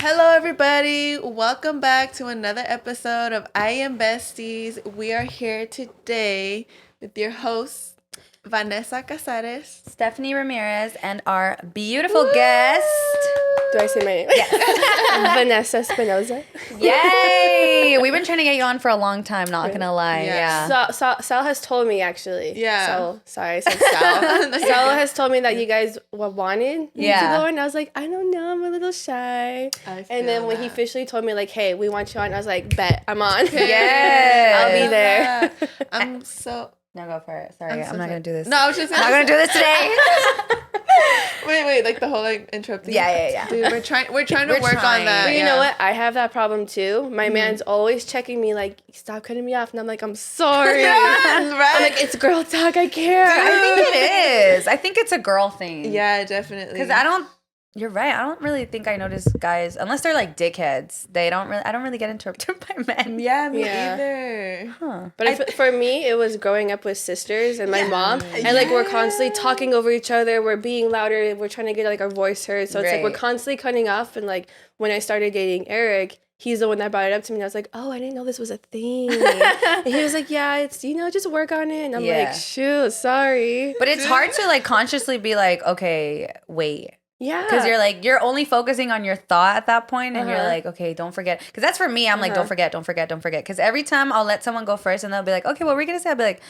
Hello, everybody. Welcome back to another episode of I Am Besties. We are here today with your hosts, Vanessa Cazarez, Stephanie Ramierez, and our beautiful guest. Do I say my name? Yes. Vanessa Spinoza. Yay! We've been trying to get you on for a long time, not gonna lie. Yeah. Sal has told me, actually. Yeah. So, sorry, I said Sal. Sal has told me that you guys wanted me to go, and I was like, I don't know, I'm a little shy. And then when he officially told me, like, hey, we want you on, I was like, bet, I'm on. Yes. I'll be there. I'm so... No, go for it. Sorry, I'm not gonna do this. No, I was just... I'm not gonna do this today. Wait, like the whole like interrupting. Yeah. Dude, we're trying to work on that. But you know what? I have that problem too. My man's always checking me like, stop cutting me off. And I'm like, I'm sorry. Right? I'm like, it's girl talk. I care. I think it is. I think it's a girl thing. Yeah, definitely. Because you're right. I don't really think I notice guys, unless they're like dickheads. I don't really get interrupted by men. Yeah, me either. Huh. But for me, it was growing up with sisters and my mom. And like we're constantly talking over each other. We're being louder. We're trying to get like our voice heard. So it's like we're constantly cutting off. And like when I started dating Eric, he's the one that brought it up to me. And I was like, oh, I didn't know this was a thing. And he was like, yeah, it's, just work on it. And I'm like, shoot, sorry. But it's hard to like consciously be like, okay, wait. Yeah. Because you're only focusing on your thought at that point, and you're like, okay, don't forget. Because that's for me. I'm like, don't forget. Because every time I'll let someone go first, and they'll be like, okay, what were we gonna say? I'll be like,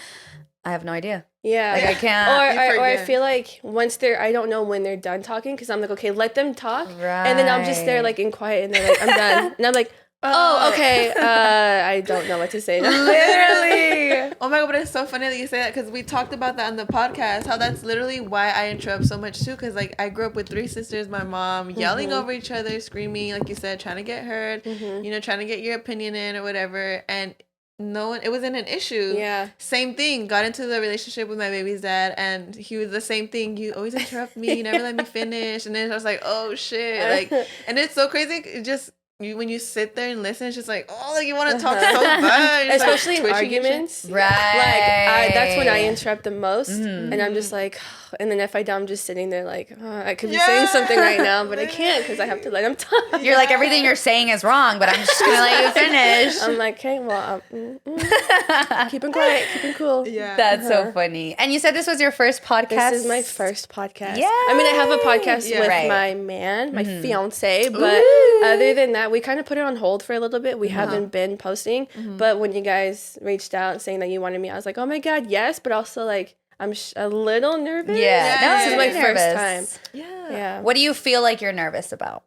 I have no idea. Yeah. Like I can't. Or I feel like once I don't know when they're done talking, because I'm like, okay, let them talk. Right. And then I'm just there like in quiet, and they're like, I'm done. And I'm like, oh, okay. I don't know what to say now. Literally. Oh my God, but it's so funny that you say that because we talked about that on the podcast, how that's literally why I interrupt so much too, because like I grew up with 3 sisters, my mom yelling over each other, screaming, like you said, trying to get heard, trying to get your opinion in or whatever, and it wasn't an issue. Yeah. Same thing, got into the relationship with my baby's dad, and he was the same thing. You always interrupt me, you never let me finish, and then I was like, oh shit, like, and it's so crazy, it just... when you sit there and listen, it's just like, oh, like you want to talk so much. Especially like, in arguments. Right. Like, that's when I interrupt the most. And I'm just like, and then if I don't, I'm just sitting there like, I could be saying something right now, but I can't because I have to let him talk. You're like, everything you're saying is wrong, but I'm just going to let you finish. I'm like, okay, well, keeping quiet, keeping cool. Yeah. That's so funny. And you said this was your first podcast? This is my first podcast. Yeah. I mean, I have a podcast with my man, my fiance, but other than that, we kind of put it on hold for a little bit. We haven't been posting, but when you guys reached out saying that you wanted me, I was like, oh my God, yes, but also like, I'm a little nervous. Yeah. This is my first time. Yeah. What do you feel like you're nervous about?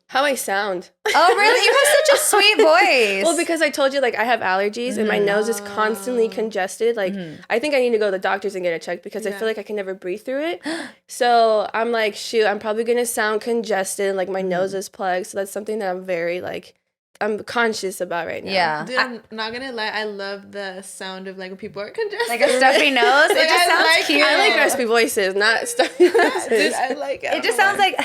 How I sound. Oh, really? You have such a sweet voice. Well, because I told you, like, I have allergies and my nose is constantly congested. Like, I think I need to go to the doctors and get it checked because I feel like I can never breathe through it. So I'm like, shoot, I'm probably going to sound congested. Like, my nose is plugged. So that's something that I'm very, like, I'm conscious about right now. Yeah. Dude, I'm not gonna lie, I love the sound of like when people are congested. Like a stuffy nose? It just sounds like cute. I like raspy voices, not stuffy voices. Dude, I like it. It just sounds like,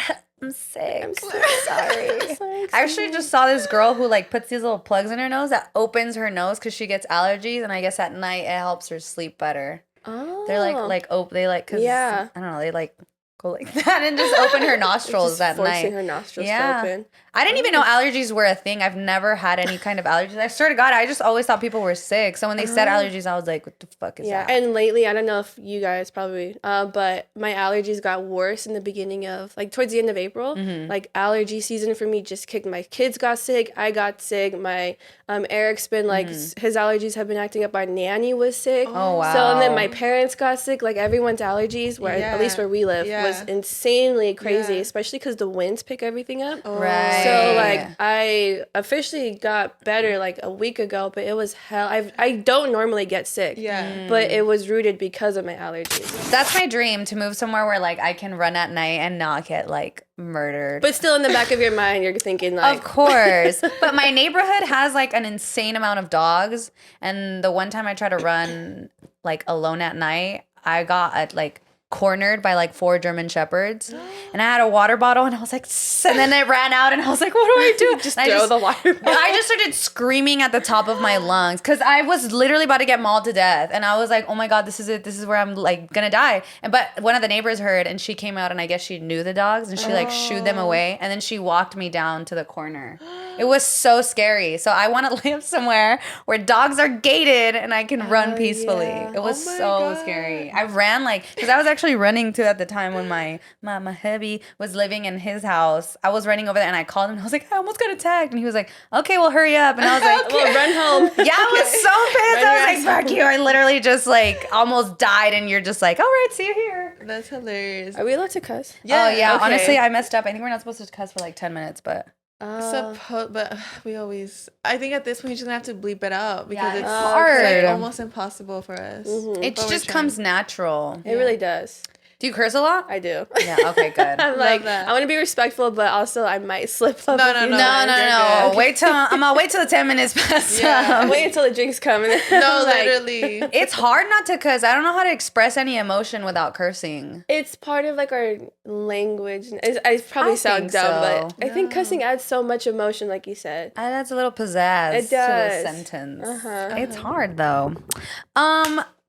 I'm sick. I'm so sorry. I actually just saw this girl who like puts these little plugs in her nose that opens her nose because she gets allergies, and I guess at night it helps her sleep better. Oh. They're cause I don't know, they like go like that and just open her nostrils at night. Forcing her nostrils to open. I didn't even know allergies were a thing. I've never had any kind of allergies. I swear to God, I just always thought people were sick. So when they said allergies, I was like, what the fuck is that? Yeah, and lately, I don't know if you guys probably, but my allergies got worse in the beginning of, like, towards the end of April. Like, allergy season for me just kicked. My kids got sick. I got sick. My, Eric's been, like, his allergies have been acting up. Our nanny was sick. Oh, wow. So, and then my parents got sick. Like, everyone's allergies, at least where we live, was insanely crazy, especially because the winds pick everything up. Right. So, like, I officially got better, like, a week ago, but it was hell. I don't normally get sick. Yeah. But it was rooted because of my allergies. That's my dream, to move somewhere where, like, I can run at night and not get, like, murdered. But still in the back of your mind, you're thinking, like... Of course. But my neighborhood has, like, an insane amount of dogs. And the one time I tried to run, like, alone at night, I got, like... cornered by like 4 German Shepherds, and I had a water bottle, and I was like, and then it ran out, and I was like, what do I do? Just throw the water bottle. I just started screaming at the top of my lungs because I was literally about to get mauled to death, and I was like, oh my god, this is it. This is where I'm like gonna die. But one of the neighbors heard, and she came out, and I guess she knew the dogs, and she like shooed them away, and then she walked me down to the corner. It was so scary. So I want to live somewhere where dogs are gated and I can run peacefully. yeah. It was my so God. scary. I ran because I was actually running too at the time when my hubby was living in his house. I was running over there and I called him and I was like, I almost got attacked. And he was like, okay, well, hurry up. And I was like, Well, run home. yeah, I was so pissed. I was like, fuck you. I literally just like almost died. And you're just like, all right, see you here. That's hilarious. Are we allowed to cuss? Oh, yeah. okay. Honestly, I messed up. I think we're not supposed to cuss for like 10 minutes, but. But we always. I think at this point you're just gonna have to bleep it out because Yeah, it's it's hard. like almost impossible for us. It But we're just trying. comes natural. It really does. Do you curse a lot? I do. Yeah, okay, good. I'm like, that. I want to be respectful, but also I might slip up. No, a few no. times. No. good. Wait till I'm gonna wait till the 10 minutes pass. Yeah. Wait until the drinks come. And then No, I'm like, literally. It's hard not to cuss. I don't know how to express any emotion without cursing. It's part of like our language. I probably I sound think dumb, so. but I think cussing adds so much emotion, like you said. That's a little pizzazz It to does. a sentence. Uh-huh. It's hard though.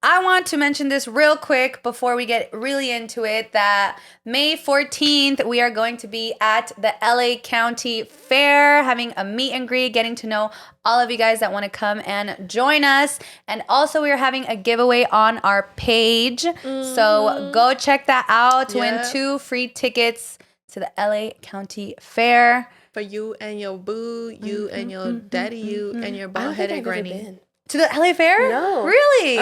I want to mention this real quick before we get really into it that May 14th, we are going to be at the LA County Fair having a meet and greet, getting to know all of you guys that want to come and join us. And also we are having a giveaway on our page. So go check that out to win Yeah. 2 free tickets to the LA County Fair. For you and your boo, you and your daddy, you and your I don't think bald-headed I've ever granny. been. To the LA Fair? No. Really?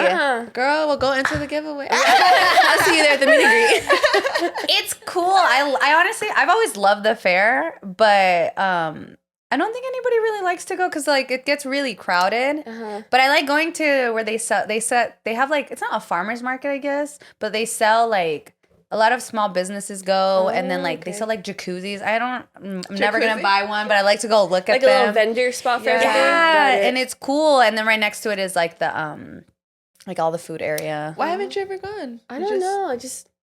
Girl, we'll go into the giveaway. I'll see you there at the meet and greet. It's cool. I honestly, I've always loved the fair, but I don't think anybody really likes to go because like it gets really crowded. But I like going to where they have like, it's not a farmer's market, I guess, but they sell like a lot of small businesses go, and then like they sell like jacuzzis. I'm never gonna buy one, but I like to go look at Like them. a little vendor spot for everything. Got Yeah, it. and it's cool. And then right next to it is like the like all the food area. Why haven't you ever gone? I don't know.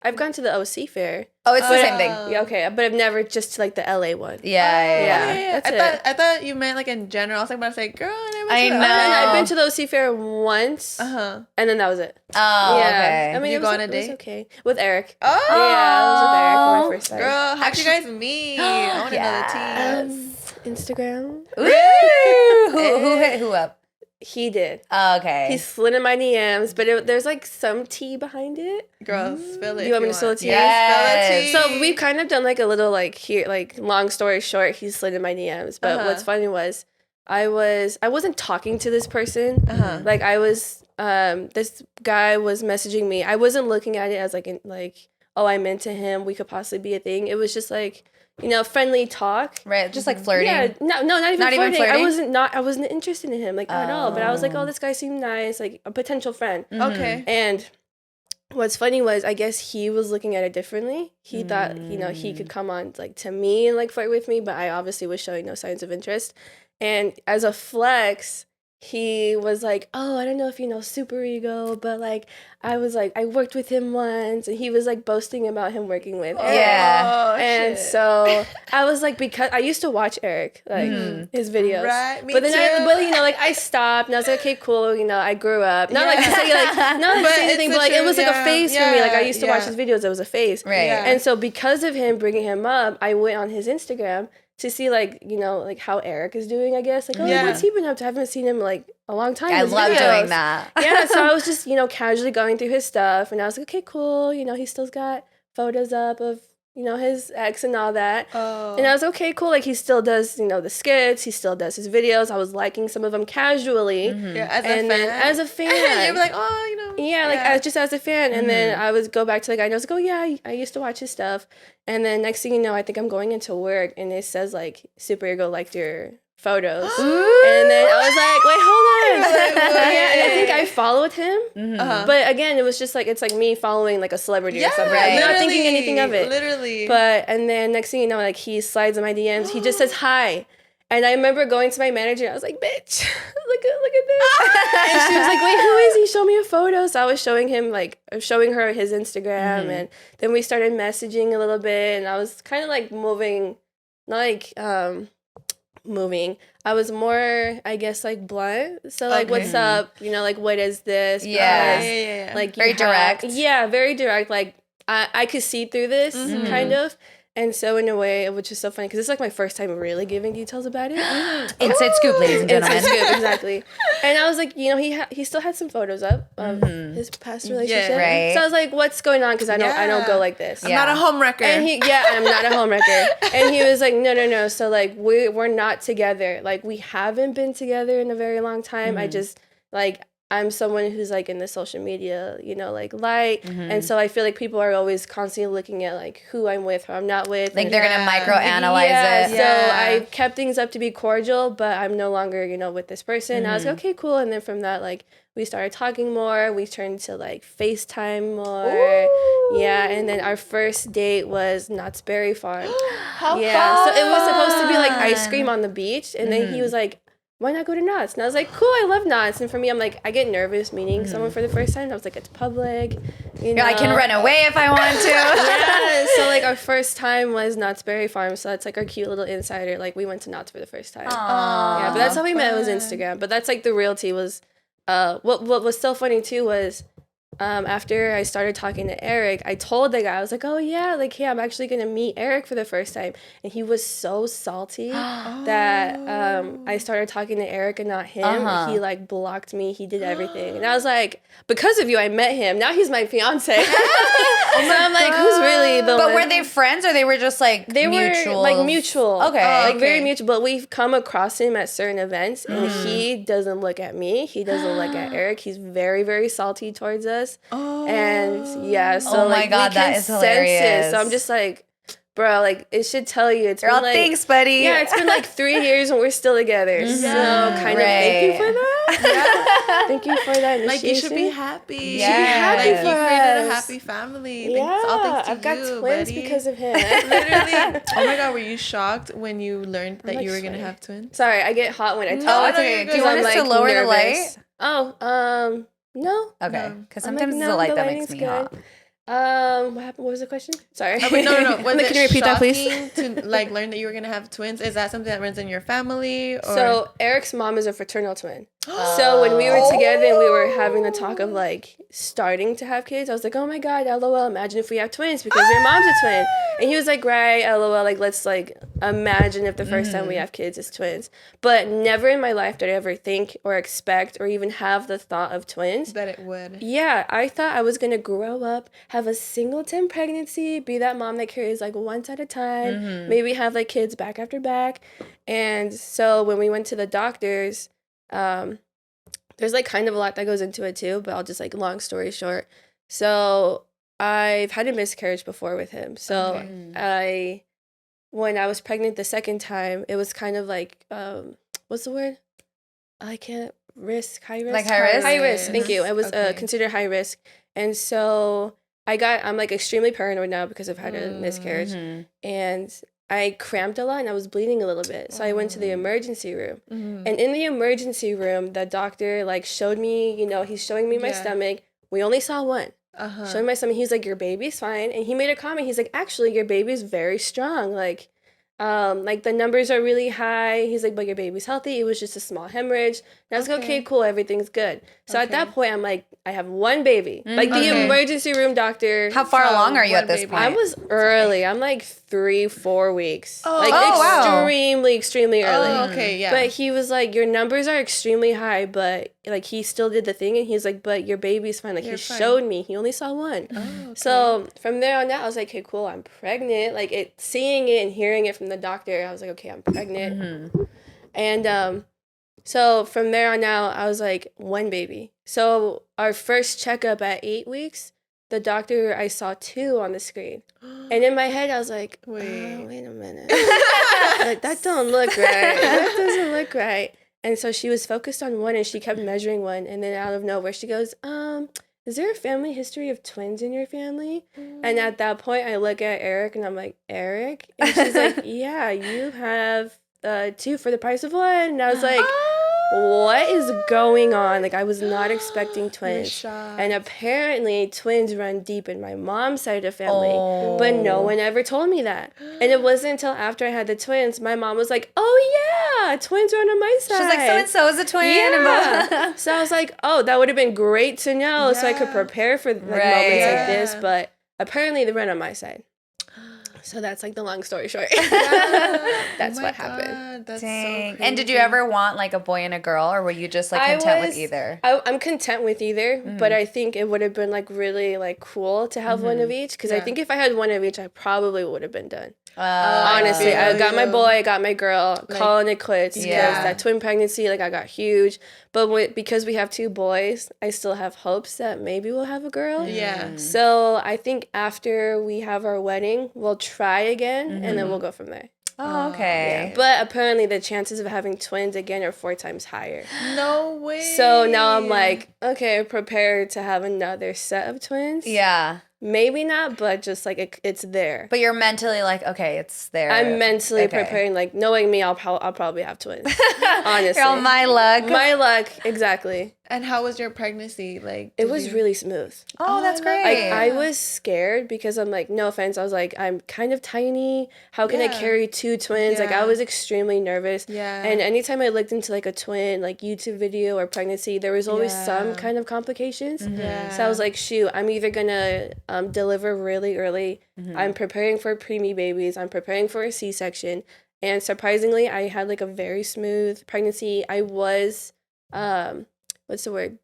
I've gone to the OC fair. Oh, it's the Oh. same thing. Yeah, okay, but I've never just to like the LA one. Yeah. Yeah. That's I thought you meant like in general. I was like, but I was like, girl, I never. I been to know. that. And I've been to the OC fair once, Uh-huh. and then that was it. Oh, yeah, okay. I mean, You it go was, on a it was date? okay with Eric. Oh. Yeah, I was with Eric on my first time. Girl, how'd you guys meet? I want to know the tea. Instagram. Ooh, who hit who up? He did. Oh, okay. He slid in my DMs, but there's like some tea behind it. Girl, spill it. You want me to spill the tea? Yes. Spill the tea. So we've kind of done like a little like here, like long story short, he slid in my DMs. But what's funny was I wasn't talking to this person. Like I was this guy was messaging me. I wasn't looking at it as oh, I'm into him, we could possibly be a thing. It was just like, friendly talk. Right, just like flirting. Yeah, no, not even Not even flirting. flirting? I wasn't interested in him like at all. But I was like, oh, this guy seemed nice, like a potential friend. Okay. And what's funny was I guess he was looking at it differently. He thought, he could come on like to me and like flirt with me, but I obviously was showing no signs of interest. And as a flex, he was like, oh, I don't know if you know Supereeego, but like I worked with him once, and he was like boasting about him working with Eric. Yeah. Oh, And shit. so I was like, because I used to watch Eric, like his videos. Right, me but then too. I stopped and I was like, okay, cool, I grew up. Not like to say like not like to say it's anything, the but like it was like a truth, phase yeah, for me. Like I used to watch yeah. his videos, it was a phase. Right. Yeah. And so because of him bringing him up, I went on his Instagram to see like, like how Eric is doing, I guess. Like, oh, Yeah. what's he been up to? I haven't seen him like a long time. I His love videos. doing that. Yeah, so I was just, casually going through his stuff, and I was like, okay, cool. He still's got photos up of, his ex and all that. Oh. And I was okay, cool. Like he still does, the skits. He still does his videos. I was liking some of them casually. Yeah, as a And fan. then as a fan. you were like, oh, Yeah, just as a fan. And then I would go back to the guy and I was like, oh, yeah, I used to watch his stuff. And then next thing you know, I think I'm going into work and it says like, Supereeego liked your photos. And then I was like, wait, hold on. Yeah, and I think I followed him. But again, it was just like, it's like me following like a celebrity or something. right. I'm not thinking anything of it. Literally. And then next thing you know, like he slides in my DMs. He just says hi. And I remember going to my manager. I was like, bitch, look at this. And she was like, wait, who is he? Show me a photo. So I was showing her his Instagram, and then we started messaging a little bit, and I was kind of like moving. I was more, I guess, like blunt. So like, what's up? You know, like, what is this? Yeah. Like very direct. Yeah, very direct. Like I could see through this kind of. And so in a way, which is so funny, because it's like my first time really giving details about it. Inside scoop, ladies and gentlemen. Inside scoop, exactly. And I was like, you know, he still had some photos up of his past relationship. Yeah, right. So I was like, what's going on? Because I don't go like this. I'm not a homewrecker. And I'm not a homewrecker. And he was like, no. So like we're not together. Like we haven't been together in a very long time. I just like. I'm someone who's like in the social media, you know, like light. And so I feel like people are always constantly looking at like who I'm with, who I'm not with. Like they're going to microanalyze it. So I kept things up to be cordial, but I'm no longer, you know, with this person. I was like, okay, cool. And then from that, like we started talking more. We turned to like FaceTime more. Ooh. Yeah. And then our first date was Knott's Berry Farm. How fun. So it was supposed to be like ice cream on the beach. And then he was like, why not go to Knott's? And I was like, cool, I love Knott's. And for me, I'm like, I get nervous meeting someone for the first time. I was like, it's public, you know. I can run away if I want to. Yeah, so like our first time was Knott's Berry Farm. So that's like our cute little insider. Like we went to Knott's for the first time. Aww, yeah, but that's how we met, was Instagram. But that's like the real tea was, what was so funny too was, after I started talking to Eric, I told the guy, I was like, oh yeah, like, hey, I'm actually going to meet Eric for the first time. And he was so salty that I started talking to Eric and not him. He like blocked me. He did everything. And I was like, because of you, I met him. Now he's my fiance. So I'm like, who's really the one? But were they friends or they were just like mutual? Were like mutual. Okay. Like very mutual. But we've come across him at certain events and he doesn't look at me. He doesn't look at Eric. He's very, very salty towards us. And yeah, so oh my like God, we can that is sense hilarious. it. So I'm just like, bro, like it should tell you. It's Girl, been like, thanks, buddy. Yeah, it's been like 3 years and we're still together. So kind of thank you for that. Thank you for that initiation. Like you should be happy. Yeah. Like you created a happy family. Yeah, All thanks to I've got you, twins buddy. because of him. Literally. Oh my God, were you shocked when you learned that you were gonna have twins? Sorry, I get hot when I talk. Oh, it's okay. Do you want us to lower the light? Oh, no. Okay, because I'm sometimes like, it's the light that lighting's makes me hot. What happened? What was the question? Sorry. Oh, wait, no. Was Can you repeat that, please? to like learn that you were gonna have twins? Is that something that runs in your family? Or? So Eric's mom is a fraternal twin. So when we were together and we were having the talk of like starting to have kids, I was like, oh my God, LOL, imagine if we have twins because your mom's a twin. And he was like, right, LOL, like let's like imagine if the first time we have kids is twins. But never in my life did I ever think or expect or even have the thought of twins. That it would. Yeah, I thought I was going to grow up, have a singleton pregnancy, be that mom that carries like once at a time, maybe have like kids back after back. And so when we went to the doctors, there's like kind of a lot that goes into it too, but I'll just like long story short. So I've had a miscarriage before with him. So when I was pregnant the second time, it was kind of like, what's the word? I can't high risk. Like high risk? High risk, thank you. It was considered high risk. And so I'm like extremely paranoid now because I've had a miscarriage. And I cramped a lot and I was bleeding a little bit. So I went to the emergency room. And in the emergency room, the doctor like showed me, you know, he's showing me my stomach. We only saw one. Showing my stomach. He's like, your baby's fine. And he made a comment. He's like, actually, your baby's very strong. Like the numbers are really high. He's like, but your baby's healthy. It was just a small hemorrhage. And I was like, okay, cool. Everything's good. So at that point, I'm like, I have one baby. Like the emergency room doctor. How far along are you at this point? I was early. I'm like 3-4 weeks. Wow. Extremely early. Oh, okay, yeah. But he was like, your numbers are extremely high, but like he still did the thing. And he's like, but your baby's fine. Like he showed me. He only saw one. Oh, okay. So from there on out, I was like, okay, cool. I'm pregnant. Like seeing it and hearing it from the doctor, I was like, okay, I'm pregnant. And so from there on out, I was like, one baby. So our first checkup at 8 weeks, the doctor, I saw 2 on the screen. And in my head, I was like, wait a minute. Like, that don't look right. That doesn't look right. And so she was focused on one and she kept measuring one. And then out of nowhere, she goes, is there a family history of twins in your family? And at that point, I look at Eric and I'm like, Eric? And she's like, yeah, you have 2 for the price of 1. And I was like, what is going on? Like, I was not expecting twins. shocked. And apparently, twins run deep in my mom's side of the family. Oh. But no one ever told me that. And it wasn't until after I had the twins, my mom was like, oh, yeah, twins run on my side. She's like, so-and-so is a twin. Yeah. So I was like, oh, that would have been great to know so I could prepare for like moments like this. But apparently, they run on my side. So that's like the long story short. That's what happened. That's Dang. so crazy. And did you ever want like a boy and a girl, or were you just like content with either? I'm content with either, but I think it would have been like really like cool to have one of each, because I think if I had one of each, I probably would have been done. Honestly, I got my boy, I got my girl, like, calling it quits, because that twin pregnancy, like, I got huge. But because we have 2 boys, I still have hopes that maybe we'll have a girl. Yeah. So I think after we have our wedding, we'll try again, and then we'll go from there. Oh, okay. Yeah. But apparently the chances of having twins again are 4 times higher. No way. So now I'm like, okay, prepared to have another set of twins. Yeah. Maybe not, but just like it's there. But you're mentally like, okay, it's there. I'm mentally preparing, like, knowing me, I'll probably have twins. Honestly. Girl, my luck. My luck, exactly. And how was your pregnancy? Like, It was really smooth. Oh, that's great. I was scared because I'm like, no offense, I was like, I'm kind of tiny. How can I carry 2 twins? Like, I was extremely nervous. Yeah. And anytime I looked into like a twin, like YouTube video or pregnancy, there was always some kind of complications. Yeah. So I was like, shoot, I'm either gonna deliver really early. I'm preparing for preemie babies. I'm preparing for a C-section. And surprisingly, I had like a very smooth pregnancy. I was, what's the word?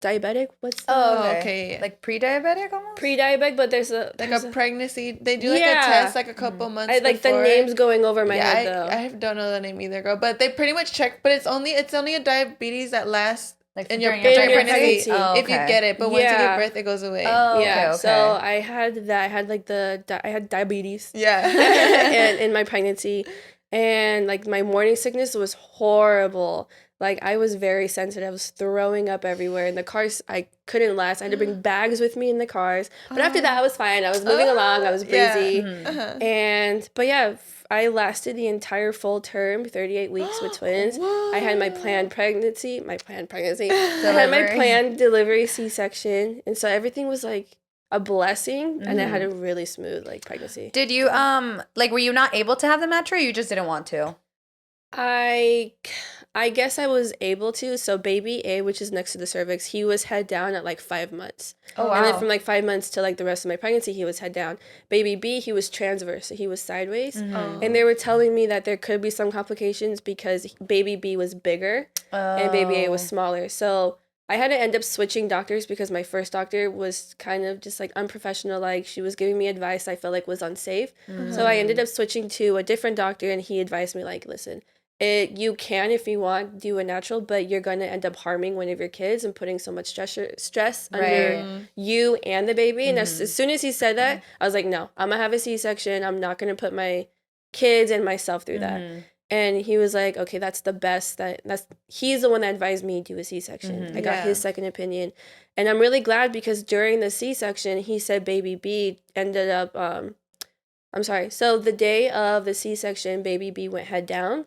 Diabetic? What's the okay. Like pre-diabetic almost? Pre-diabetic, but there's a there's pregnancy. They do like a test like a couple months I like before. the name's going over my head though. I don't know the name either, girl. But they pretty much check. But it's only a diabetes that lasts Like in your during pregnancy Oh, if you get it. But once you give birth, it goes away. Oh, yeah. okay. So I had that. I had like I had diabetes. Yeah. And in my pregnancy, and like my morning sickness was horrible. Like, I was very sensitive. I was throwing up everywhere. In the cars, I couldn't last. I had to bring bags with me in the cars. But after that, I was fine. I was moving along. I was breezy. But yeah, I lasted the entire full term, 38 weeks with twins. I had my planned pregnancy. I had my planned delivery, C-section. And so everything was like a blessing. And I had a really smooth like pregnancy. Did you, like, were you not able to have them natural, or you just didn't want to? I guess I was able to. So baby A, which is next to the cervix, he was head down at like 5 months. Oh, wow. And then from like 5 months to like the rest of my pregnancy, he was head down. Baby B, he was transverse, so he was sideways. And they were telling me that there could be some complications because baby B was bigger and baby A was smaller. So I had to end up switching doctors because my first doctor was kind of just like unprofessional. Like, she was giving me advice I felt like was unsafe. So I ended up switching to a different doctor, and he advised me like, listen, you can, if you want, do a natural, but you're going to end up harming one of your kids and putting so much stress under you and the baby. And as soon as he said that, I was like, no, I'm going to have a C-section. I'm not going to put my kids and myself through that. And he was like, okay, that's the best. He's the one that advised me to do a C-section. I got his second opinion. And I'm really glad because during the C-section, he said baby B ended up, so the day of the C-section, baby B went head down.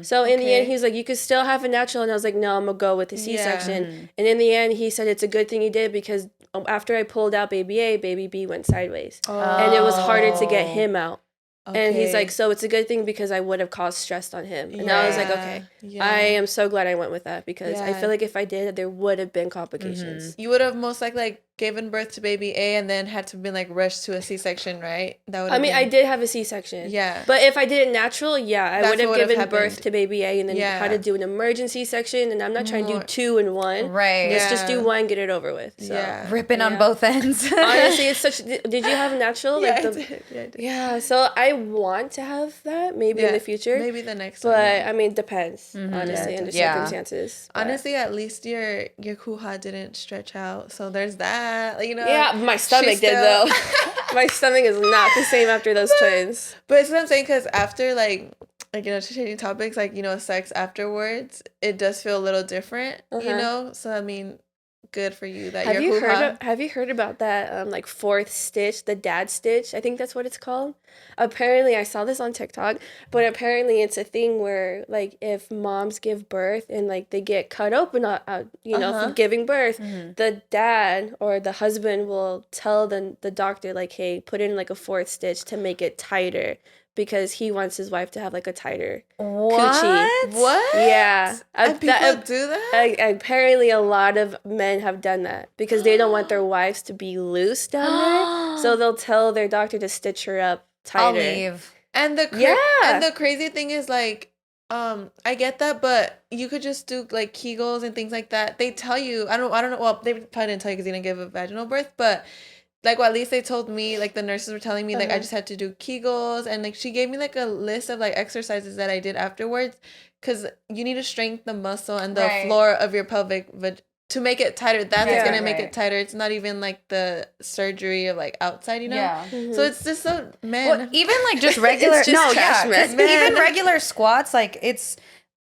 So in the end, he was like, you could still have a natural. And I was like, no, I'm going to go with the C-section. And in the end, he said it's a good thing he did because after I pulled out baby A, baby B went sideways. And it was harder to get him out. And he's like, so it's a good thing because I would have caused stress on him. And I was like, okay, I am so glad I went with that because I feel like if I did, there would have been complications. You would have most likely like given birth to baby A and then had to be like rushed to a C-section, right? I did have a C-section. Yeah. But if I did it natural, I would have given birth happened. to baby A and then had to do an emergency section. And I'm not trying to do 2 in 1. Right. Let's just do 1, get it over with. So. Ripping on both ends. Honestly, it's such. Did you have a natural? I did. Yeah. So I want to have that maybe in the future. Maybe the next but, one. I mean, depends, honestly, under circumstances. But. Honestly, at least your hoo-ha didn't stretch out. So there's that, you know. Yeah, my stomach did, though. My stomach is not the same after those twins. But it's what I'm saying, because after, like, you know, changing topics, like, you know, sex afterwards, it does feel a little different, you know? So, I mean, good for you. That Have your have you heard about that like fourth stitch, the dad stitch? I think that's what it's called. Apparently, I saw this on TikTok, but apparently it's a thing where like if moms give birth and like they get cut open, from giving birth, the dad or the husband will tell the doctor like, hey, put in like a fourth stitch to make it tighter. Because he wants his wife to have like a tighter coochie. What? Yeah. And people do that? Apparently a lot of men have done that because they don't want their wives to be loose down there. So they'll tell their doctor to stitch her up tighter. I'll leave. And the crazy thing is like, I get that, but you could just do like Kegels and things like that. They tell you, I don't know. Well, they probably didn't tell you because you didn't give a vaginal birth, but like, well, at least they told me, like, the nurses were telling me, like, I just had to do Kegels. And, like, she gave me, like, a list of, like, exercises that I did afterwards. Because you need to strengthen the muscle and the floor of your pelvic to make it tighter. That's what's going to make it tighter. It's not even, like, the surgery of, like, outside, you know? Yeah. So it's just so, man. Well, even, like, just regular. Even regular squats, like, it's...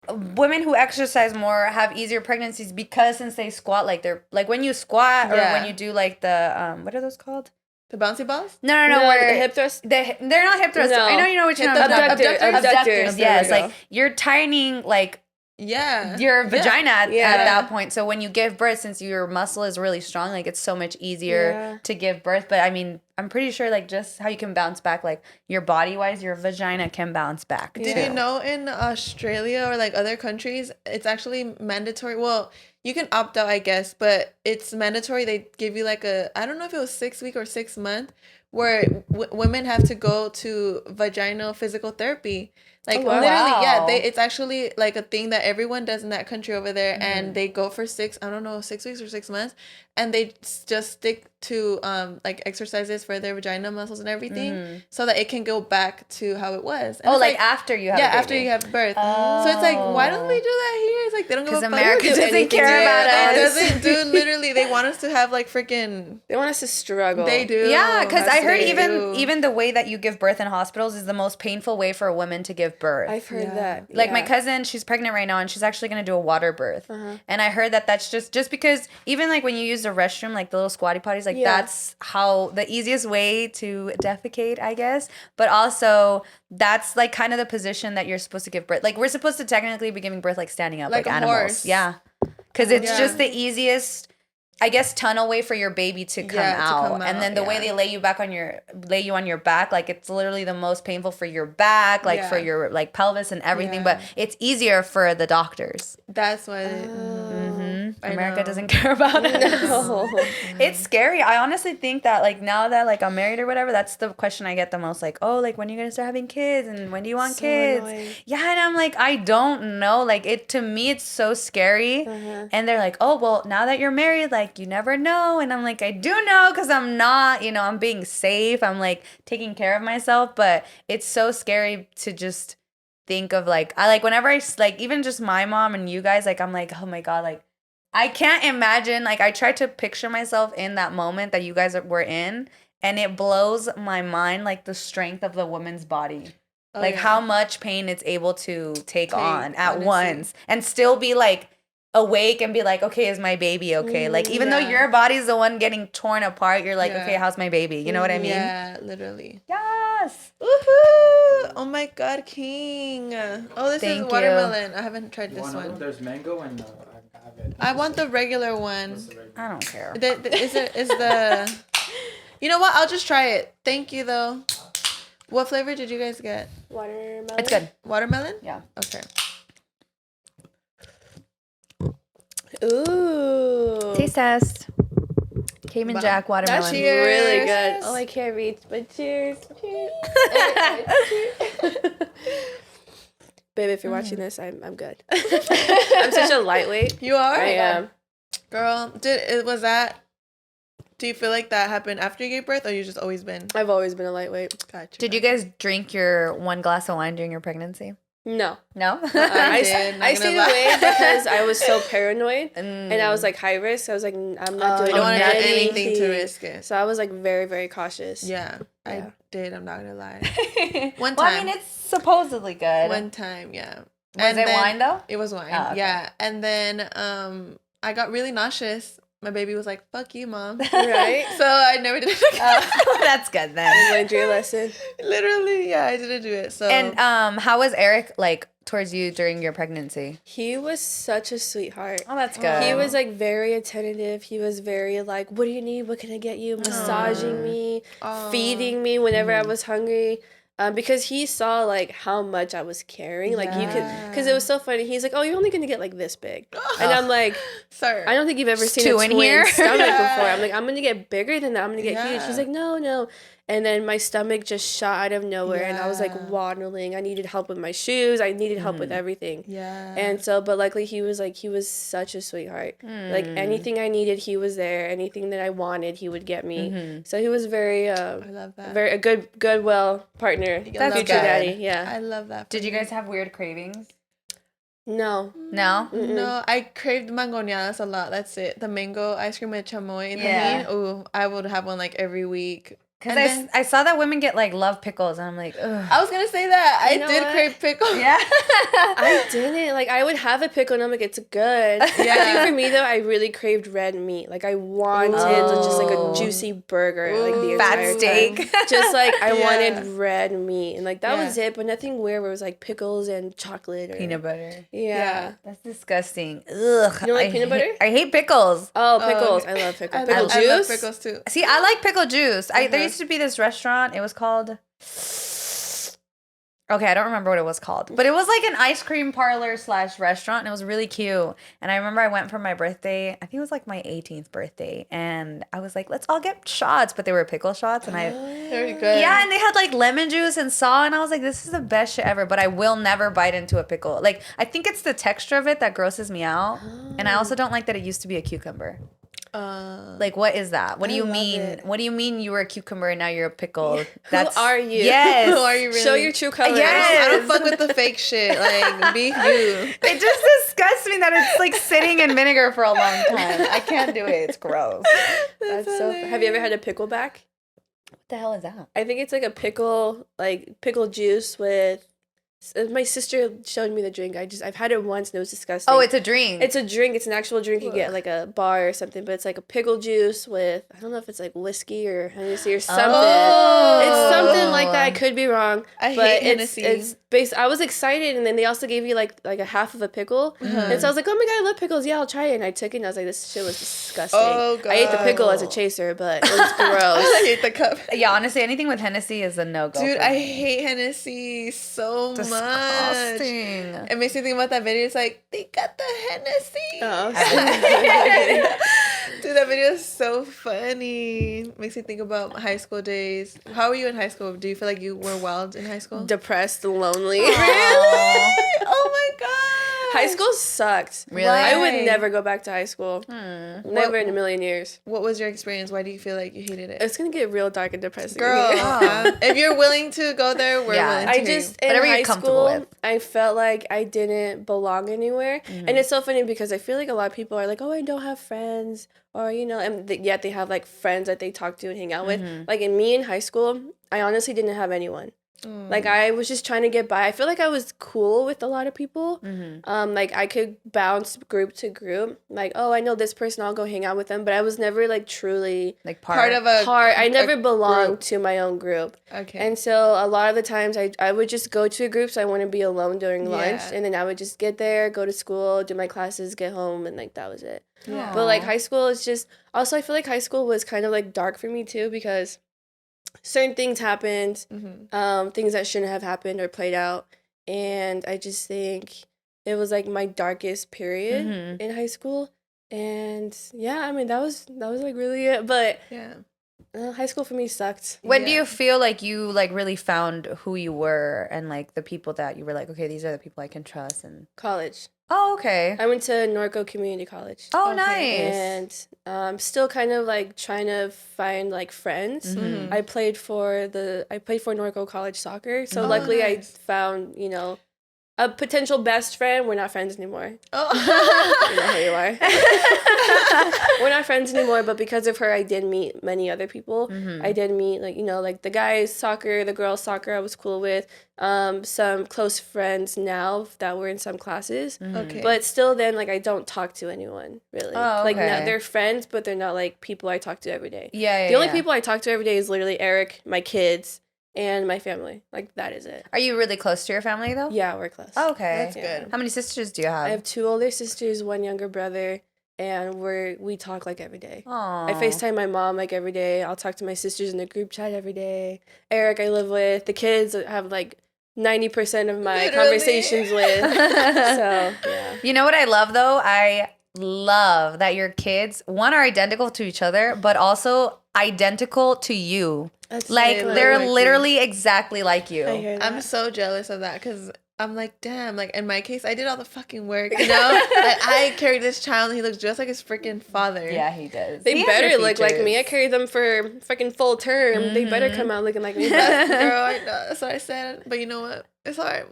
Women who exercise more have easier pregnancies because since they squat, like they're like when you squat or when you do like the what are those called? The bouncy balls? No, where the hip thrust. They're not hip thrusters. No. I know you know what you're talking about. Abductors. Yes, like you're tightening like your vagina at that point. So when you give birth, since your muscle is really strong, like it's so much easier to give birth. But I mean, I'm pretty sure like just how you can bounce back, like your body wise, your vagina can bounce back. Did you know in Australia or like other countries, it's actually mandatory? Well, you can opt out, I guess, but it's mandatory. They give you like I don't know if it was 6 week or 6 month, where women have to go to vaginal physical therapy. Like literally, it's actually like a thing that everyone does in that country over there, and they go for 6 weeks or 6 months, and they just stick to like exercises for their vagina muscles and everything, so that it can go back to how it was. And like after you have after you have birth. So it's like, why don't we do that here? It's like they don't give a fuck. Because America doesn't care about us. Doesn't do literally. They want us to have like freaking. They want us to struggle. They do. Yeah, because I heard even the way that you give birth in hospitals is the most painful way for a woman to give birth. I've heard that. Like my cousin, she's pregnant right now, and she's actually gonna do a water birth. And I heard that's just because even like when you use the restroom, like the little squatty potties, like that's how the easiest way to defecate, I guess. But also that's like kind of the position that you're supposed to give birth. Like we're supposed to technically be giving birth like standing up, like animals. Horse. Yeah, because it's just the easiest, I guess, tunnel way for your baby to come out. And then the way they lay you on your back, like it's literally the most painful for your back, like for your like pelvis and everything. But it's easier for the doctors. That's why America doesn't care about it. No. It's scary. I honestly think that like now that like I'm married or whatever, that's the question I get the most. Like, oh, like when are you gonna start having kids and when do you want kids? Annoying. Yeah, and I'm like, I don't know. Like to me, it's so scary. And they're like, oh, well, now that you're married, like you never know. And I'm like, I do know because I'm not, I'm being safe. I'm like taking care of myself. But it's so scary to just think of like, I like whenever I like even just my mom and you guys, like I'm like, oh my God, like I can't imagine. Like I try to picture myself in that moment that you guys were in, and it blows my mind like the strength of the woman's body. Like how much pain it's able to take on at once and still be like awake and be like, okay, is my baby okay? Like even though your body's the one getting torn apart, you're like, okay, how's my baby? You know what I mean? Yeah, literally. Yes. Woohoo! Oh my God, King. Oh, this is watermelon. I haven't tried this one. There's mango and I want the regular one. I don't care. Is the You know what? I'll just try it. Thank you though. What flavor did you guys get? Watermelon. It's good. Watermelon? Yeah. Okay. Ooh. Taste test. Cayman Jack watermelon. That's really good. Oh, I can't reach, but cheers. Cheers. Babe, if you're watching this, I'm good. I'm such a lightweight. You are? I am. Girl, do you feel like that happened after you gave birth, or you just always been? I've always been a lightweight. Gotcha. Did you guys drink your 1 glass of wine during your pregnancy? No. No? I stayed away because I was so paranoid and I was like high risk. I was like, I'm not doing you don't want to do anything to risk it. So I was like very, very cautious. Yeah. I did. I'm not going to lie. One time. Well, I mean, it's supposedly good. One time, yeah. Was it wine though? It was wine. Oh, okay. Yeah. And then I got really nauseous my baby was like, "Fuck you, mom." Right. So I never did it again. That's good then. Learned your lesson. Literally, yeah, I didn't do it. So And how was Eric like towards you during your pregnancy? He was such a sweetheart. Oh, that's good. He was like very attentive. He was very like, what do you need? What can I get you? Massaging me, feeding me whenever I was hungry. Because he saw like how much I was carrying. Like you could, because it was so funny. He's like, oh, you're only going to get like this big. And I'm like, sir, I don't think you've ever seen two a in twin here? stomach before. I'm like, I'm going to get bigger than that. I'm going to get huge. Yeah. He's like, no. And then my stomach just shot out of nowhere and I was like Yeah. waddling. I needed help with my shoes. I needed help with everything. Yeah. And so, but luckily he was such a sweetheart. Like anything I needed, he was there. Anything that I wanted, he would get me. So he was very, I love that. very a goodwill partner. That's Future good. daddy. Yeah. I love that. Did you guys have weird cravings? No. No? No, I craved mangoneadas a lot. That's it. The mango ice cream with chamoy and Yeah. tajín. Ooh, I would have one like every week. Because And then- I saw that women get like love pickles and I'm like, ugh. I was gonna say that. You I know did what? crave pickle. Yeah. I didn't. Like, I would have a pickle and I'm like, it's good. I think for me, though, I really craved red meat. Like, I wanted just like a juicy burger, like the Fat entire steak. time. Just like, I Yeah. wanted red meat. And like, that was Yeah. it, but nothing weird where it was like pickles and chocolate or Peanut butter. Yeah. That's disgusting. Ugh. You don't like I peanut hate- butter? I hate pickles. Oh, pickles. okay. I love pickles. I Pickle love, juice? I love pickles too. See, I like pickle juice. There used to be this restaurant. It was called. Okay, I don't remember what it was called, but it was like an ice cream parlor / restaurant, and it was really cute. And I remember I went for my birthday. I think it was like my 18th birthday, and I was like, "Let's all get shots," but they were pickle shots, and I. Very good. Yeah, and they had like lemon juice and salt, and I was like, "This is the best shit ever." But I will never bite into a pickle. Like, I think it's the texture of it that grosses me out, and I also don't like that it used to be a cucumber. Like, what is that? What do you love mean? it. What do you mean you were a cucumber and now you're a pickle? Who are you? Yes. Who are you really? Show your true colors. Yes. I don't fuck with the fake shit. Like, be you. It just disgusts me that it's like sitting in vinegar for a long time. I can't do it. It's gross. That's so. Have you ever had a pickleback? What the hell is that? I think it's like a pickle juice with. My sister showed me the drink. I've had it once and it was disgusting. Oh, it's a drink. It's a drink. It's an actual drink you get at, like a bar or something. But it's like a pickle juice with I don't know if it's like whiskey or Hennessy or something. It's something like that. I could be wrong. I but hate it's, Hennessy. It's based. I was excited, and then they also gave you like a half of a pickle. And so I was like, oh my god, I love pickles. Yeah, I'll try it. And I took it, and I was like, this shit was disgusting. Oh, I ate the God. pickle as a chaser, but it was gross. I hate the cup. Yeah, honestly, anything with Hennessy is a no-go. Dude, for I me. hate Hennessy so much. Disgusting. It makes me think about that video. It's like, they got the Hennessy. Oh. Dude, that video is so funny. Makes me think about high school days. How were you in high school? Do you feel like you were wild in high school? Depressed, lonely. Really? Oh my god. High school sucked. Really? I Why? would never go back to high school. Never in a million years. What was your experience? Why do you feel like you hated it? It's gonna get real dark and depressing. Girl, if you're willing to go there, we're Yeah. willing to. I hear you. just in Whatever you're high comfortable school, with. I felt like I didn't belong anywhere, and it's so funny because I feel like a lot of people are like, "Oh, I don't have friends," or and yet they have like friends that they talk to and hang out with. Like in me in high school, I honestly didn't have anyone. Like I was just trying to get by. I feel like I was cool with a lot of people. Like I could bounce group to group. Like, oh, I know this person, I'll go hang out with them. But I was never like truly Like part of a I never belonged group. to my own group. Okay. And so a lot of the times I would just go to a group, so I wouldn't be alone during lunch. Yeah. And then I would just get there, go to school, do my classes, get home, and like that was it. Yeah. But like high school is just also I feel like high school was kind of like dark for me too because certain things happened, things that shouldn't have happened or played out. And I just think it was like my darkest period in high school. And yeah, I mean that was like really it. But yeah. high school for me sucked. When do you feel like you like really found who you were and like the people that you were like, okay, these are the people I can trust and College. oh, okay. I went to Norco Community College. Oh, Okay. nice. And I'm still kind of like trying to find like friends. I played for Norco College soccer, so Oh, luckily nice. I found A potential best friend. We're not friends anymore. Oh. You know who you are. We're not friends anymore, but because of her, I did meet many other people. I did meet, like, you know, like the guys' soccer, the girls' soccer I was cool with. Some close friends now that were in some classes. Okay. But still then, like, I don't talk to anyone, really. Oh, okay. Like, no, they're friends, but they're not, like, people I talk to every day. Yeah, The only people I talk to every day is literally Eric, my kids, and my family. Like, that is it. Are you really close to your family, though? Yeah, we're close. Oh, okay. That's good. How many sisters do you have? I have 2 older sisters, 1 younger brother, and we talk like every day. Aww. I FaceTime my mom like every day. I'll talk to my sisters in the group chat every day. Eric, I live with. The kids have like 90% of my conversations with. So, yeah. You know what I love, though? I love that your kids, one, are identical to each other, but also identical to you. That's Like, really they're lucky. literally exactly like you. I hear that. I'm so jealous of that because I'm like, damn, like in my case, I did all the fucking work, you know? Like, I carried this child and he looks just like his freaking father. Yeah, he does. They He has better your look like me. I features. carried them for freaking full term. They better come out looking like me. Girl, I know. That's what I said. But you know what? It's all right.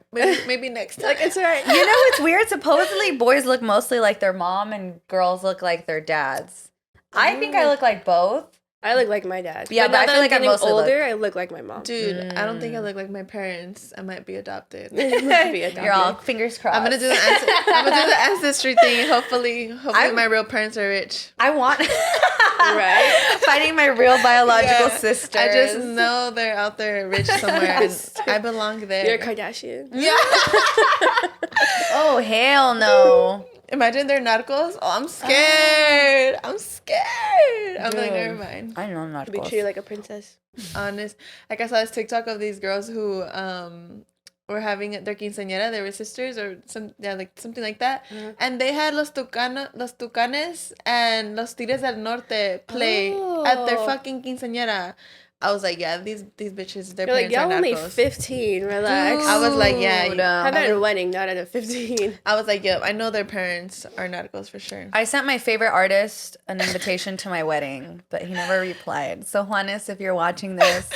Maybe next time. Like, it's all right. You know what's weird? Supposedly, boys look mostly like their mom and girls look like their dads. I think I look like both. I look like my dad. Yeah, but now I that feel like I getting mostly look- older, I look like my mom. Dude, I don't think I look like my parents. I might be adopted. Be adopted. You're all fingers crossed. I'm gonna do the ancestry thing. Hopefully my real parents are rich. I want Right? finding my real biological Yeah. sisters. I just know they're out there rich somewhere, and I belong there. You're a Kardashian. Yeah. Oh hell no! Imagine they're narcos. Oh, I'm scared. I'm scared. I'm like, never mind. I know not Be treated like a princess. Honest. Like I saw this TikTok of these girls who were having their quinceañera. They were sisters or something like that. And they had los Tucanes and los Tigres del Norte play at their fucking quinceañera. I was like, yeah, these bitches, their You're like, parents y'all are only narcos. 15. Relax. I was like, yeah. Dude, Have that at a wedding, not at a 15. I was like, yep, I know their parents are narcos for sure. I sent my favorite artist an invitation to my wedding, but he never replied. So Juanes, if you're watching this,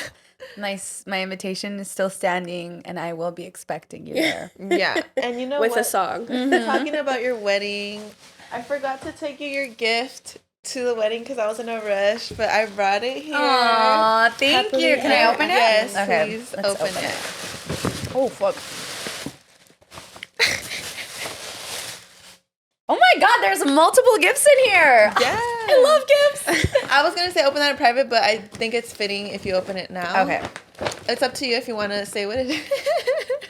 my invitation is still standing, and I will be expecting you there. Yeah. And you know With what? a song. Talking about your wedding, I forgot to take you your gift to the wedding because I was in a rush, but I brought it here. Aw, thank Happily you. Can I open it? Yes, Okay, please let's open open it. Oh fuck. Oh my god, there's multiple gifts in here. Yeah. I love gifts. I was going to say open that in private, but I think it's fitting if you open it now. Okay. It's up to you if you want to say what it is.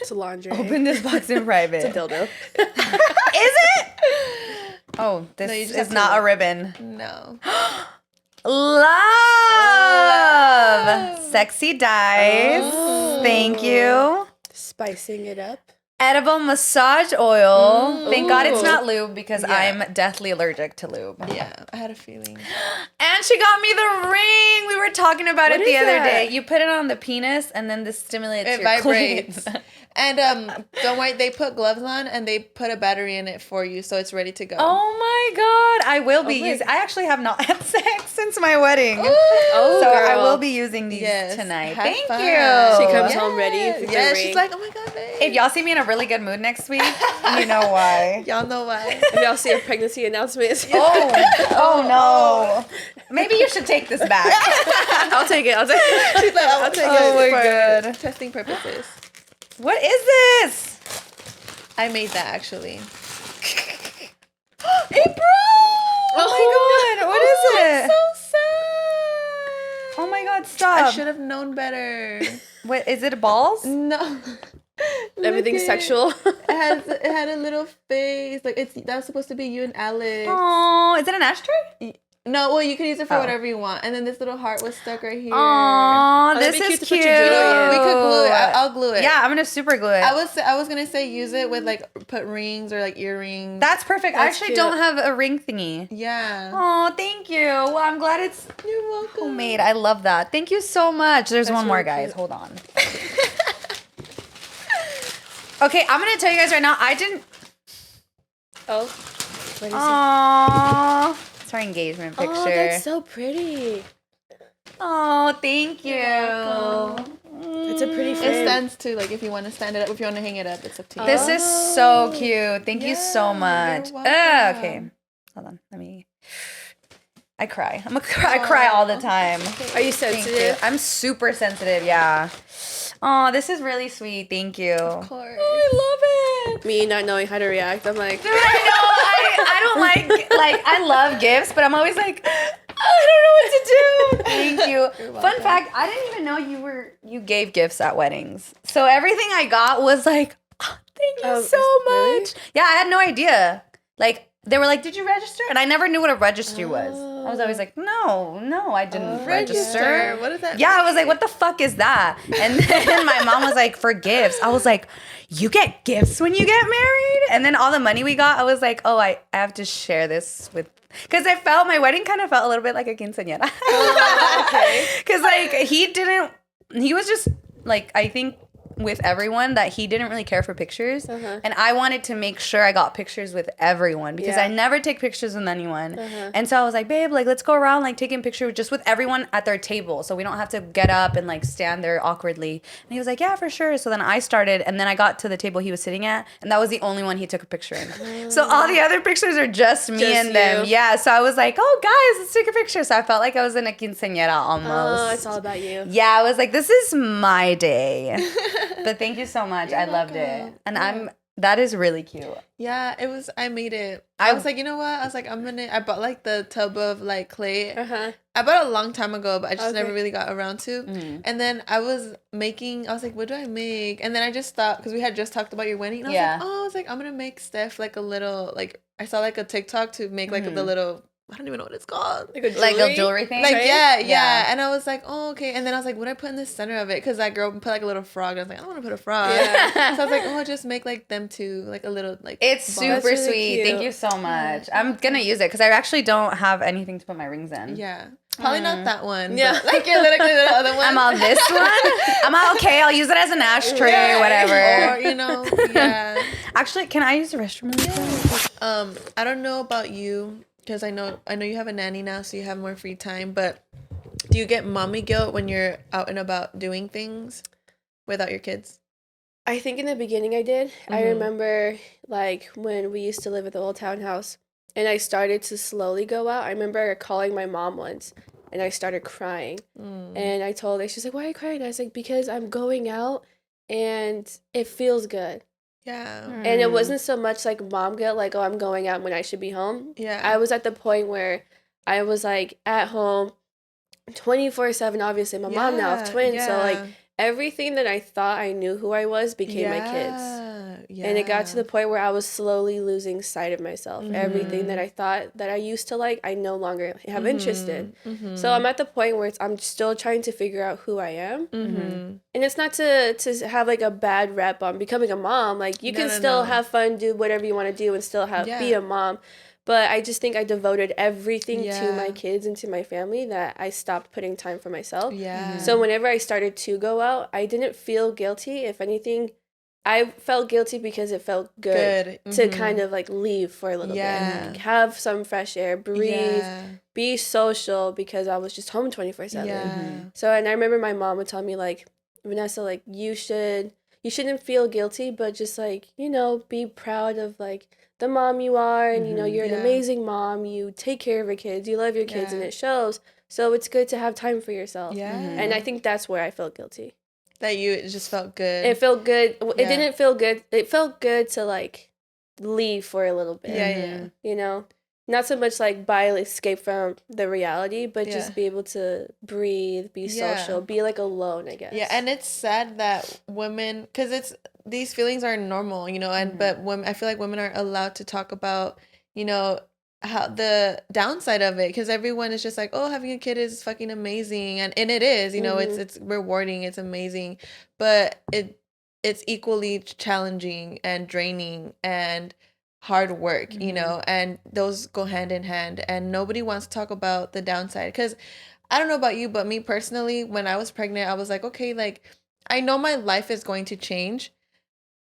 It's a laundry. Open this box in private. It's a dildo. Is it? Oh, this you just is have to not a look. ribbon. No. Love. Sexy dice. Oh. Thank you. Spicing it up. Edible massage oil. Thank God it's Ooh. not lube because Yeah. I'm deathly allergic to lube. Yeah, I had a feeling. And she got me the ring. We were talking about What it the is other that? day. You put it on the penis and then this stimulates It your vibrates. clit. And don't worry, they put gloves on and they put a battery in it for you, so it's ready to go. Oh my God. I will be my- using I actually have not had sex since my wedding. Oh, So girl. I will be using these Yes, tonight. have Thank fun. you. She comes home ready with Yeah, the she's ring. like, oh my god, babe. If y'all see me in a really good mood next week, you know why. Y'all know why. If y'all see a pregnancy announcement, Oh no. Maybe you should take this back. I'll take it. I'll take it. She's like, I'll take Oh it my for God. testing purposes. What is this? I made that actually. It broke! Oh my God. What is it? So sad. Oh my God, stop. I should have known better. What is it, balls? No. Everything's Look it. sexual. It had a little face. Like that was supposed to be you and Alex. Oh, is it an ashtray? No, well you could use it for Oh. whatever you want. And then this little heart was stuck right here. Oh, that'd this be is cute to cute. put your jewelry in. We could glue it. I'll glue it. Yeah, I'm gonna super glue it. I was gonna say use it with like put rings or like earrings. That's perfect. I That's actually cute. don't have a ring thingy. Yeah. Oh, thank you. Well, I'm glad it's You're welcome. homemade. I love that. Thank you so much. There's That's one more, really guys. cute. Hold on. Okay, I'm gonna tell you guys right now. I didn't. Oh. What is it? Aww. It's our engagement picture. Oh, that's so pretty. Oh, thank you. welcome. Mwah. It's a pretty It frame. stands too. Like if you want to stand it up, if you want to hang it up, it's up to you. This is so cute. Thank you so much. you're welcome. Okay. Hold on. Let me. I cry. I cry all the time. Are you Thank you. sensitive? I'm super sensitive. Yeah. Oh, this is really sweet. Thank you. Of course. I love it. Me not knowing how to react. I'm like, Dude, I don't like I love gifts, but I'm always like, I don't know what to do. Thank you. Fun fact, I didn't even know you gave gifts at weddings. So everything I got was like, oh, thank you so much. Really? Yeah, I had no idea. Like they were like, did you register? And I never knew what a registry was. I was always like, no, I didn't register. What is that? Yeah, I was like, what the fuck is that? And then my mom was like, for gifts. I was like, you get gifts when you get married? And then all the money we got, I was like, oh, I have to share this with, because I felt my wedding kind of felt a little bit like a quinceañera. okay. Because like he was just like, I think with everyone that he didn't really care for pictures. And I wanted to make sure I got pictures with everyone because I never take pictures with anyone. And so I was like, babe, like let's go around like taking pictures just with everyone at their table so we don't have to get up and like stand there awkwardly. And he was like, yeah, for sure. So then I started and then I got to the table he was sitting at and that was the only one he took a picture in. So all the other pictures are just me and them. Yeah. So I was like, oh guys, let's take a picture. So I felt like I was in a quinceañera almost. Oh, it's all about you. Yeah, I was like, this is my day. But thank you so much. I loved it. And that is really cute. Yeah, it was, I made it. I was like, you know what? I was like, I bought like the tub of like clay. I bought it a long time ago, but I just never really got around to. And then I was like, what do I make? And then I just thought, because we had just talked about your wedding. And I was like, I'm going to make Steph like a little, like, I saw like a TikTok to make like the little, I don't even know what it's called. Like a jewelry thing? Like, yeah. And I was like, oh, okay. And then I was like, what do I put in the center of it? Because that girl put like a little frog. And I was like, I don't want to put a frog. Yeah. So I was like, oh, I'll just make like them two, like a little, like. It's super really sweet. Cute. Thank you so much. I'm going to use it because I actually don't have anything to put my rings in. Yeah. Probably not that one. Yeah. Like your little other one. I'm on this one. I'm all okay. I'll use it as an ashtray or whatever. Or, you know, yeah. Actually, can I use the restroom? I don't know about you. Because I know you have a nanny now, so you have more free time. But do you get mommy guilt when you're out and about doing things without your kids? I think in the beginning I did. I remember like when we used to live at the old townhouse and I started to slowly go out. I remember calling my mom once and I started crying. And I told her, she's like, why are you crying? I was like, because I'm going out and it feels good. Yeah. And it wasn't so much like mom guilt, like, oh, I'm going out when I should be home. Yeah. I was at the point where I was like at home 24/7. Obviously, my mom now have twins. So like everything that I thought I knew who I was became my kids. Yeah. And it got to the point where I was slowly losing sight of myself. Everything that I thought that I used to like, I no longer have interest in. So I'm at the point where I'm still trying to figure out who I am. And it's not to have like a bad rep on becoming a mom. Like you can still have fun, do whatever you want to do and still be a mom. But I just think I devoted everything to my kids and to my family that I stopped putting time for myself. Yeah. So whenever I started to go out, I didn't feel guilty. If anything, I felt guilty because it felt good. To kind of like leave for a little bit. Like, have some fresh air, breathe, be social because I was just home 24/7. So, and I remember my mom would tell me like, Vanessa, like you shouldn't feel guilty, but just like, you know, be proud of like the mom you are and you know you're an amazing mom, you take care of your kids, you love your kids and it shows, so it's good to have time for yourself. And I think that's where I felt guilty, that it just felt good. It felt good. It didn't feel good. It felt good to like leave for a little bit. You know, not so much like escape from the reality, but just be able to breathe, be social, be like alone, I guess. And it's sad that women, because these feelings are normal, you know, and but women, I feel like women aren't allowed to talk about, you know, how the downside of it, because everyone is just like, oh, having a kid is fucking amazing, and it is, you know, it's rewarding, it's amazing, but it's equally challenging and draining and hard work, you know, and those go hand in hand, and nobody wants to talk about the downside. Because I don't know about you, but me personally, when I was pregnant, I was like, okay, like I know my life is going to change.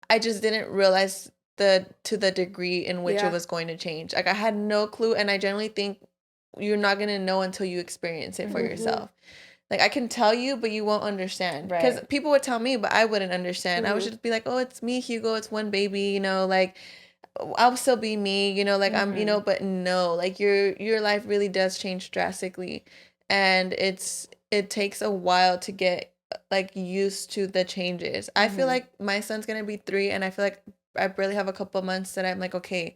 I just didn't realize to the degree in which it was going to change. Like I had no clue, and I generally think you're not gonna know until you experience it for yourself. like I can tell you, but you won't understand. Because people would tell me, but I wouldn't understand. I would just be like, oh, it's me, Hugo. It's one baby, you know, like I'll still be me, you know, like I'm, you know, but no, like your life really does change drastically, and it takes a while to get like used to the changes. I feel like my son's gonna be 3, and I feel like I barely have a couple months that I'm like, okay,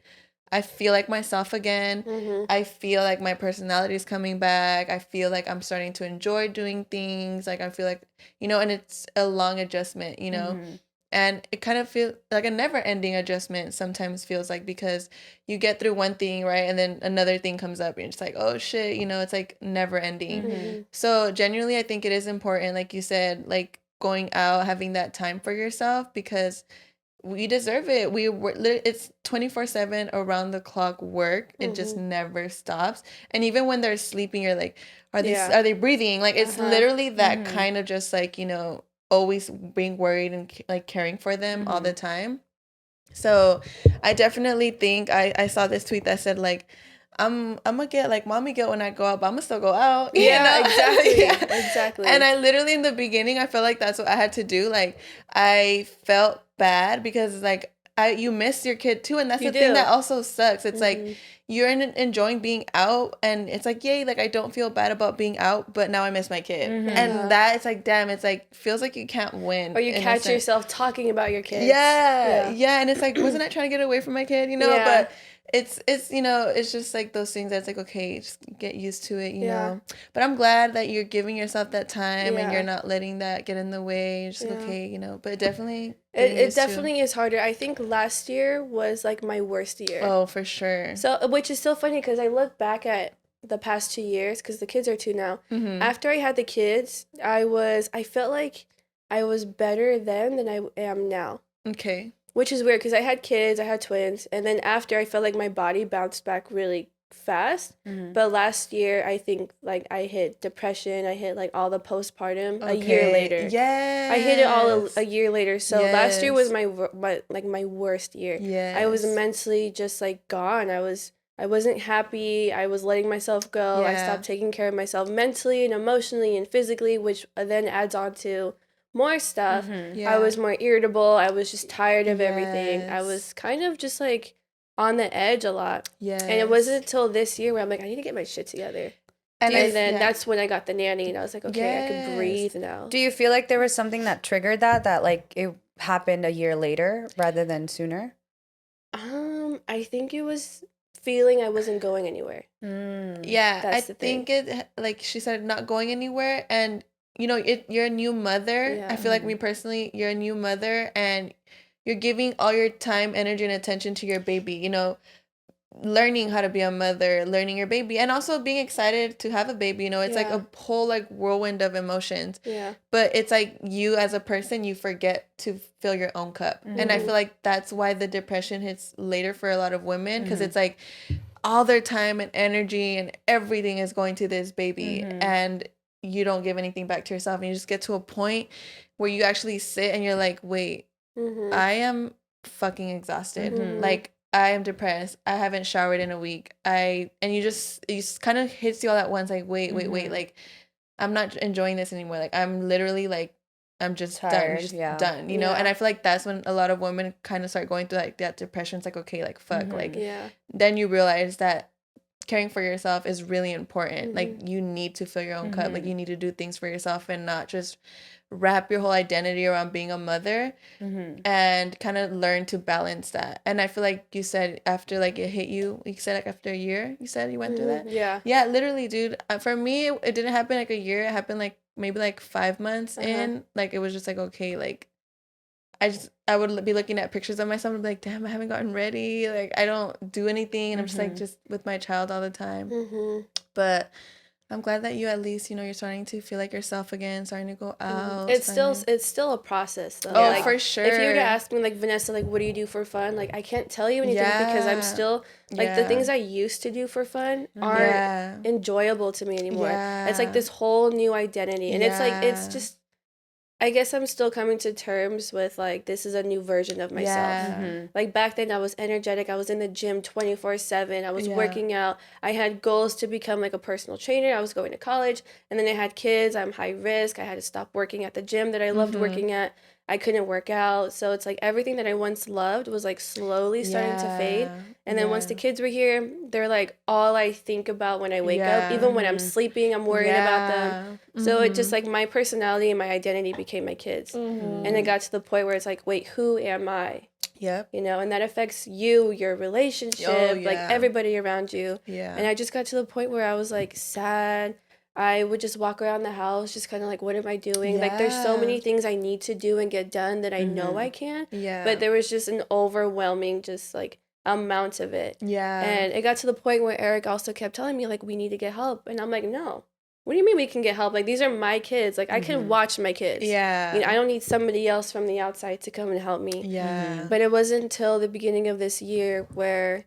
I feel like myself again. I feel like my personality is coming back. I feel like I'm starting to enjoy doing things. Like I feel like, you know, and it's a long adjustment, you know. And it kind of feels like a never ending adjustment sometimes feels like, because you get through one thing, right? And then another thing comes up and you're just like, oh shit, you know, it's like never ending. So genuinely, I think it is important, like you said, like going out, having that time for yourself, because we deserve it. It's 24/7 around the clock work. It just never stops. And even when they're sleeping, you're like, are they breathing? Like it's literally that kind of just like, you know, always being worried and like caring for them all the time. So I definitely think I saw this tweet that said like, I'm gonna get like mommy guilt when I go out, but I'm gonna still go out. Yeah, you know? exactly. Yeah. Exactly. And I literally in the beginning I felt like that's what I had to do. Like I felt bad because like you miss your kid too, and that's the thing that also sucks. It's like you're enjoying being out, and it's like, yay, like I don't feel bad about being out, but now I miss my kid. And that it's like, damn, it's like feels like you can't win. Or you catch yourself talking about your kids. Yeah, and it's like, wasn't I trying to get away from my kid, you know? But it's you know, it's just like those things that's like, okay, just get used to it, you know. But I'm glad that you're giving yourself that time and you're not letting that get in the way. You're just like, okay, you know. But definitely it definitely is harder. I think last year was like my worst year. Oh, for sure. So which is so funny because I look back at the past 2 years, because the kids are 2 now. After I had the kids, I felt like I was better then than I am now. Okay. Which is weird because I had kids, I had twins, and then after I felt like my body bounced back really fast. But last year, I think like I hit depression, I hit like all the postpartum a year later. Yeah. I hit it all a year later. So last year was my worst year. Yeah. I was mentally just like gone. I wasn't happy. I was letting myself go. I stopped taking care of myself mentally and emotionally and physically, which then adds on to more stuff. I was more irritable. I was just tired of everything. I was kind of just like on the edge a lot. And it wasn't until this year where I'm like, I need to get my shit together. And then that's when I got the nanny, and I was like, okay, I can breathe now. Do you feel like there was something that triggered that like it happened a year later rather than sooner? I think it was feeling I wasn't going anywhere. Yeah, I think it, like she said, not going anywhere. And you know, you're a new mother. I feel like me personally, you're a new mother, and you're giving all your time, energy, and attention to your baby, you know, learning how to be a mother, learning your baby, and also being excited to have a baby, you know. It's like a whole like whirlwind of emotions. But it's like you as a person, you forget to fill your own cup. And I feel like that's why the depression hits later for a lot of women, because it's like all their time and energy and everything is going to this baby, and you don't give anything back to yourself, and you just get to a point where you actually sit and you're like, wait, I am fucking exhausted. Like I am depressed. I haven't showered in a week. And you just kind of hits you all at once. Like, wait. Like, I'm not enjoying this anymore. Like, I'm literally like, I'm just tired, done, you know? And I feel like that's when a lot of women kind of start going through like that depression. It's like, okay, like, fuck. Like, then you realize that caring for yourself is really important. Like, you need to fill your own cup. Like, you need to do things for yourself and not just wrap your whole identity around being a mother, and kind of learn to balance that. And I feel like you said after like it hit you said like after a year, you said you went through that. Yeah, literally, dude. For me, it didn't happen like a year. It happened like maybe like 5 months in. Like it was just like, okay, like I would be looking at pictures of myself and be like, damn, I haven't gotten ready. Like I don't do anything, and I'm just like just with my child all the time. But I'm glad that you at least, you know, you're starting to feel like yourself again, starting to go out. It's still a process though. Oh, like, for sure. If you were to ask me like, Vanessa, like what do you do for fun? Like I can't tell you anything because I'm still like the things I used to do for fun aren't enjoyable to me anymore. It's like this whole new identity, and it's like it's just I guess I'm still coming to terms with, like, this is a new version of myself. Yeah. Like, back then I was energetic. I was in the gym 24/7. I was working out. I had goals to become, like, a personal trainer. I was going to college. And then I had kids. I'm high risk. I had to stop working at the gym that I loved working at. I couldn't work out. So it's like everything that I once loved was, like, slowly starting to fade. And then once the kids were here, they're, like, all I think about when I wake up. Even when I'm sleeping, I'm worried about them. So it just, like, my personality and my identity became my kids. And it got to the point where it's like, wait, who am I? Yep. You know, and that affects you, your relationship, like everybody around you. Yeah. And I just got to the point where I was, like, sad. I would just walk around the house just kind of like, what am I doing? Like, there's so many things I need to do and get done that I know I can. Yeah. But there was just an overwhelming just, like, amount of it. Yeah. And it got to the point where Eric also kept telling me, like, we need to get help. And I'm like, no. What do you mean we can get help? Like, these are my kids. Like, I can watch my kids. Yeah. You know, I don't need somebody else from the outside to come and help me. Yeah. But it wasn't until the beginning of this year where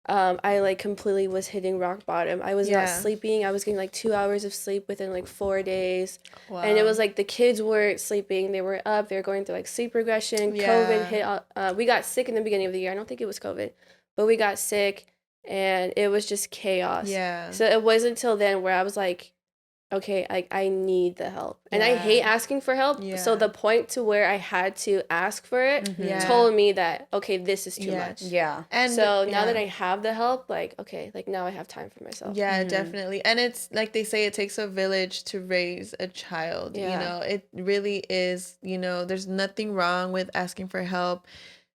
I, like, completely was hitting rock bottom. I was not sleeping. I was getting, like, 2 hours of sleep within, like, 4 days. Wow. And it was, like, the kids weren't sleeping. They were up. They were going through, like, sleep regression. Yeah. COVID hit. We got sick in the beginning of the year. I don't think it was COVID. But we got sick, and it was just chaos. Yeah. So it wasn't until then where I was, like, okay, like, I need the help. And I hate asking for help. Yeah. So the point to where I had to ask for it told me that, okay, this is too much. Yeah. And so now that I have the help, like, okay, like, now I have time for myself. Yeah, definitely. And it's like they say, it takes a village to raise a child. Yeah. You know, it really is, you know, there's nothing wrong with asking for help.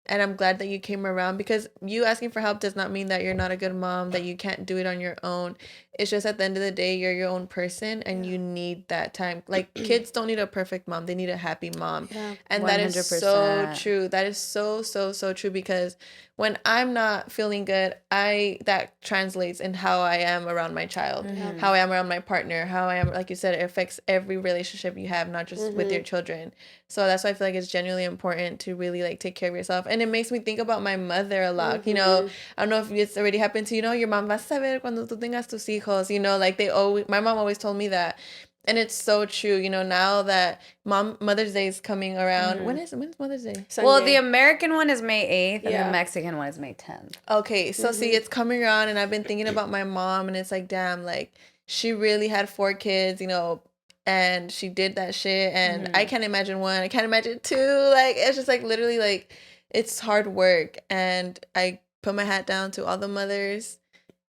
And I'm glad that you came around, because you asking for help does not mean that you're not a good mom, that you can't do it on your own. It's just at the end of the day, you're your own person and you need that time. Like, kids don't need a perfect mom. They need a happy mom. Yeah, and 100%. That is so true. That is so, so, so true, because when I'm not feeling good, that translates in how I am around my child, how I am around my partner, how I am, like you said, it affects every relationship you have, not just with your children. So that's why I feel like it's genuinely important to really, like, take care of yourself. And it makes me think about my mother a lot. You know, I don't know if it's already happened to you, know, your mom va a saber cuando tú tengas tus hijos, you know, like my mom always told me that. And it's so true, you know, now that Mother's Day is coming around. When's Mother's Day? Sunday. Well, the American one is May 8th and the Mexican one is May 10th. Okay, so see, it's coming around, and I've been thinking about my mom, and it's like, damn, like, she really had 4 kids, you know, and she did that shit, and I can't imagine 1. I can't imagine 2. Like, it's just, like, literally, like, it's hard work, and I put my hat down to all the mothers.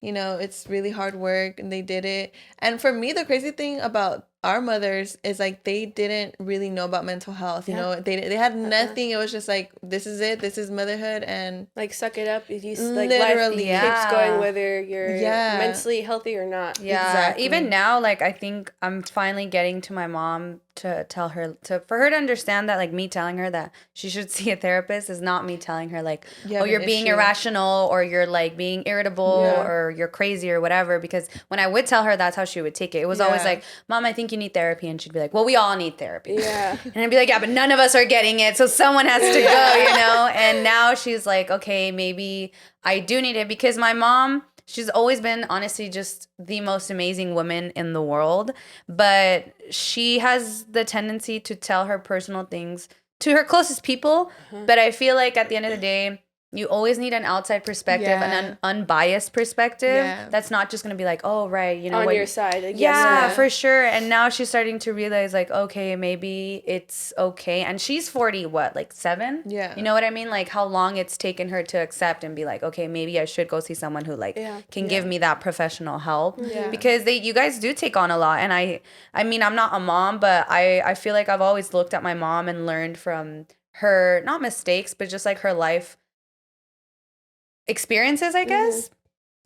You know, it's really hard work, and they did it. And for me, the crazy thing about our mothers is, like, they didn't really know about mental health. You know, they had nothing. It was just like, this is it. This is motherhood, and like, suck it up. If you like, literally life keeps going whether you're mentally healthy or not. Yeah, exactly. Even now, like, I think I'm finally getting to my mom to tell her for her to understand that, like, me telling her that she should see a therapist is not me telling her, like, oh, you're being irrational, or you're, like, being irritable, or you're crazy, or whatever. Because when I would tell her, that's how she would take it. It was always like, Mom, I think you need therapy. And she'd be like, well, we all need therapy. Yeah. And I'd be like, yeah, but none of us are getting it, so someone has to go, you know? And now she's like, okay, maybe I do need it, because my mom, she's always been, honestly, just the most amazing woman in the world. But she has the tendency to tell her personal things to her closest people. But I feel like at the end of the day, you always need an outside perspective and an unbiased perspective. That's not just going to be like, oh, right, you know. On your side. Like, for sure. And now she's starting to realize, like, okay, maybe it's okay. And she's 40, like 7? Yeah. You know what I mean? Like, how long it's taken her to accept and be like, okay, maybe I should go see someone who, like, can give me that professional help. Yeah. Because you guys do take on a lot. And I mean, I'm not a mom, but I feel like I've always looked at my mom and learned from her, not mistakes, but just, like, her life experiences, I guess,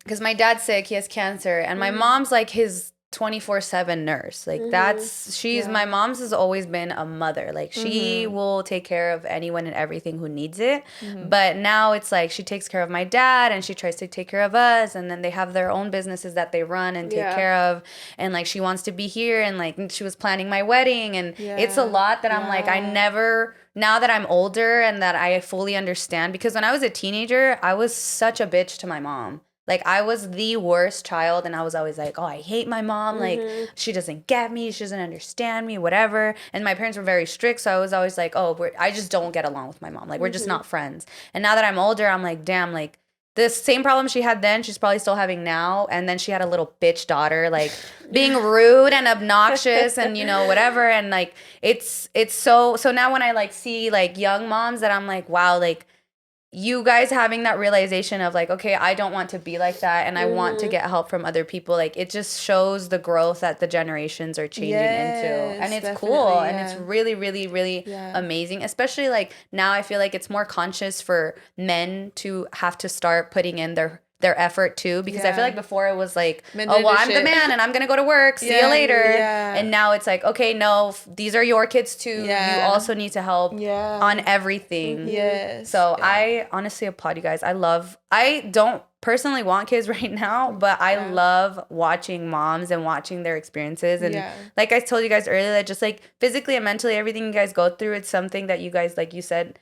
because my dad's sick, he has cancer, and my mom's like his 24/7 nurse. Like, my mom's has always been a mother. Like, she will take care of anyone and everything who needs it. But now it's like she takes care of my dad, and she tries to take care of us, and then they have their own businesses that they run and take care of, and, like, she wants to be here, and, like, she was planning my wedding, and it's a lot that I'm like, I never, now that I'm older and that I fully understand, because when I was a teenager, I was such a bitch to my mom. Like, I was the worst child, and I was always like, oh, I hate my mom. Like, she doesn't get me. She doesn't understand me, whatever. And my parents were very strict, so I was always like, oh, I just don't get along with my mom. Like, we're just not friends. And now that I'm older, I'm like, damn, like, the same problem she had then, she's probably still having now. And then she had a little bitch daughter, like, being rude and obnoxious and, you know, whatever. And, like, it's so now when I, like, see, like, young moms that I'm like, wow, like, you guys having that realization of like, okay, I don't want to be like that and I want to get help from other people. Like, it just shows the growth that the generations are changing into. And it's cool. And it's really, really, really amazing. Especially like now I feel like it's more conscious for men to have to start putting in their effort too, because I feel like before it was like, oh, well, I'm the man and I'm gonna go to work, see you later. And now it's like, okay, no, these are your kids too. You also need to help on everything. So I honestly applaud you guys. I don't personally want kids right now, but I love watching moms and watching their experiences. And like I told you guys earlier, just like physically and mentally, everything you guys go through, it's something that you guys, like you said,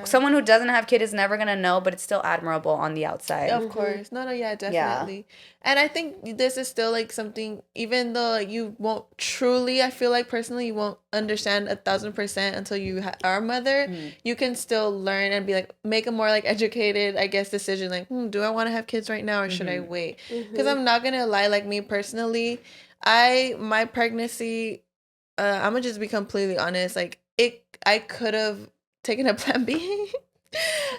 someone who doesn't have kids is never gonna know, but it's still admirable on the outside. Of course. No, yeah, definitely. And I think this is still like something, even though like, you won't truly, I feel like personally, you won't understand 1,000% until you are a mother. You can still learn and be like, make a more like educated, I guess, decision. Like, do I want to have kids right now or should I wait? Because I'm not gonna lie, like me personally, my pregnancy, I'm gonna just be completely honest. Like I could have taken a plan B.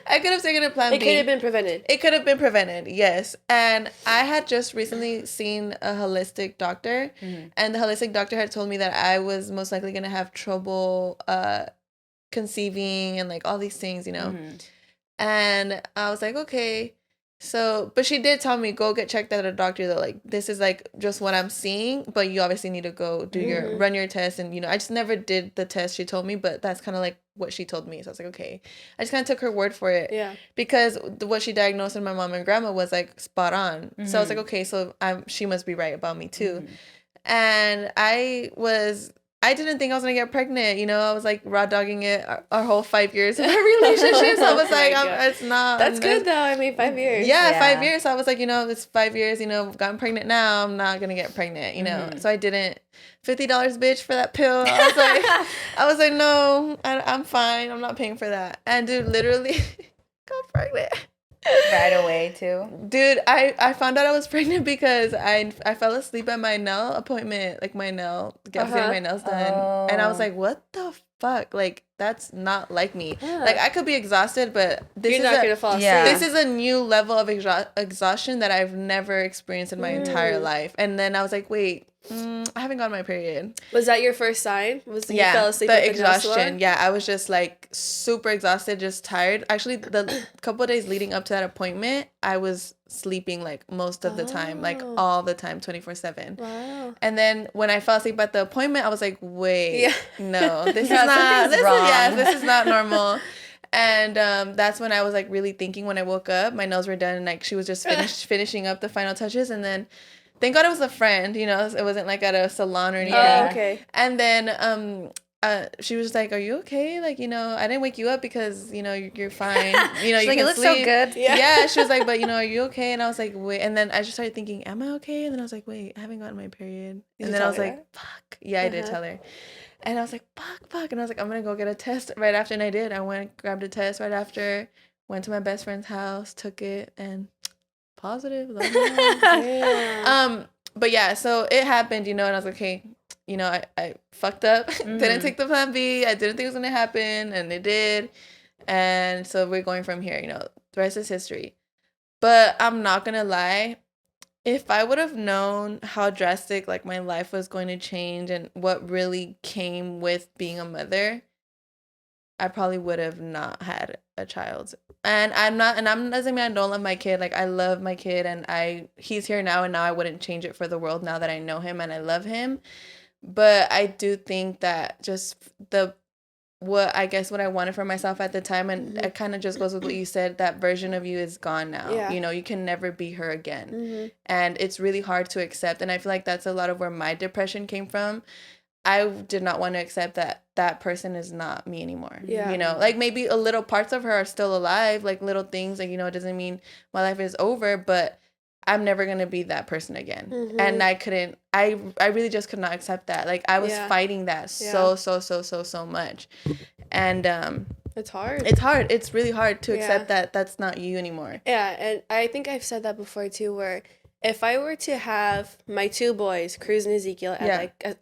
I could have taken a plan B. It could have been prevented. It could have been prevented, yes. And I had just recently seen a holistic doctor, and the holistic doctor had told me that I was most likely going to have trouble conceiving and like all these things, you know. And I was like, okay. So, but she did tell me, go get checked out at a doctor though. Like, this is like just what I'm seeing, but you obviously need to go do run your test. And, you know, I just never did the test she told me, but that's kind of like what she told me. So I was like, okay. I just kind of took her word for it. Yeah. Because what she diagnosed in my mom and grandma was like spot on. So I was like, okay, so she must be right about me too. And I didn't think I was going to get pregnant. You know, I was like raw dogging it our whole 5 years of our relationship. So I was like, it's not. That's good though. I mean, 5 years. Yeah, 5 years. So I was like, you know, it's 5 years, you know, gotten pregnant now. I'm not going to get pregnant, you know. So I didn't. $50 bitch for that pill. I was like, no, I'm fine. I'm not paying for that. And dude, literally got pregnant. Right away too. Dude, I found out I was pregnant because I fell asleep at my nail appointment, like my nail, getting my nails done. And I was like, what the fuck? Like, that's not like me. Like, I could be exhausted, but you're not gonna fall asleep. This is a new level of exhaustion that I've never experienced in my entire life. And then I was like, wait, I haven't gotten my period. Was that your first sign? You fell asleep the exhaustion. Yeah, I was just like super exhausted, just tired. Actually, the couple of days leading up to that appointment, I was sleeping like most of the time, like all the time, 24/7. Wow. And then when I fell asleep at the appointment, I was like, wait, no, this is not normal. And that's when I was like really thinking when I woke up, my nails were done and like she was just finishing up the final touches. And then thank God it was a friend, you know, it wasn't like at a salon or anything. Oh, okay. And then she was like, are you okay? Like, you know, I didn't wake you up because, you know, you're fine. You know, you like, can it looks sleep. So good. Yeah, she was like, but, you know, are you okay? And I was like, wait. And then I just started thinking, am I okay? And then I was like, wait, I haven't gotten my period. And then I was like, fuck. Yeah, I did tell her. And I was like, fuck. And I was like, I'm going to go get a test right after. And I did. I went, grabbed a test right after, went to my best friend's house, took it, and positive. But yeah, so it happened, you know, and I was like, okay, you know, I fucked up. Didn't take the plan B. I didn't think it was going to happen, and it did. And so we're going from here, you know, the rest is history. But I'm not going to lie. If I would have known how drastic, like, my life was going to change and what really came with being a mother, I probably would have not had a child. And doesn't mean I don't love my kid. Like, I love my kid and he's here now, and now I wouldn't change it for the world now that I know him and I love him. But I do think that just what I wanted for myself at the time, and it kind of just goes with what you said, that version of you is gone now. Yeah. You know, you can never be her again. And it's really hard to accept. And I feel like that's a lot of where my depression came from. I did not want to accept that person is not me anymore. Yeah. You know, like maybe a little parts of her are still alive, like little things, like, you know, it doesn't mean my life is over, but I'm never gonna be that person again. And I really just could not accept that. Like I was fighting that so much. And it's hard. It's really hard to accept that that's not you anymore. Yeah, and I think I've said that before too, where if I were to have my 2 boys, Cruz and Ezekiel,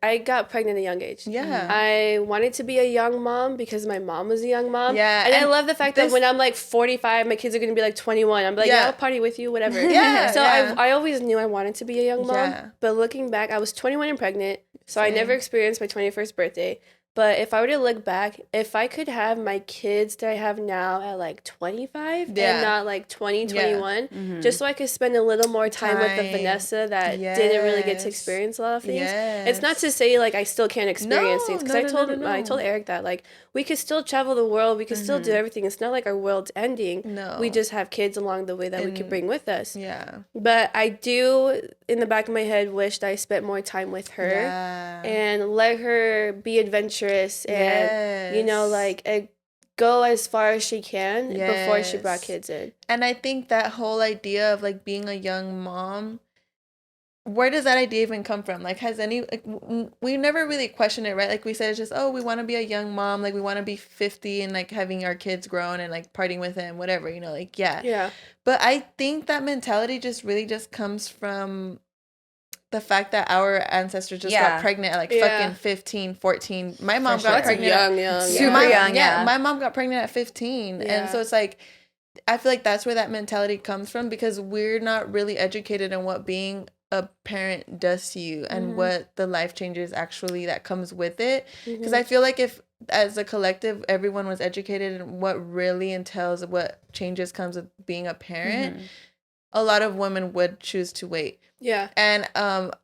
I got pregnant at a young age. Yeah. I wanted to be a young mom because my mom was a young mom. Yeah. And I love the fact that when I'm like 45, my kids are going to be like 21. I'm like, I'll party with you, whatever. So I always knew I wanted to be a young mom. Yeah. But looking back, I was 21 and pregnant. So I never experienced my 21st birthday. But if I were to look back, if I could have my kids that I have now at like 25 and not like 20, 21, just so I could spend a little more time with the Vanessa that didn't really get to experience a lot of things. It's not to say like I still can't experience things, because I told Eric that like we could still travel the world, we could still do everything. It's not like our world's ending. No. We just have kids along the way that we could bring with us. Yeah. But I do, in the back of my head, wish that I spent more time with her and let her be adventurous and you know, like go as far as she can before she brought kids in. And I think that whole idea of like being a young mom, where does that idea even come from? Like, we never really questioned it, right? Like we said, it's just, we want to be a young mom, like we want to be 50 and like having our kids grown and like partying with them, whatever, you know, like but I think that mentality just really just comes from the fact that our ancestors just got pregnant at like fucking 15, 14. My mom got pregnant young. Super young, my mom got pregnant at 15. And so it's like, I feel like that's where that mentality comes from, because we're not really educated on what being a parent does to you and what the life changes actually that comes with it. Because I feel like if as a collective everyone was educated in what really entails, what changes comes with being a parent, a lot of women would choose to wait. Yeah. And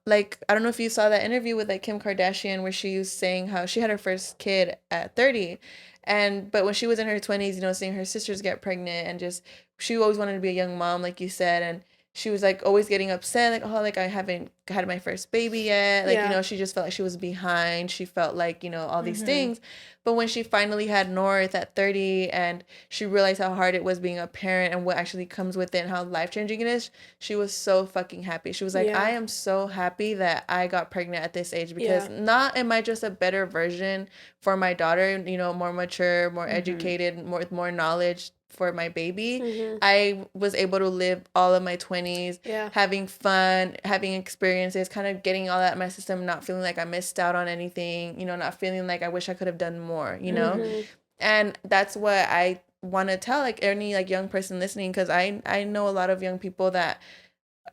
like I don't know if you saw that interview with like Kim Kardashian where she was saying how she had her first kid at 30, but when she was in her 20s, you know, seeing her sisters get pregnant and just she always wanted to be a young mom, like you said, and she was like always getting upset, like, oh, like I haven't had my first baby yet, like you know, she just felt like she was behind, she felt like, you know, all these things. But when she finally had North at 30 and she realized how hard it was being a parent and what actually comes with it and how life-changing it is, she was so fucking happy. She was like, I am so happy that I got pregnant at this age, because not am I just a better version for my daughter, you know, more mature, more educated, more knowledge for my baby. I was able to live all of my 20s having fun, having experiences, kind of getting all that in my system, not feeling like I missed out on anything, you know, not feeling like I wish I could have done more, you know. And that's what I want to tell like any like young person listening, because I know a lot of young people that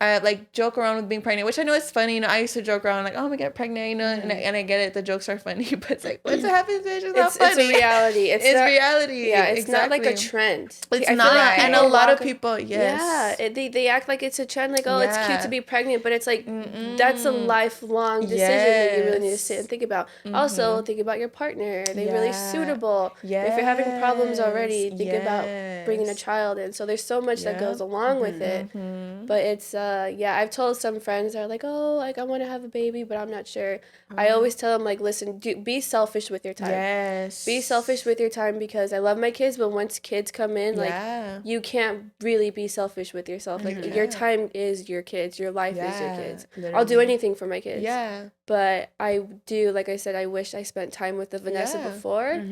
I like joke around with being pregnant, which I know is funny. You know, I used to joke around like, oh, I'm gonna get pregnant, you know, and I get it. The jokes are funny, but it's like, once it happens, it's not funny. It's a reality. It's reality. Yeah, it's not like a trend. It's not. Like and a lot of people, they act like it's a trend. Like, oh, it's cute to be pregnant, but it's like that's a lifelong decision that you really need to sit and think about. Also, think about your partner. Are they really suitable? If you're having problems already, think about bringing a child in. So there's so much that goes along with it, but it's I've told some friends that are like, oh, like I want to have a baby, but I'm not sure. I always tell them like, listen, be selfish with your time. Be selfish with your time, because I love my kids, but once kids come in, like you can't really be selfish with yourself. Like your time is your kids, your life is your kids. Literally. I'll do anything for my kids. But I do, like I said, I wish I spent time with the Vanessa before.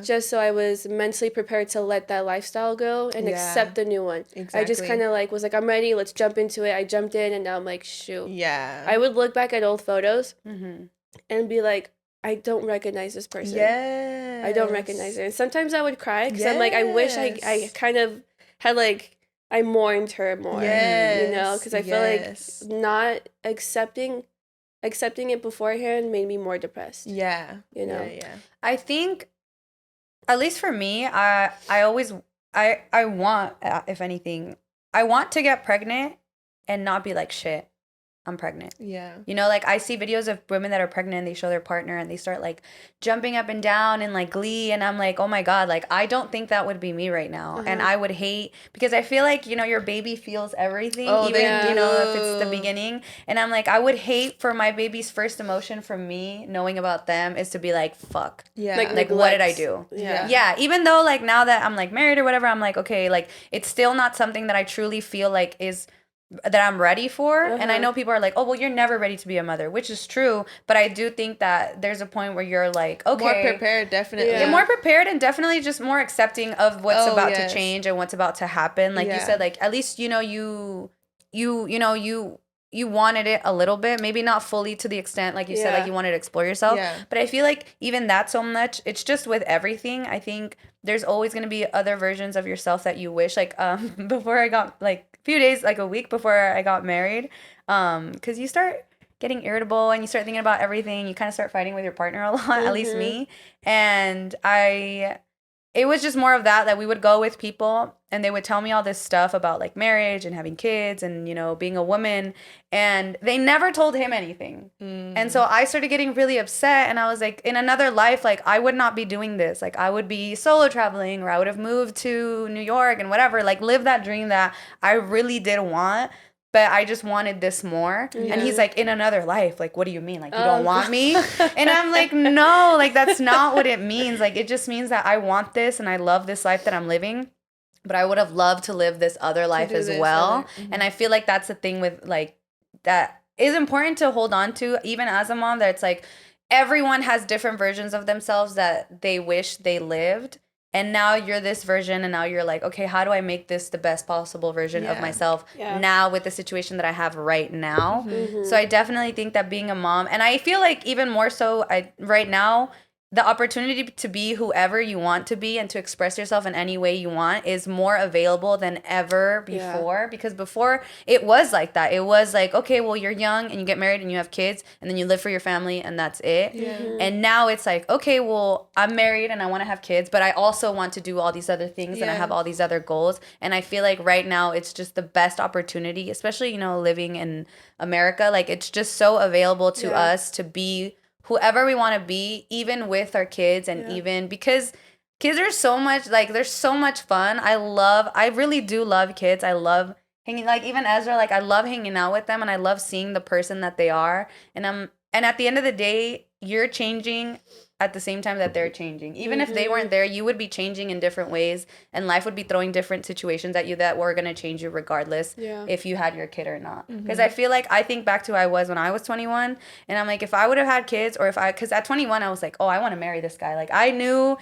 Just so I was mentally prepared to let that lifestyle go and accept the new one. I just kind of like was like, I'm ready, let's jump into it. I jumped in and now I'm like, shoot. I would look back at old photos and be like, I don't recognize this person. I don't recognize her. And sometimes I would cry because I'm like, I wish I kind of had like, I mourned her more. You know, because I feel like not accepting it beforehand made me more depressed. You know? I think, at least for me, I want, if anything, I want to get pregnant and not be like, shit, I'm pregnant. You know, like I see videos of women that are pregnant and they show their partner and they start like jumping up and down in like glee, and I'm like, oh my God, like I don't think that would be me right now. And I would hate, because I feel like, you know, your baby feels everything, you know, if it's the beginning. And I'm like, I would hate for my baby's first emotion from me knowing about them is to be like, fuck. Like what did I do? Even though like now that I'm like married or whatever, I'm like, okay, like it's still not something that I truly feel like is that I'm ready for. And I know people are like, oh, well, you're never ready to be a mother, which is true. But I do think that there's a point where you're like, okay. More prepared, definitely. Yeah, more prepared and definitely just more accepting of what's about to change and what's about to happen. Like you said, like, at least, you know, you wanted it a little bit, maybe not fully to the extent, like you said, like you wanted to explore yourself. Yeah. But I feel like even that so much, it's just with everything. I think there's always going to be other versions of yourself that you wish, like, before I got, like, few days, like a week before I got married, because you start getting irritable and you start thinking about everything. You kind of start fighting with your partner a lot, at least me. And it was just more of that we would go with people and they would tell me all this stuff about like marriage and having kids and, you know, being a woman, and they never told him anything. And so I started getting really upset, and I was like, in another life, like I would not be doing this. Like I would be solo traveling, or I would have moved to New York and whatever, like live that dream that I really did want. But I just wanted this more. And he's like, in another life, like, what do you mean? Like, you don't want me? And I'm like, no, like, that's not what it means. Like, it just means that I want this and I love this life that I'm living. But I would have loved to live this other life as well. And I feel like that's the thing with, like, that is important to hold on to, even as a mom, that it's like, everyone has different versions of themselves that they wish they lived. And now you're this version, and now you're like, okay, how do I make this the best possible version of myself now with the situation that I have right now? So I definitely think that being a mom, and I feel like even more so right now, the opportunity to be whoever you want to be and to express yourself in any way you want is more available than ever before. Because before, it was like that. It was like, okay, well, you're young and you get married and you have kids and then you live for your family and that's it. And now it's like, okay, well, I'm married and I want to have kids, but I also want to do all these other things and I have all these other goals. And I feel like right now it's just the best opportunity, especially, you know, living in America. Like, it's just so available to us to be whoever we want to be, even with our kids, and even because kids are so much, like, they're so much fun. I really do love kids. I love hanging, like, even Ezra, like, I love hanging out with them, and I love seeing the person that they are. And at the end of the day, you're changing at the same time that they're changing. Even if they weren't there, you would be changing in different ways, and life would be throwing different situations at you that were going to change you regardless if you had your kid or not. Because I feel like I think back to who I was when I was 21, and I'm like, if I would have had kids, or because at 21 I was like, oh, I want to marry this guy. Like, I knew,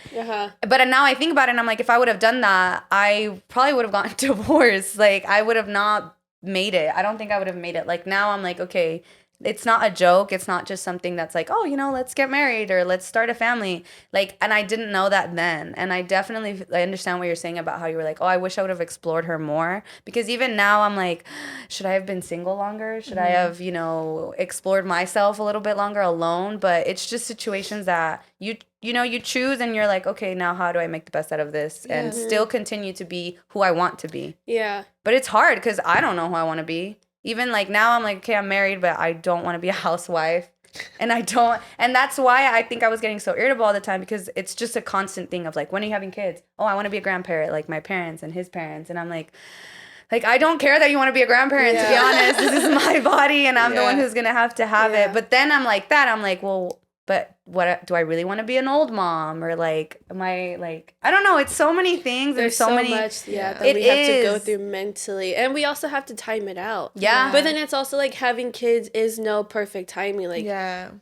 but now I think about it and I'm like, if I would have done that, I probably would have gotten divorced. Like, I would have not made it. I don't think I would have made it. Like, now I'm like, okay, it's not a joke. It's not just something that's like, oh, you know, let's get married or let's start a family. Like, and I didn't know that then. And I definitely understand what you're saying about how you were like, oh, I wish I would have explored her more. Because even now I'm like, should I have been single longer? Should I have, you know, explored myself a little bit longer alone? But it's just situations that you know, you choose and you're like, okay, now how do I make the best out of this and still continue to be who I want to be? Yeah. But it's hard because I don't know who I want to be. Even like now I'm like, okay, I'm married, but I don't want to be a housewife. And that's why I think I was getting so irritable all the time, because it's just a constant thing of like, when are you having kids? Oh, I want to be a grandparent, like my parents and his parents. And I'm like, I don't care that you want to be a grandparent, to be honest. This is my body and I'm the one who's going to have it. But then I'm like, well, but what do I really want to be an old mom? Or like, am I like, I don't know. It's so many things. There's so many, much that we have to go through mentally. And we also have to time it out. Yeah. But then it's also like having kids is no perfect timing. Like,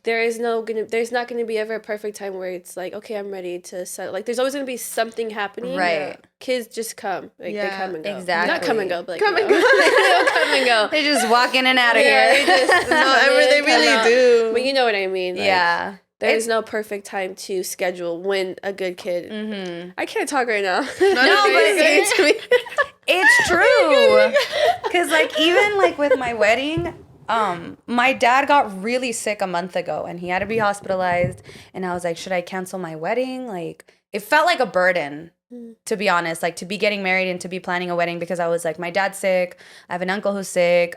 there's not going to be ever a perfect time where it's like, okay, I'm ready to settle. Like, there's always going to be something happening. Right. Kids just come. Like, they come and go. Exactly. Not come and go, but like, come and go. They come and go. They just walk in and out of here. They really do. But you know what I mean. Like, yeah. There's no perfect time to schedule when a good kid. I can't talk right now. No, but it's true. Because like, even like with my wedding, my dad got really sick a month ago and he had to be hospitalized. And I was like, should I cancel my wedding? Like, it felt like a burden, to be honest, like to be getting married and to be planning a wedding, because I was like, my dad's sick. I have an uncle who's sick.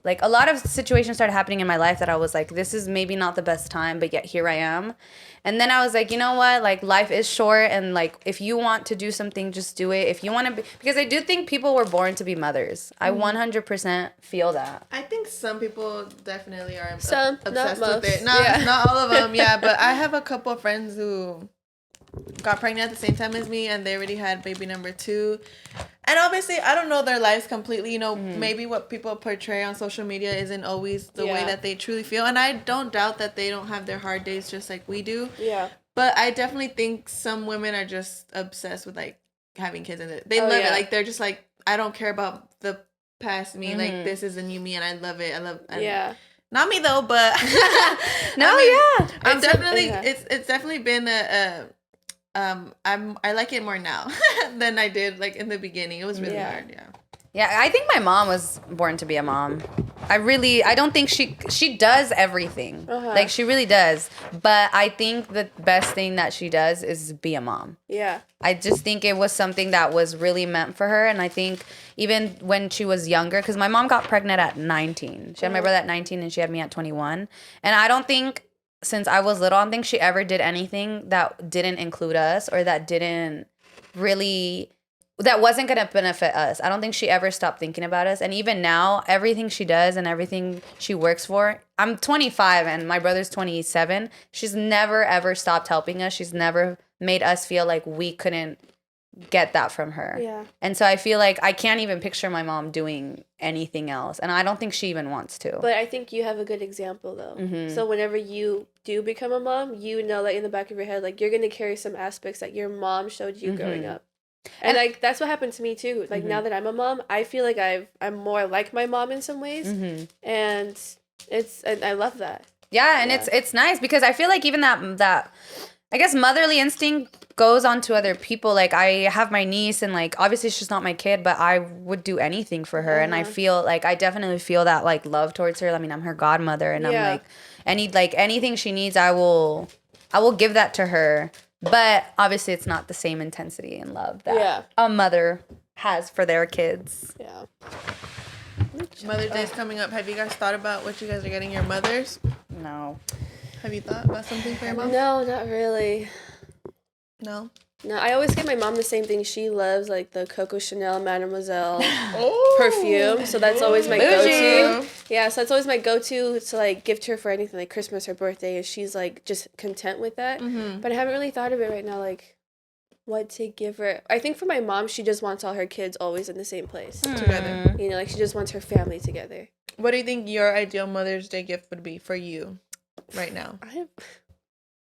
Like, a lot of situations started happening in my life that I was like, this is maybe not the best time, but yet here I am. And then I was like, you know what? Like, life is short, and like, if you want to do something, just do it. If you want to be, because I do think people were born to be mothers. I 100% feel that. I think some people definitely are obsessed with it. Not all of them, but I have a couple of friends who got pregnant at the same time as me, and they already had baby number 2. And obviously, I don't know their lives completely. You know, maybe what people portray on social media isn't always the way that they truly feel. And I don't doubt that they don't have their hard days just like we do. Yeah. But I definitely think some women are just obsessed with, like, having kids. And they love it. Like, they're just like, I don't care about the past me. Like, this is a new me, and I love it. Yeah. Not me, though, but... No, I'm definitely... It's definitely been I like it more now than I did like in the beginning. It was really hard. Yeah, I think my mom was born to be a mom. I don't think she does everything. Like, she really does. But I think the best thing that she does is be a mom. Yeah. I just think it was something that was really meant for her. And I think even when she was younger, because my mom got pregnant at 19. She had my brother at 19 and she had me at 21. And I don't think, since I was little, I don't think she ever did anything that didn't include us or that wasn't going to benefit us. I don't think she ever stopped thinking about us. And even now, everything she does and everything she works for, I'm 25 and my brother's 27. She's never, ever stopped helping us. She's never made us feel like we couldn't get that from her. Yeah. And so I feel like I can't even picture my mom doing anything else. And I don't think she even wants to. But I think you have a good example, though. So whenever you do become a mom, you know, like, in the back of your head, like, you're going to carry some aspects that your mom showed you growing up. And like, that's what happened to me too. Like, now that I'm a mom, I feel like I'm more like my mom in some ways. And I love that. Yeah, and it's nice because I feel like even that I guess motherly instinct goes on to other people. Like, I have my niece, and like, obviously she's not my kid, but I would do anything for her. And I feel like I definitely feel that like love towards her. I mean, I'm her godmother, and I'm like, anything she needs, I will give that to her. But obviously it's not the same intensity and love that a mother has for their kids. Yeah. Mother's Day is coming up. Have you guys thought about what you guys are getting your mothers? No. Have you thought about something for your mom? No, not really. No? No, I always get my mom the same thing. She loves, like, the Coco Chanel Mademoiselle Oh. perfume. So that's always my go-to. Yeah, so that's always my go-to to, like, gift her for anything, like Christmas or birthday. And she's, like, just content with that. But I haven't really thought of it right now, like, what to give her. I think for my mom, she just wants all her kids always in the same place. Together. You know, like, she just wants her family together. What do you think your ideal Mother's Day gift would be for you right now? I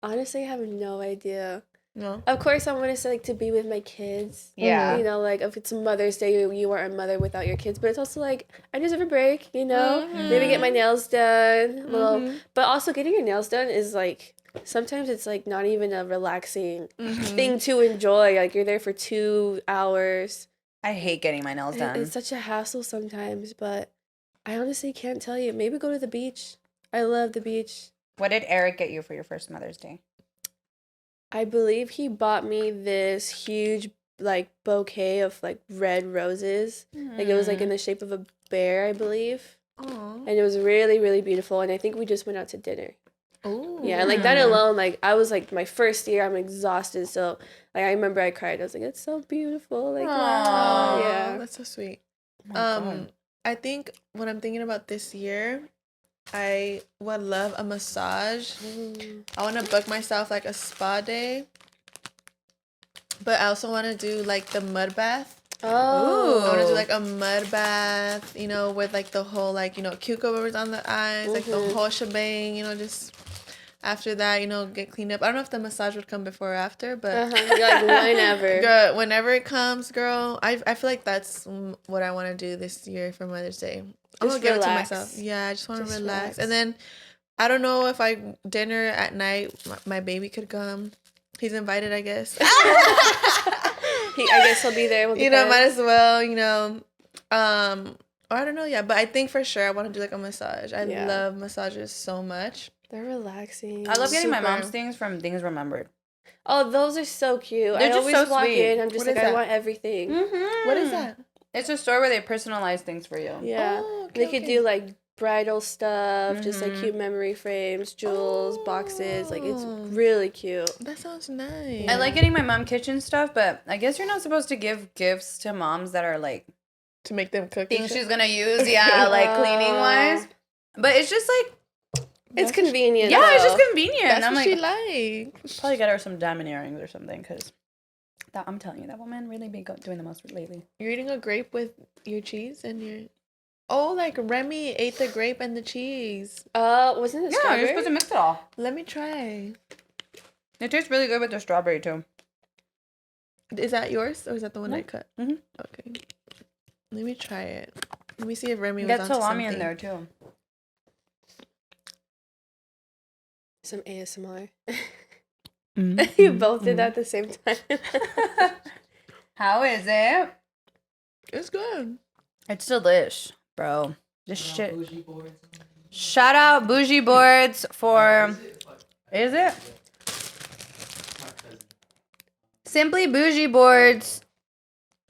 honestly have no idea. No. Of course, I want to say, like, to be with my kids. Yeah. You know, like, if it's Mother's Day, you aren't a mother without your kids. But it's also, like, I deserve a break, you know? Maybe get my nails done. But also, getting your nails done is, like, sometimes it's, like, not even a relaxing thing to enjoy. Like, you're there for 2 hours. I hate getting my nails done. It's such a hassle sometimes, but I honestly can't tell you. Maybe go to the beach. I love the beach. What did Eric get you for your first Mother's Day? I believe he bought me this huge, like, bouquet of, like, red roses. Like, it was, like, in the shape of a bear, I believe. Aww. And it was really, really beautiful. And I think we just went out to dinner. Ooh. Yeah, and, like, that alone, like, I was, like, my first year, I'm exhausted. So, like, I remember I cried. I was like, it's so beautiful. Like, wow. Yeah. That's so sweet. Oh God. I think what I'm thinking about this year, I would love a massage. I want to book myself like a spa day, but I also want to do like the mud bath. Oh. I want to do like a mud bath, you know, with like the whole like, you know, cucumbers on the eyes, like the whole shebang, you know, just after that, you know, get cleaned up. I don't know if the massage would come before or after, but Like, whenever. girl, whenever it comes, girl, I feel like that's what I want to do this year for Mother's Day. I'm Just gonna give relax. it to myself. Yeah, I just want to relax. And then I don't know if dinner at night, my baby could come. He's invited, I guess. I guess he'll be there. We'll You know, might as well, you know. Or I don't know, yeah. But I think for sure I want to do like a massage. I love massages so much. They're relaxing. I love getting my Super. mom's things from Things Remembered. Oh, those are so cute. They're I just always so walk sweet. in. I'm just What like, is I that? want everything. What is that? It's a store where they personalize things for you. Yeah. Oh, okay, They could do like bridal stuff, just like cute memory frames, jewels, boxes. Like, it's really cute. That sounds nice. I like getting my mom kitchen stuff, but I guess you're not supposed to give gifts to moms that are like to make them cook. and things shit. she's gonna use, like cleaning wise. But it's just like It's convenient. Yeah, it's though. just convenient. That's I'm what like, she like. probably get her some diamond earrings or something, because I'm telling you, that woman really be doing the most lately. You're eating a grape with your cheese and your... Oh, like Remy ate the grape and the cheese. Wasn't it Yeah, strawberry? you're supposed to mix it all. Let me try. It tastes really good with the strawberry, too. Is that yours or is that the one I cut? Mm-hmm. Okay. Let me try it. Let me see if Remy was Get onto salami something. in there, too. Some ASMR. Mm-hmm. You both did that at the same time. How is it? It's good. It's delish, bro. This shit. Shout out Bougie Boards for... Is it? Simply Bougie Boards.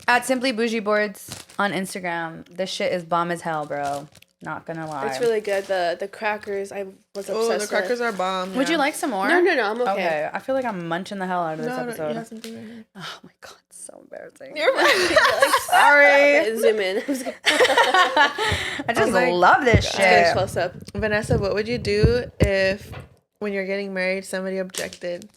At Simply Bougie Boards on Instagram. This shit is bomb as hell, bro. Not gonna lie. It's really good. The crackers, I was obsessed Oh, the crackers with. are bomb. Would you like some more? No, I'm okay. Okay, I feel like I'm munching the hell out of this No, episode. you have something right here. Oh my god, it's so embarrassing. You're right. Sorry. Zoom in. I just my love this Let's get a shit. close up. Vanessa, what would you do if, when you're getting married, somebody objected?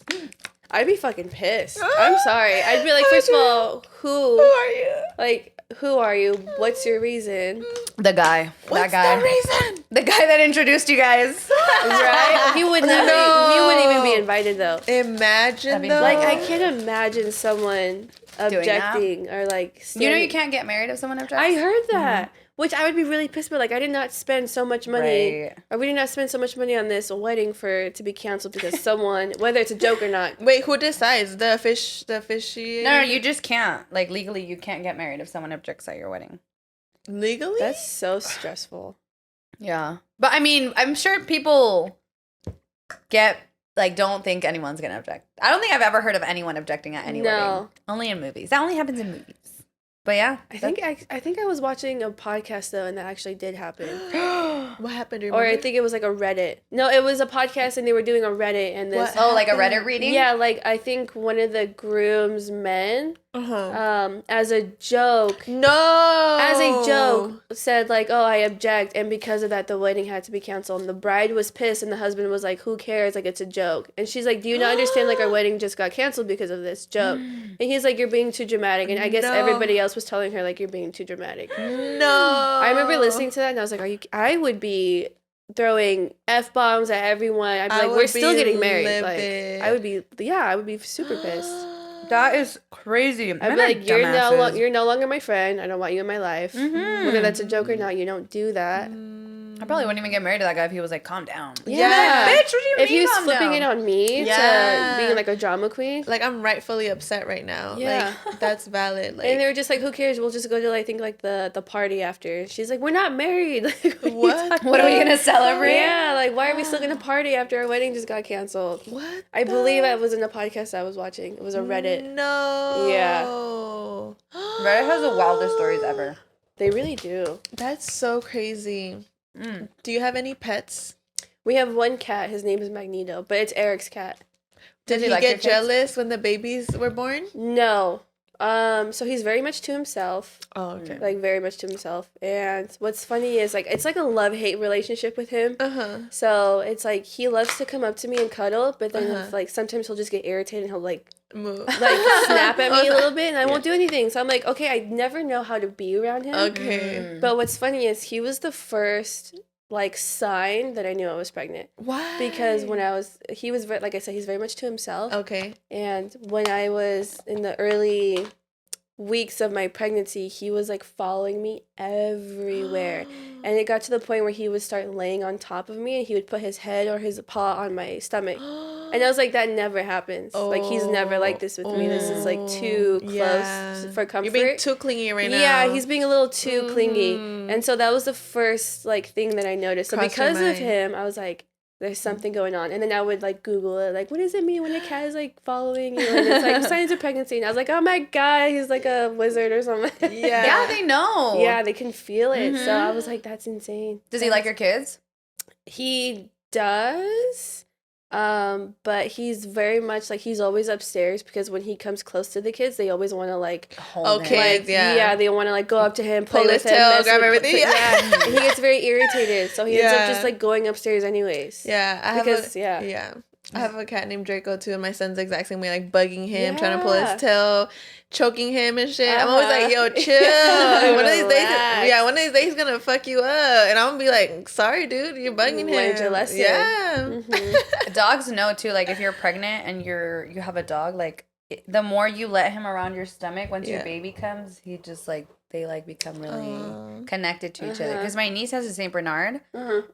I'd be fucking pissed. I'm sorry. I'd be like, first of all, Who are you? who are you? What's your reason? The guy. What's that guy. the reason? The guy that introduced you guys. Right? He would never. He wouldn't even be invited though. Imagine That'd be though. Like I can't imagine someone objecting or like. You know you can't get married if someone objects? I heard that, which I would be really pissed. But like, I did not spend so much money, Right. or we did not spend so much money on this wedding for it to be canceled because someone, whether it's a joke or not. Wait, who decides? The officiator? No, you just can't. Like, legally, you can't get married if someone objects at your wedding. Legally? That's so stressful. Yeah. But, I mean, I'm sure people don't think anyone's going to object. I don't think I've ever heard of anyone objecting at any wedding. Only in movies. That only happens in movies. But, yeah. I think I was watching a podcast though, and that actually did happen. What happened? Do you Or I remember? think it was like a Reddit. No, it was a podcast, and they were doing a Reddit, and this. What? Oh, like a Reddit reading? Yeah, like I think one of the groom's men, as a joke, said like, "Oh, I object," and because of that, the wedding had to be canceled. And the bride was pissed, and the husband was like, "Who cares? Like, it's a joke." And she's like, "Do you not understand? Like, our wedding just got canceled because of this joke." And he's like, "You're being too dramatic." And I guess everybody else was telling her like, "You're being too dramatic." No. I remember listening to that, and I was like, "Are you?" I would be throwing F-bombs at everyone. I'd be like, "We're still getting married." livid. Like, I would be super pissed. That is crazy. I'd be like, you're no longer my friend. I don't want you in my life. Mm-hmm. Whether that's a joke or not, you don't do that. I probably wouldn't even get married to that guy if he was like, calm down. Yeah. Bitch, what do you mean If he was calm flipping down? it on me Yeah. to being like a drama queen. Like, I'm rightfully upset right now. Yeah. Like, that's valid. Like, And they were just like, who cares? We'll just go to, I think, like the party after. She's like, we're not married. Like, What? What are we going to celebrate? Yeah, like, why are we still going to party after our wedding just got canceled? What? I believe it was in a podcast I was watching. It was a Reddit. No. Yeah. Reddit has the wildest stories ever. They really do. That's so crazy. Do you have any pets? We have one cat. His name is Magneto, but it's Eric's cat. Did he like your get kids? jealous when the babies were born? No. So he's very much to himself. Oh, okay. Like, very much to himself. And what's funny is, like, it's like a love-hate relationship with him. So it's like he loves to come up to me and cuddle, but then if, like, sometimes he'll just get irritated and he'll like Move. snap at me a little bit, and I won't do anything. So I'm like, okay, I never know how to be around him. Okay. But what's funny is he was the first like sign that I knew I was pregnant. Why? Because when he was like I said, he's very much to himself. Okay. And when I was in the early weeks of my pregnancy, he was like following me everywhere. And it got to the point where he would start laying on top of me and he would put his head or his paw on my stomach. And I was like, that never happens. Like, he's never like this with me. This is like too close for comfort. You're being too clingy right now. Yeah, he's being a little too clingy. And so that was the first like thing that I noticed. So Crossed your because of mind. him, I was like, there's something going on. And then I would like Google it, like, what does it mean when a cat is like following you? And it's like signs of pregnancy. And I was like, oh my God, he's like a wizard or something. Yeah. Yeah, they know. Yeah, they can feel it. So I was like, that's insane. Does he like your kids? He does. But he's very much like he's always upstairs because when he comes close to the kids, they always want to like Hold him. kids, yeah. they want to like go up to him, play Pull with his him, tail, mess grab with- everything. Yeah, and he gets very irritated, so he ends up Yeah. just like going upstairs anyways. Yeah, I have a cat named Draco too, and my son's the exact same way, like bugging him, trying to pull Yeah. his tail, choking him and shit. I'm always like, yo, chill. One of these days, Relax. one of these days he's gonna fuck you up, and I'm gonna be like, sorry, dude, you're bugging him. Learned your lesson. Yeah. Dogs know too. Like if you're pregnant and you have a dog, like the more you let him around your stomach, once your baby comes, he just like they like become really connected to each other. Because my niece has a Saint Bernard,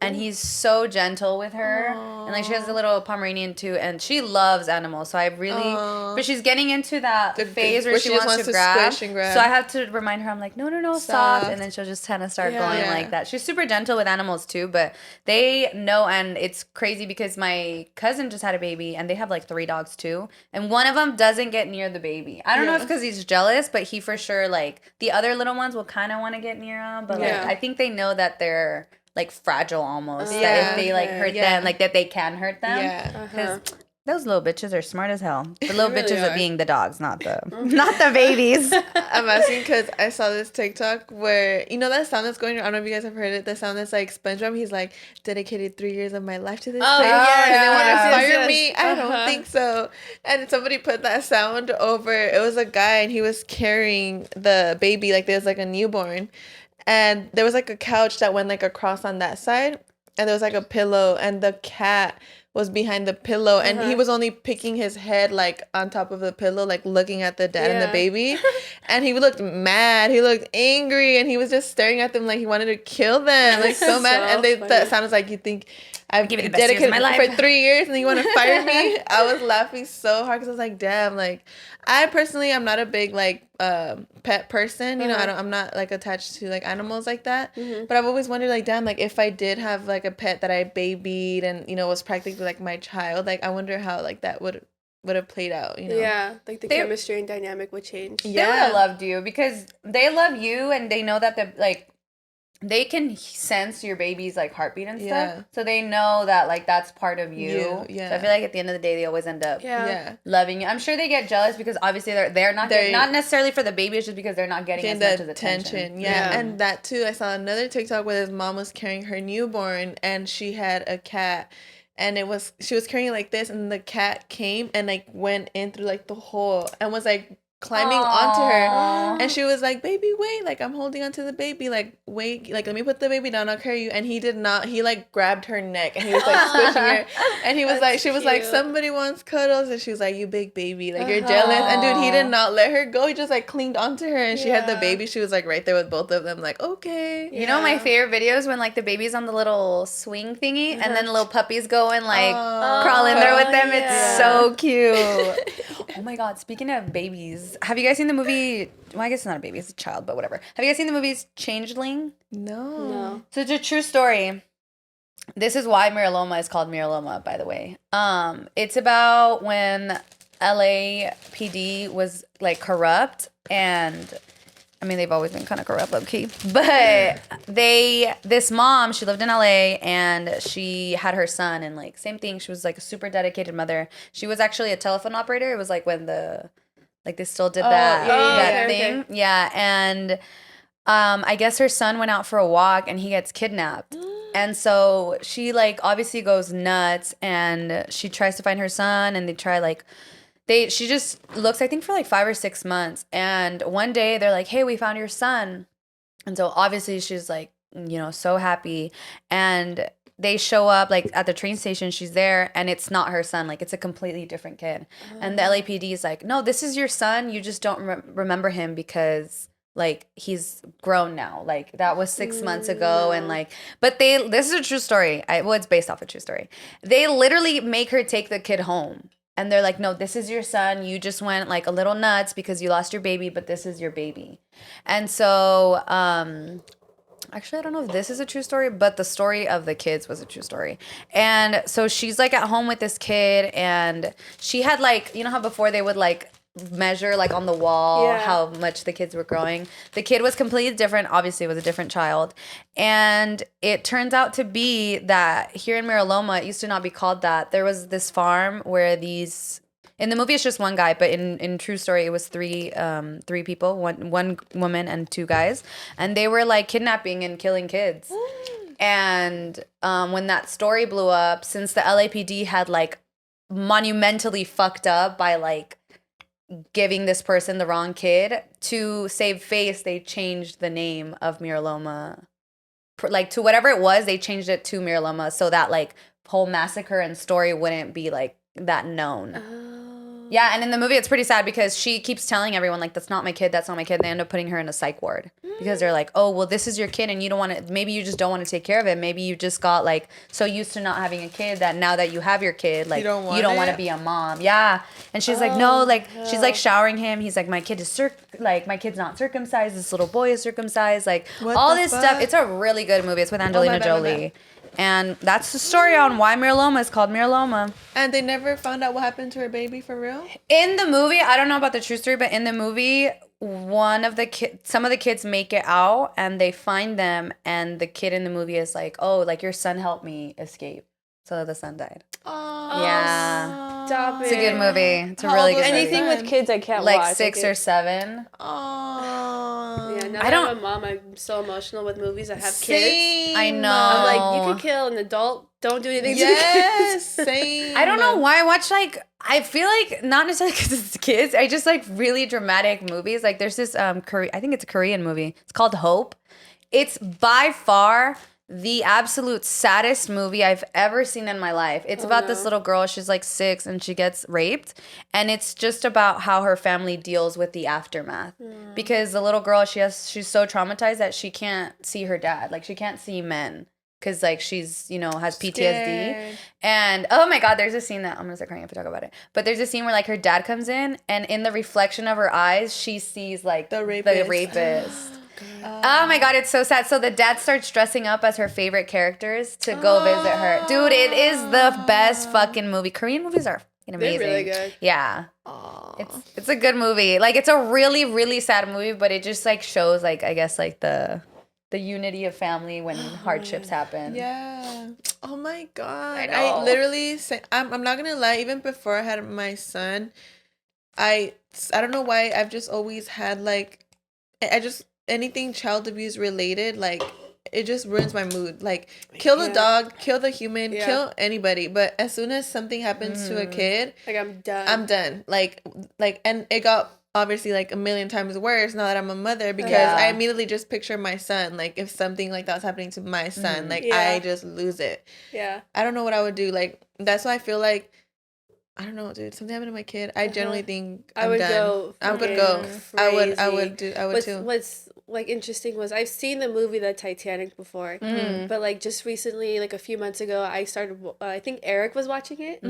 and he's so gentle with her, and like she has a little Pomeranian too, and she loves animals. So I really, but she's getting into that phase where she just wants to grab. squish and grab. So I have to remind her. I'm like, no, soft, and then she'll just kind of start going like that. She's super gentle with animals too, but they know, and it's crazy because my cousin just had a baby, and they have like 3 dogs too, and one of them doesn't get near the baby. I don't know if because he's jealous, but he for sure like the other little ones will kind of want to get near him, but like I think they know that they're like fragile almost. That if they like hurt them, like that they can hurt them. Yeah. Because those little bitches are smart as hell. The little bitches are being the dogs, not the babies. I'm asking because I saw this TikTok where, you know that sound that's going on? I don't know if you guys have heard it. The sound that's like SpongeBob. He's like, dedicated 3 years of my life to this place. yeah, And they want to yes, fire me? I don't think so. And somebody put that sound over. It was a guy and he was carrying the baby. Like there's like a newborn. And there was like a couch that went like across on that side. And there was like a pillow. And the cat was behind the pillow, and he was only picking his head like on top of the pillow, like looking at the dad and the baby. And he looked mad, he looked angry, and he was just staring at them like he wanted to kill them, like so mad. And that sounded like, you think I've Give me the best years of dedicated my life for 3 years and you want to fire me? I was laughing so hard because I was like, damn, like I personally I'm not a big like pet person, you know. I'm not like attached to like animals like that, but I've always wondered like, damn, like if I did have like a pet that I babied and, you know, was practically like my child, like I wonder how like that would have played out, you know. Yeah, like the chemistry and dynamic would change. They would have loved you because they love you and they know that the like they can sense your baby's like heartbeat and stuff, so they know that like that's part of you. So I feel like at the end of the day they always end up loving you. I'm sure they get jealous because obviously they're not not necessarily for the baby, it's just because they're not getting as much as attention. And that too, I saw another TikTok where his mom was carrying her newborn and she had a cat. And she was carrying it like this, and the cat came and like went in through like the hole and was like climbing onto her, and she was like, baby, wait, like I'm holding onto the baby, like wait, like let me put the baby down, I'll carry you. And he did not, he like grabbed her neck and he was like squishing her, and he was like, she was like, somebody wants cuddles, and she was like, you big baby, like you're jealous. And dude, he did not let her go, he just like clinged onto her, and she had the baby, she was like right there with both of them, like okay. You know my favorite videos when like the baby's on the little swing thingy and then the little puppies go and like crawl in there with them. It's so cute. Oh my god, speaking of babies, have you guys seen the movie? Well, I guess it's not a baby, it's a child, but whatever. Have you guys seen the movies Changeling? No. So it's a true story. This is why Miraloma is called Miraloma, by the way. It's about when LAPD was like corrupt, and I mean they've always been kind of corrupt, low key. But this mom, she lived in LA and she had her son, and like same thing. She was like a super dedicated mother. She was actually a telephone operator. It was like when they still did that thing. Okay. Yeah, and I guess her son went out for a walk and he gets kidnapped. And so she like obviously goes nuts and she tries to find her son, and they try like she just looks, I think, for like 5 or 6 months. And one day they're like, hey, we found your son. And so obviously she's like, you know, so happy. And they show up like at the train station, she's there, and it's not her son, like it's a completely different kid. And the LAPD is like, no, this is your son, you just don't remember him because like he's grown now, like that was 6 months ago. And like, but this is a true story. It's based off a true story. They literally make her take the kid home, and they're like, no, this is your son, you just went like a little nuts because you lost your baby, but this is your baby. And so actually, I don't know if this is a true story, but the story of the kids was a true story. And so she's like at home with this kid, and she had like, you know how before they would like measure like on the wall Yeah. how much the kids were growing. The kid was completely different. Obviously, it was a different child. And it turns out to be that here in Miraloma, it used to not be called that. There was this farm where these... In the movie, it's just one guy, but in true story, it was three people, one woman and two guys, and they were like kidnapping and killing kids. And when that story blew up, since the LAPD had like monumentally fucked up by like giving this person the wrong kid, to save face, they changed the name of Miraloma, like to whatever it was. They changed it to Miraloma so that like whole massacre and story wouldn't be like that known. Yeah, and in the movie, it's pretty sad because she keeps telling everyone, like, that's not my kid, that's not my kid. They end up putting her in a psych ward because they're like, oh, well, this is your kid and you don't want to, maybe you just don't want to take care of it. Maybe you just got, like, so used to not having a kid that now that you have your kid, like, you don't want to be a mom. Yeah. And she's like, no, like, she's, like, showering him. He's like, my kid is, my kid's not circumcised. This little boy is circumcised. Like, all this stuff. It's a really good movie. It's with Angelina Jolie. And that's the story on why Miraloma is called Miraloma. And they never found out what happened to her baby for real? In the movie, I don't know about the true story, but in the movie, some of the kids make it out and they find them, and the kid in the movie is like, oh, like your son helped me escape. So the son died. Oh, yeah. Stop it. It's a good movie. It's a How really old good was movie. Anything with kids I can't like watch. 6 or 7. Oh. Yeah, now I that don't- I'm a mom, I'm so emotional with movies that have kids. Same. I know. I'm like, you could kill an adult. Don't do anything Yes, to the kids. same. I don't know why I watch, like, I feel like, not necessarily because it's kids, I just like really dramatic movies. Like there's this, I think it's a Korean movie. It's called Hope. It's by far the absolute saddest movie I've ever seen in my life. It's about this little girl. She's like 6 and she gets raped. And it's just about how her family deals with the aftermath. Because the little girl, she's so traumatized that she can't see her dad. Like she can't see men. Because, like, she's, has PTSD. Scared. And, oh, my God, there's a scene that I'm going to start crying if I talk about it. But there's a scene where, like, her dad comes in, and in the reflection of her eyes, she sees, like, The rapist. Oh, my God, it's so sad. So the dad starts dressing up as her favorite characters to go visit her. Dude, it is the best fucking movie. Korean movies are fucking amazing. They're really good. Yeah. It's a good movie. Like, it's a really, really sad movie, but it just, like, shows, like, I guess, like, the unity of family when hardships happen. Yeah. Oh my God. I know. I literally say, I'm not gonna lie, even before I had my son, I don't know why I've just always had like, anything child abuse related, like it just ruins my mood. Like kill the dog, kill the human, kill anybody. But as soon as something happens to a kid, Like, I'm done. I'm done. Like, and it got obviously like a million times worse now that I'm a mother, because I immediately just picture my son. Like if something like that was happening to my son, like I just lose it. Yeah. I don't know what I would do. Like that's why I feel like, I don't know, dude. Something happened to my kid. I generally think I would done. go. I would go. I would What's, too. What's like interesting was I've seen the movie The Titanic before, but like just recently, like a few months ago, I started. I think Eric was watching it,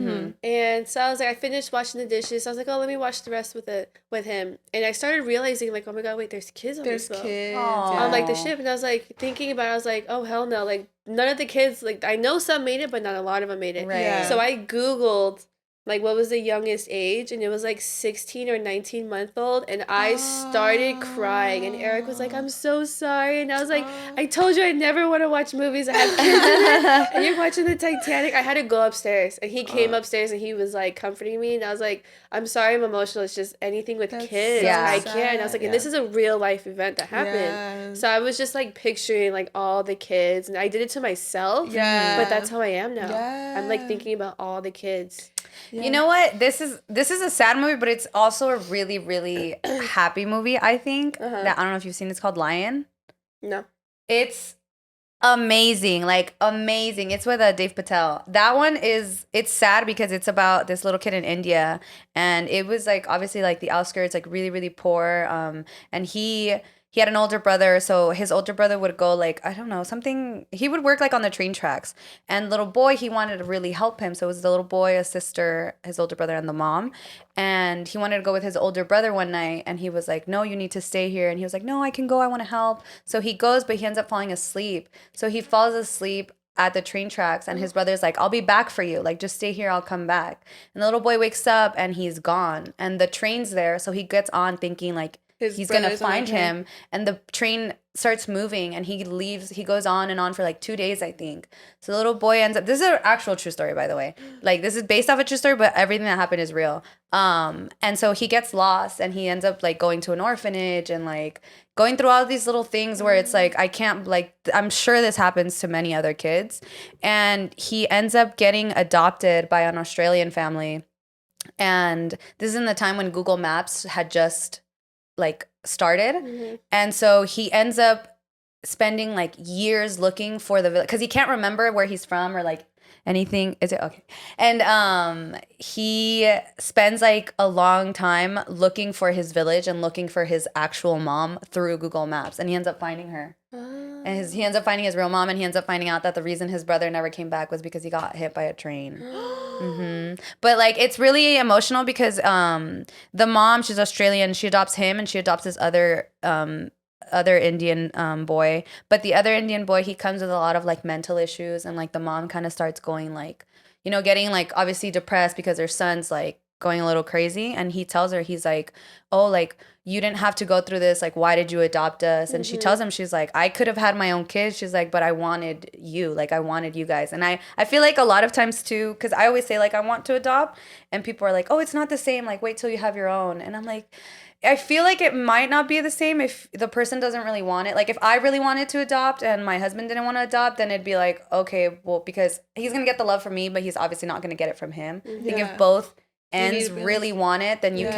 and so I was like, I finished washing the dishes. So I was like, oh, let me watch the rest with him, and I started realizing like, oh my God, wait, there's kids on There's this boat. kids. On like the ship, and I was like thinking about it, I was like, oh hell no, like none of the kids, like I know some made it, but not a lot of them made it. Right. Yeah. So I Googled like what was the youngest age, and it was like 16 or 19-month-old, and I started crying, and Eric was like, I'm so sorry, and I was like, I told you I never want to watch movies that have kids in it, and you're watching the Titanic. I had to go upstairs, and he came upstairs and he was like comforting me, and I was like, I'm sorry, I'm emotional, it's just anything with kids, so I can't. And I was like, and this is a real life event that happened. Yeah. So I was just like picturing like all the kids, and I did it to myself, Yeah. but that's how I am now. Yeah. I'm like thinking about all the kids. You know what? This is a sad movie, but it's also a really, really happy movie, I think. That I don't know if you've seen. It's called Lion. No. It's amazing. Like amazing. It's with Dave Patel. That one it's sad because it's about this little kid in India, and it was like obviously like the outskirts, like really, really poor. And he had an older brother, so his older brother would go like, I don't know, something, he would work like on the train tracks. And little boy, he wanted to really help him. So it was the little boy, a sister, his older brother, and the mom. And he wanted to go with his older brother one night, and he was like, no, you need to stay here. And he was like, no, I can go, I want to help. So he goes, but he ends up falling asleep. So he falls asleep at the train tracks, and his brother's like, I'll be back for you. Like, just stay here, I'll come back. And the little boy wakes up and he's gone. And the train's there, so he gets on thinking like he's gonna find him. And the train starts moving and he leaves. He goes on and on for like 2 days, I think. So the little boy ends up, this is an actual true story, by the way. Like, this is based off a true story, but everything that happened is real. And so he gets lost and he ends up like going to an orphanage and like going through all these little things where it's like, I can't, like, I'm sure this happens to many other kids. And he ends up getting adopted by an Australian family. And this is in the time when Google Maps had just like started. And so he ends up spending like years looking for the village because he can't remember where he's from or like anything. Is it okay? And he spends like a long time looking for his village and looking for his actual mom through Google Maps, and he ends up finding her. And he ends up finding his real mom, and he ends up finding out that the reason his brother never came back was because he got hit by a train. But like, it's really emotional because the mom, she's Australian, she adopts him and she adopts this other Indian boy. But the other Indian boy, he comes with a lot of like mental issues, and like the mom kind of starts going like, you know, getting like obviously depressed because her son's like going a little crazy. And he tells her, he's like, oh, like, you didn't have to go through this. Like, why did you adopt us? And she tells him, she's like, I could have had my own kids. She's like, but I wanted you. Like, I wanted you guys. And I feel like a lot of times too, because I always say like, I want to adopt. And people are like, oh, it's not the same. Like, wait till you have your own. And I'm like, I feel like it might not be the same if the person doesn't really want it. Like, if I really wanted to adopt and my husband didn't want to adopt, then it'd be like, okay, well, because he's going to get the love from me, but he's obviously not going to get it from him. I think if both ends really want it, then you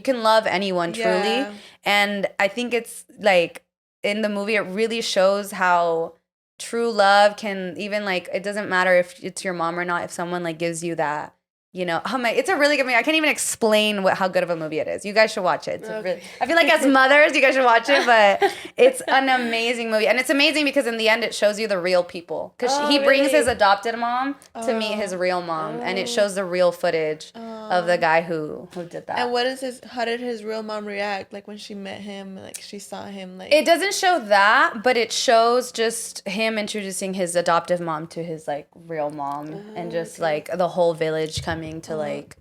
can love anyone truly. And I think it's like in the movie, it really shows how true love can even like, it doesn't matter if it's your mom or not, if someone like gives you that, you know, oh my, it's a really good movie. I can't even explain how good of a movie it is. You guys should watch it. It's really, I feel like as mothers, you guys should watch it, but it's an amazing movie. And it's amazing because in the end, it shows you the real people. Because he brings his adopted mom to meet his real mom. And it shows the real footage of the guy who did that. And how did his real mom react? Like when she met him, like she saw him, like. It doesn't show that, but it shows just him introducing his adoptive mom to his like real mom and just like the whole village coming to like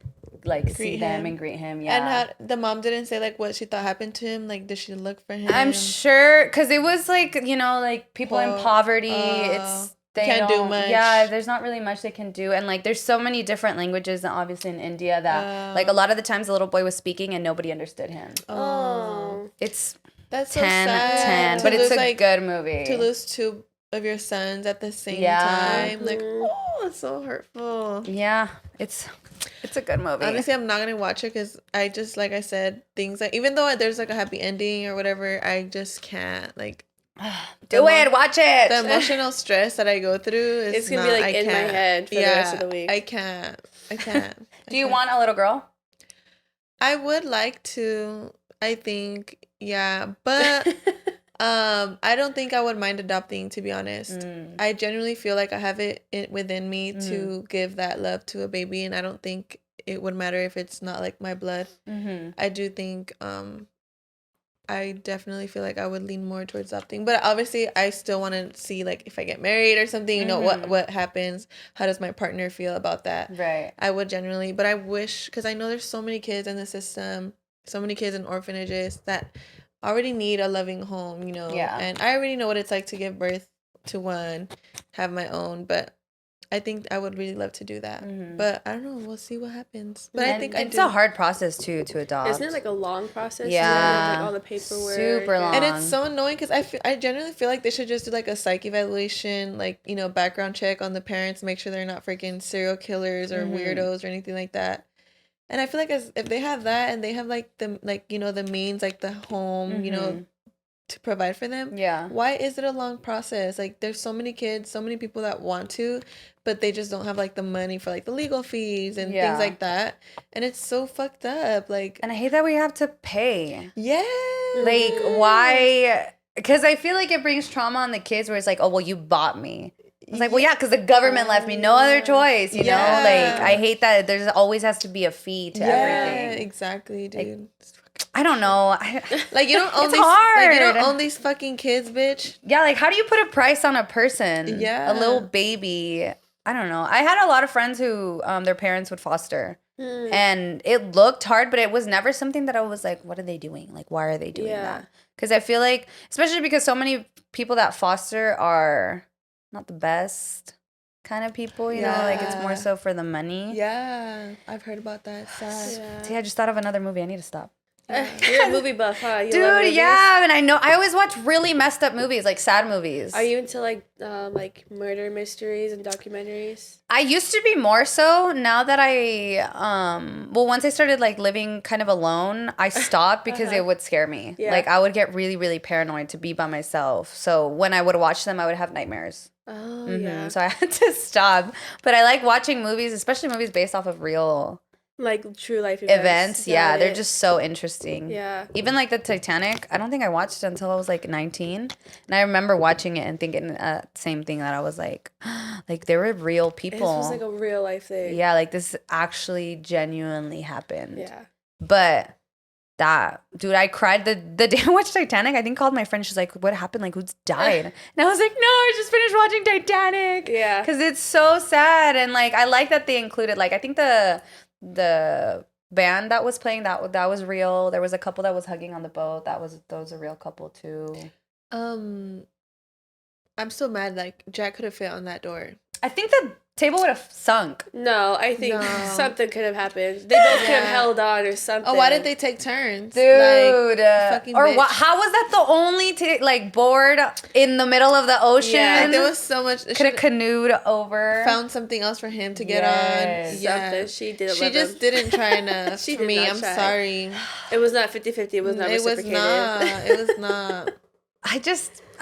see them and greet him. Yeah. And how the mom didn't say like what she thought happened to him? Like, did she look for him? I'm sure, because it was like, you know, like people in poverty, they can't do much. Yeah, there's not really much they can do. And like there's so many different languages, and obviously in India that like a lot of the times the little boy was speaking and nobody understood him. It's that's 10, so sad. 10, but it's a good movie. To lose two of your sons at the same time. Like, oh, it's so hurtful. Yeah, it's a good movie. Honestly, I'm not gonna watch it because I just, like I said, things like, even though there's like a happy ending or whatever, I just can't like watch it. The emotional stress that I go through is it's gonna be like in my head for the rest of the week. I can't. Do you want a little girl? I would like to, I think, yeah, but I don't think I would mind adopting, to be honest. I genuinely feel like I have it within me to give that love to a baby, and I don't think it would matter if it's not like my blood. I do think I definitely feel like I would lean more towards adopting, but obviously I still want to see like if I get married or something, you know, what happens, how does my partner feel about that. Right. I would genuinely, but I wish, because I know there's so many kids in the system, so many kids in orphanages that already need a loving home, you know. Yeah. And I already know what it's like to give birth to one, have my own, but I think I would really love to do that. But I don't know, we'll see what happens. But I think it's a hard process too to adopt. Isn't it like a long process? Yeah. Like all the paperwork. Super long. And it's so annoying because I genuinely feel like they should just do like a psych evaluation, like, you know, background check on the parents, make sure they're not freaking serial killers or weirdos or anything like that. And I feel like if they have that and they have like the, like, you know, the means, like the home, you know, to provide for them. Yeah. Why is it a long process? Like, there's so many kids, so many people that want to, but they just don't have like the money for like the legal fees and things like that. And it's so fucked up. Like, and I hate that we have to pay. Yeah. Like, why? Because I feel like it brings trauma on the kids where it's like, oh, well, you bought me. It's like, well, yeah, because the government left me no other choice, you know? Like, I hate that there's always has to be a fee to everything. Yeah, exactly, dude. Like, I don't know. Like, you don't own It's these, hard. like, you don't own these fucking kids, bitch. Yeah, like, how do you put a price on a person? Yeah. A little baby. I don't know. I had a lot of friends who their parents would foster. And it looked hard, but it was never something that I was like, what are they doing? Like, why are they doing that? Because I feel like, especially because so many people that foster are not the best kind of people, you know? Like, it's more so for the money. Yeah, I've heard about that. Sad. Yeah. See, I just thought of another movie. I need to stop. You're a movie buff, huh? You love Dude, movies? yeah, and I know I always watch really messed up movies, like sad movies. Are you into like murder mysteries and documentaries? I used to be more so. Now that I once I started like living kind of alone, I stopped because it would scare me. Yeah. Like I would get really, really paranoid to be by myself. So when I would watch them, I would have nightmares. Oh, yeah. So I had to stop. But I like watching movies, especially movies based off of real Like true life events. Yeah, they're it. just so interesting. Yeah. Even like the Titanic, I don't think I watched it until I was like 19. And I remember watching it and thinking same thing, that I was like there were real people. This was like a real life thing. Yeah, like this actually genuinely happened. Yeah. But that, dude, I cried the day I watched Titanic. I think called my friend. She's like, what happened? Like, who's died? And I was like, no, I just finished watching Titanic. Yeah. Because it's so sad. And like, I like that they included, like, I think the band that was playing, that was real. There was a couple that was hugging on the boat. That was a real couple too. I'm so mad. Like, Jack could have fit on that door. I think the table would have sunk. No, I think something could have happened. They both could have held on or something. Oh, why did they take turns? Dude. Fucking or bitch. how was that the only board in the middle of the ocean? Yeah, like, there was so much. Could have canoed over. Found something else for him to get Yes. on. Yeah. Something. She didn't She love just him. didn't try enough She for did me. not I'm try. sorry. It was not 50-50. It was not It was reciprocated. not. It was not.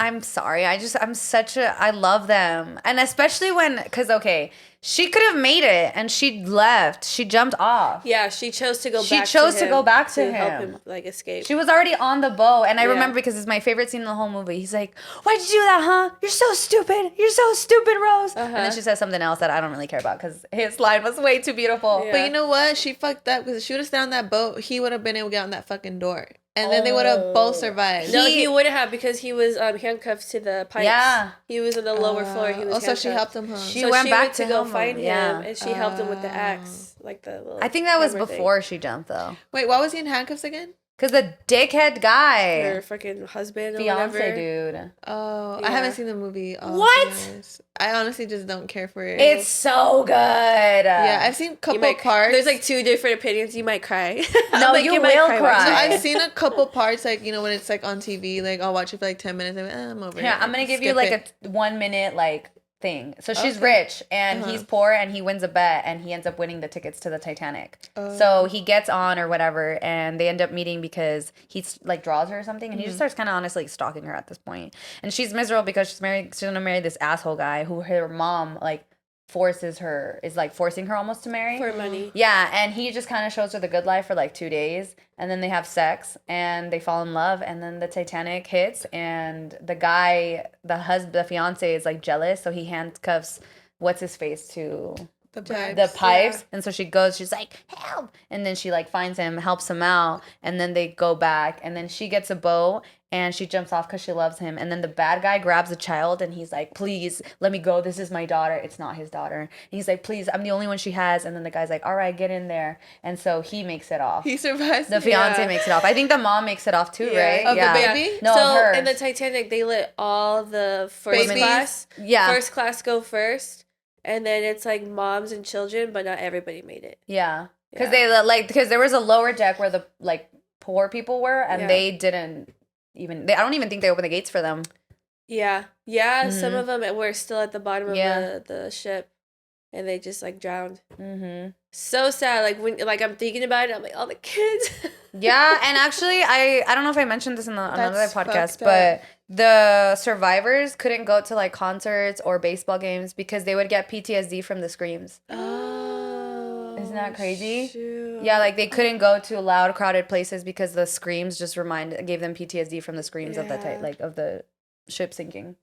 I'm sorry. I love them. And especially because, okay, she could have made it and she left. She jumped off. Yeah, she chose to go back She to chose to him go back to help him. him like escape. She was already on the boat. And I Yeah. remember because it's my favorite scene in the whole movie. He's like, why'd you do that, huh? You're so stupid. You're so stupid, Rose. And then she says something else that I don't really care about because his line was way too beautiful. Yeah. But you know what? She fucked up because if she would have stayed on that boat, he would have been able to get on that fucking door. And then they would have both survived. No, he wouldn't have because he was handcuffed to the pipes. Yeah. He was on the lower floor. He was Also, she handcuffed. helped him, huh? She So went she back went to go help him. find him, Yeah. and she helped him with the axe, like the little I think that was hammer thing. before she jumped, though. Wait, why was he in handcuffs again? Because the dickhead guy. Her freaking husband or Fiance, whatever. dude. Oh, Yeah. I haven't seen the movie. To be What? honest. I honestly just don't care for it. It's so good. Yeah, I've seen a You couple might, parts. there's like two different opinions. You might cry. No, Like, you might will watching cry. So it. I've seen a couple parts, like, you know, when it's like on TV, like I'll watch it for like 10 minutes and I'm over it. Yeah, I'm gonna give you Skip like it. a 1 minute like thing. So she's Okay. rich and he's poor and he wins a bet and he ends up winning the tickets to the Titanic. So he gets on or whatever and they end up meeting because he's like draws her or something and he just starts kind of honestly stalking her at this point. And she's miserable because she's gonna marry this asshole guy who her mom like forcing her almost to marry. For money. Yeah, and he just kind of shows her the good life for like 2 days, and then they have sex, and they fall in love, and then the Titanic hits, and the guy, the fiance is like jealous, so he handcuffs what's his face to The pipes. the pipes, and so she goes, she's like, help, and then she like finds him, helps him out, and then they go back, and then she gets a bow, and she jumps off because she loves him, and then the bad guy grabs a child, and he's like, please, let me go, this is my daughter. It's not his daughter. And he's like, please, I'm the only one she has, and then the guy's like, all right, get in there, and so he makes it off. He survives. The fiance Yeah. makes it off. I think the mom makes it off too, right? Of the baby? No, so of her. in the Titanic, they let all the first Babies? class. Yeah. First class go first, and then it's like moms and children, but not everybody made it. Yeah, because Yeah. because there was a lower deck where the like poor people were, and Yeah. they didn't even. I don't even think they opened the gates for them. Yeah, some of them were still at the bottom of Yeah. the ship, and they just like drowned. Mm-hmm. So sad. Like when I'm thinking about it, I'm like, all the kids. Yeah, and actually, I don't know if I mentioned this in another That's podcast, fucked but the survivors couldn't go to like concerts or baseball games because they would get PTSD from the screams. Oh, Isn't that crazy? shoot. Yeah, like they couldn't go to loud, crowded places because the screams just gave them PTSD from the screams of Yeah. of the ship sinking.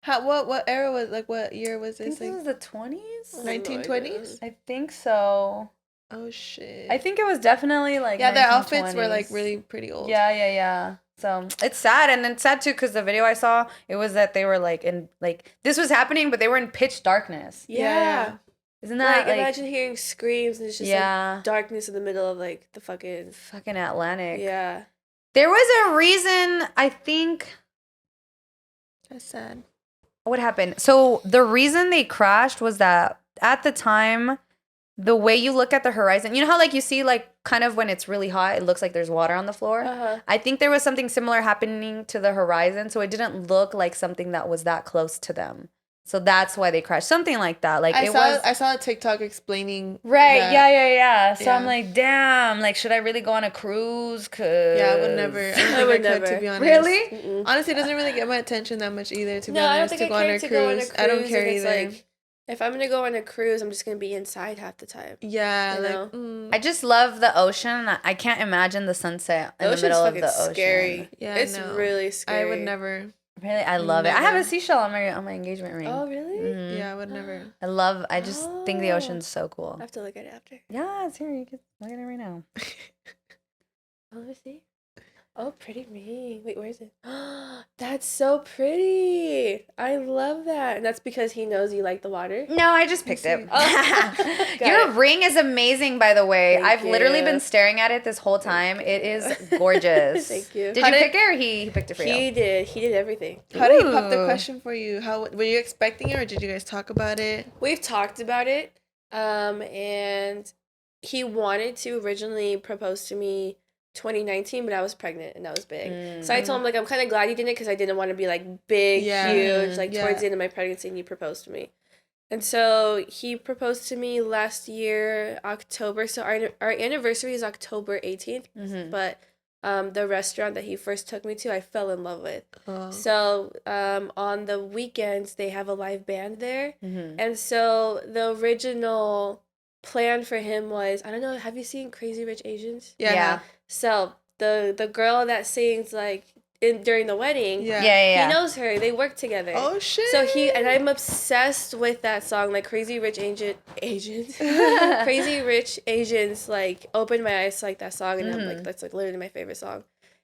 What era was, like, what year was I think this? this Like, was the 20s. 1920s? I think so. Oh shit. I think it was definitely like their outfits 1920s. were like really pretty old. Yeah. So it's sad, and it's sad too because the video I saw, it was that they were like in like this was happening, but they were in pitch darkness. Yeah. Isn't that like imagine hearing screams and it's just like darkness in the middle of like the fucking Atlantic? Yeah. There was a reason, I think. That's sad. What happened? So the reason they crashed was that at the time, the way you look at the horizon, you know how like you see like kind of when it's really hot, it looks like there's water on the floor. I think there was something similar happening to the horizon, so it didn't look like something that was that close to them. So that's why they crashed. Something like that. Like I saw a TikTok explaining. Right. That. Yeah. So I'm like, damn. Like, should I really go on a cruise? I would never. I would never. To be honest. Really? Mm-mm. Honestly, it doesn't really get my attention that much either. To be honest, I don't think to go on a cruise. I don't care either. Like, if I'm gonna go on a cruise, I'm just gonna be inside half the time. Yeah, I just love the ocean. I can't imagine the sunset in the middle of the ocean. Scary. Yeah, it's really scary. I would never. Really, I love it. I have a seashell on my engagement ring. Oh, really? Mm-hmm. Yeah, I would never. I just think the ocean's so cool. I have to look at it after. Yeah, it's here. You can look at it right now. Oh, let me see. Oh, pretty ring. Wait, where is it? That's so pretty. I love that. And that's because he knows you like the water? No, I just picked it. Oh. Your ring is amazing, by the way. Thank I've literally you. been staring at it this whole time. It is gorgeous. Thank you. Did you pick it or he picked it for you? He did. He did everything. How did he pop the question for you? How were you expecting it, or did you guys talk about it? We've talked about it. And he wanted to originally propose to me 2019, but I was pregnant and that was big. So I told him, like, I'm kind of glad you did it because I didn't want to be, like, big, huge, like, towards the end of my pregnancy, and you proposed to me. And so he proposed to me last year, October. So our anniversary is October 18th, but the restaurant that he first took me to, I fell in love with. Oh. So on the weekends, they have a live band there. And so the original plan for him was, I don't know, have you seen Crazy Rich Asians? Yeah. So the girl that sings like during the wedding, he knows her. They work together. Oh shit! So I'm obsessed with that song, like Crazy Rich Asians, Crazy Rich Asians. Like opened my eyes to like that song, and I'm like, that's like literally my favorite song.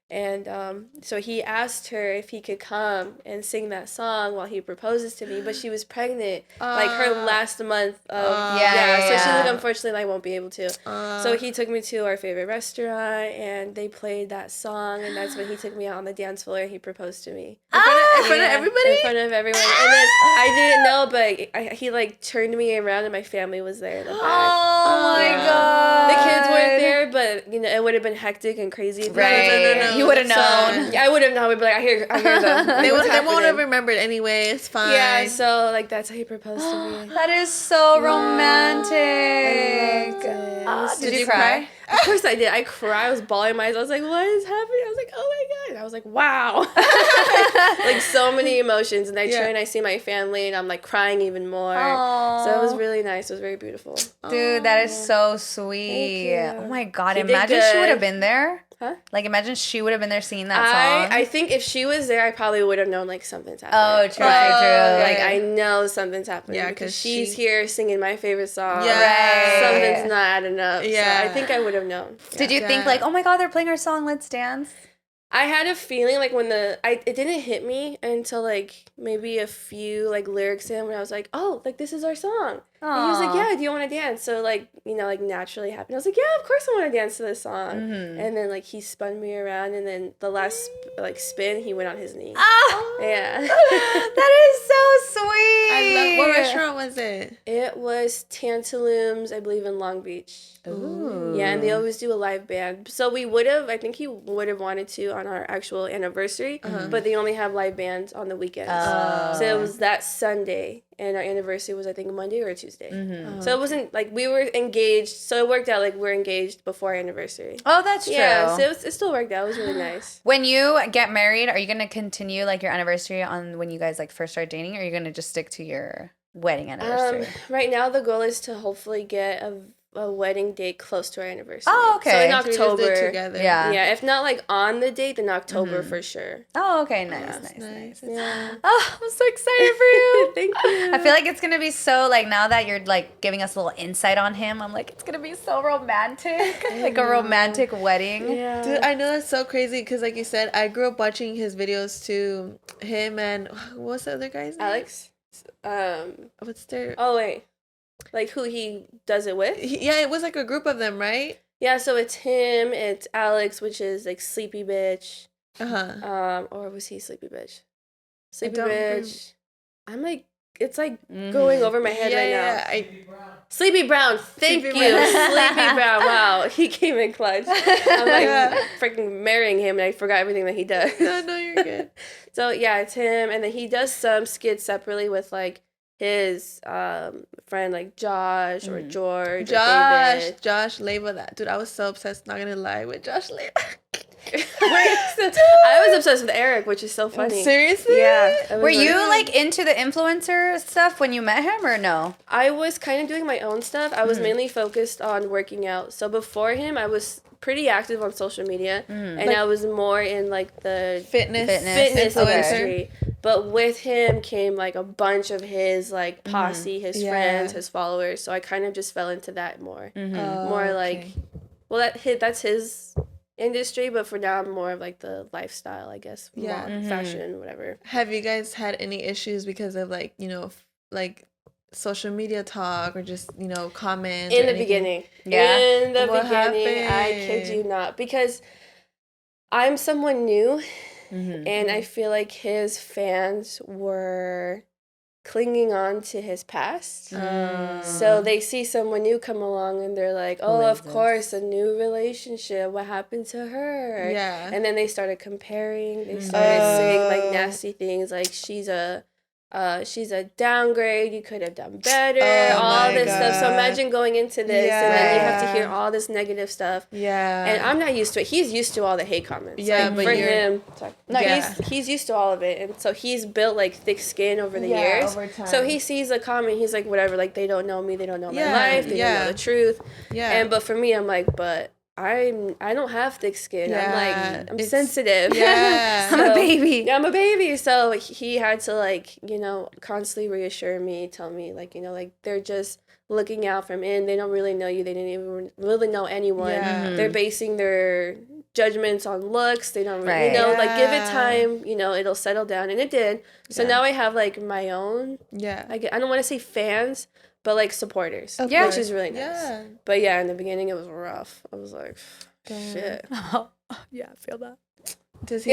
And so he asked her if he could come and sing that song while he proposes to me, but she was pregnant, like her last month of, so she's like, unfortunately, I won't be able to. So he took me to our favorite restaurant, and they played that song, and that's when he took me out on the dance floor, and he proposed to me. In front of everybody? In front of everyone. And then I didn't know, but he like turned me around, and my family was there in the back. Oh my God. The kids weren't there, but, you know, it would have been hectic and crazy. Right. You would have known. Yeah, I would have known. I'd be like, I hear them. They won't have remembered anyway. It's fine. Yeah, so like that's how he proposed to me. That is so romantic. Did you cry? Of course I did. I cried. I was bawling my eyes. I was like, what is happening? I was like, oh my God. And I was like, wow. Like so many emotions. And I turn and I see my family and I'm like crying even more. Aww. So it was really nice. It was very beautiful. Dude, that is so sweet. Oh my God. He did imagine she good. would have been there. Huh? Like, imagine she would have been there singing that song. I think if she was there, I probably would have known, like, something's happening. Oh, true. Like, I know something's happening. Yeah, because she's here singing my favorite song. Yeah. Right. Something's not adding up. Yeah. So I think I would have known. Did you think, like, oh my God, they're playing our song, let's dance? I had a feeling, like, when it didn't hit me until, like, maybe a few, like, lyrics in when I was like, oh, like, this is our song. And he was like, yeah, do you want to dance? So, like, you know, like, naturally happened. I was like, yeah, of course I want to dance to this song. And then, like, he spun me around, and then the last, like, spin, he went on his knee. Oh! Yeah. That is so sweet. I love. What restaurant was it? It was Tantalum's, I believe, in Long Beach. Ooh. Yeah, and they always do a live band. So I think he would have wanted to on our actual anniversary, but they only have live bands on the weekends. Oh. So it was that Sunday, and our anniversary was, I think, Monday or Tuesday. So it wasn't, like, we were engaged, so it worked out, like, we're engaged before our anniversary. Oh, that's true. Yeah, so it still worked out. It was really nice. When you get married, are you going to continue, like, your anniversary on when you guys, like, first start dating, or are you going to just stick to your wedding anniversary? Right now, the goal is to hopefully get a wedding date close to our anniversary. Oh, okay. So in So you just do October. it together. Yeah. If not, like, on the date, then October for sure. Oh, okay. Nice. Nice. Yeah. Oh, I'm so excited for you. Thank you. I feel like it's gonna be so like now that you're like giving us a little insight on him. I'm like, it's gonna be so romantic, like a romantic wedding. Yeah. Dude, I know that's so crazy because, like you said, I grew up watching his videos too. Him and what's the other guy's name? Alex. What's their? Oh wait, like who he does it with? Yeah, it was like a group of them, right? Yeah, so it's him. It's Alex, which is like sleepy bitch. Or was he sleepy bitch? Sleepy bitch. I'm like, it's like going over my head right now. Sleepy Brown. Thank you, Sleepy Brown. Wow, he came in clutch. I'm like freaking marrying him, and I forgot everything that he does. No, you're good. So yeah, it's him, and then he does some skits separately with like his friend like Josh or George. Josh Leva. That dude, I was so obsessed. Not gonna lie, with Josh Leva. I was obsessed with Eric, which is so funny. Seriously? Yeah. Were you like into the influencer stuff when you met him or no? I was kind of doing my own stuff. I was mainly focused on working out. So before him, I was pretty active on social media, and like, I was more in like the fitness industry. But with him came like a bunch of his like posse, his friends, his followers. So I kind of just fell into that more. More like, well, that's his industry, but for now I'm more of like the lifestyle, I guess. Fashion, whatever. Have you guys had any issues because of like, you know, like social media talk or just, you know, comments in the beginning? In the beginning, I kid you not, because I'm someone new, and I feel like his fans were clinging on to his past. So they see someone new come along and they're like, oh, of course, a new relationship. What happened to her? Yeah. And then they started comparing. They started saying like nasty things like she's a downgrade, you could have done better, all this stuff. So imagine going into this and then you have to hear all this negative stuff. Yeah. And I'm not used to it. He's used to all the hate comments. Yeah, like, but for him, he's used to all of it. And so he's built like thick skin over the years. Over time. So he sees a comment, he's like, whatever, like they don't know me, they don't know my life, they don't know the truth. Yeah. But for me, I'm like, but I don't have thick skin. Yeah. I'm sensitive. Yeah. I'm a baby. Yeah, I'm a baby. So he had to like, you know, constantly reassure me, tell me like, you know, like they're just looking out for me and they don't really know you. They didn't even really know anyone. Yeah. They're basing their judgments on looks. They don't really, you know, like give it time, you know, it'll settle down. And it did. So now I have like my own, I don't want to say fans, but like supporters, which is really nice. Yeah. But yeah, in the beginning it was rough. I was like, shit. Yeah, I feel that. Does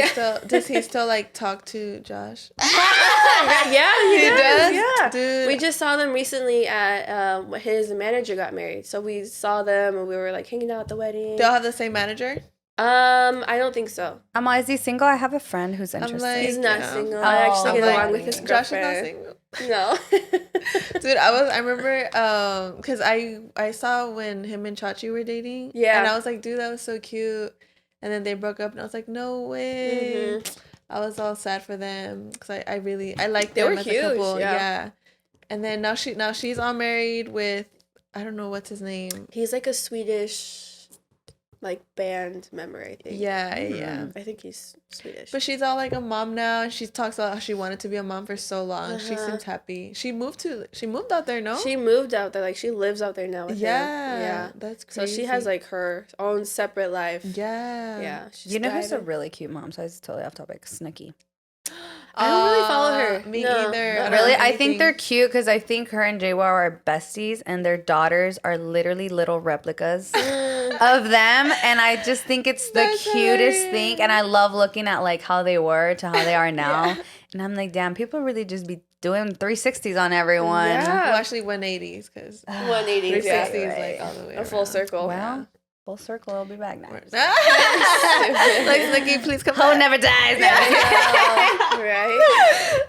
he still like talk to Josh? Yeah, he does. Yeah. Dude. We just saw them recently at his manager got married. So we saw them and we were like hanging out at the wedding. They all have the same manager? I don't think so. Is he single? I have a friend who's interested. Like, he's not single. I actually get along with his girlfriend. Josh is not single. No. Dude, I remember because I saw when him and Chachi were dating. Yeah. And I was like, dude, that was so cute. And then they broke up and I was like, no way. I was all sad for them because I liked them as a couple. Yeah. And then now she's all married with, I don't know what's his name. He's like a Swedish like band member, I think. Yeah. I think he's Swedish. But she's all like a mom now, and she talks about how she wanted to be a mom for so long. She seems happy. She moved out there, no? She moved out there, like she lives out there now with him. Yeah, that's crazy. So she has like her own separate life. Yeah. You know who's a really cute mom? So it's totally off topic. Snooki. I don't really follow her. Me either. Really? I think they're cute because I think her and JWoww are besties and their daughters are literally little replicas of them. And I just think it's the cutest thing. And I love looking at like how they were to how they are now. And I'm like, damn, people really just be doing 360s on everyone. Yeah. Well, actually 180s because 180s, 360 is like all the way a full circle. Well. Full circle, I'll be back now. Like, Snooki, please come back. Hope never dies. Right?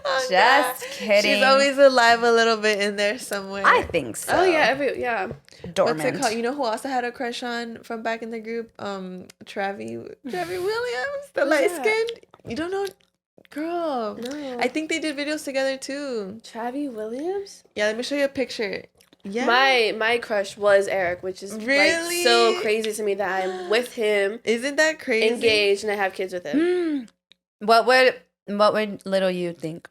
Oh, just kidding. She's always alive a little bit in there somewhere. I think so. Oh, yeah. Dormant. What's it called? You know who also had a crush on from back in the group? Travi Williams, the light skinned. You don't know? Girl. No. I think they did videos together too. Travi Williams? Yeah, let me show you a picture. Yeah. My crush was Eric, which is like so crazy to me that I'm with him. Isn't that crazy? Engaged and I have kids with him. What would little you think?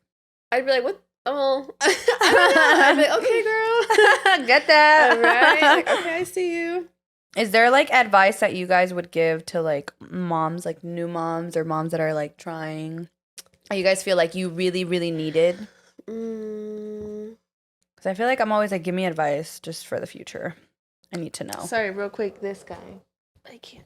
I'd be like, what Oh, I don't know. I'd be like, okay, girl. Get that. All right. Like, okay, I see you. Is there like advice that you guys would give to like moms, like new moms or moms that are like trying? Or you guys feel like you really, really needed? Because I feel like I'm always like, give me advice just for the future. I need to know. Sorry, real quick, this guy. I can't.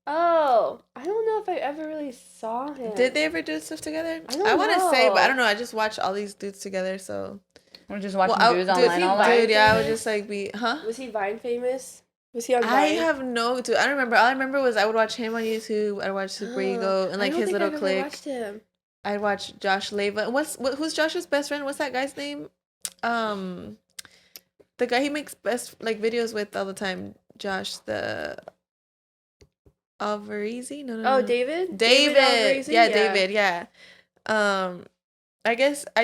Oh, I don't know if I ever really saw him. Did they ever do stuff together? I want to say, but I don't know. I just watch all these dudes together, so. We're just watching dudes online all Dude, life. yeah, I would just like be, huh? Was he Vine famous? Was he on Vine? I have no, dude. I don't remember. All I remember was I would watch him on YouTube. I'd watch Supereeego and like his little clique. Watched him. I'd watch Josh Leva. Who's Josh's best friend? What's that guy's name? The guy he makes best like videos with all the time. Josh the Alvarez? No. Oh, David. David. Yeah, David. Yeah. I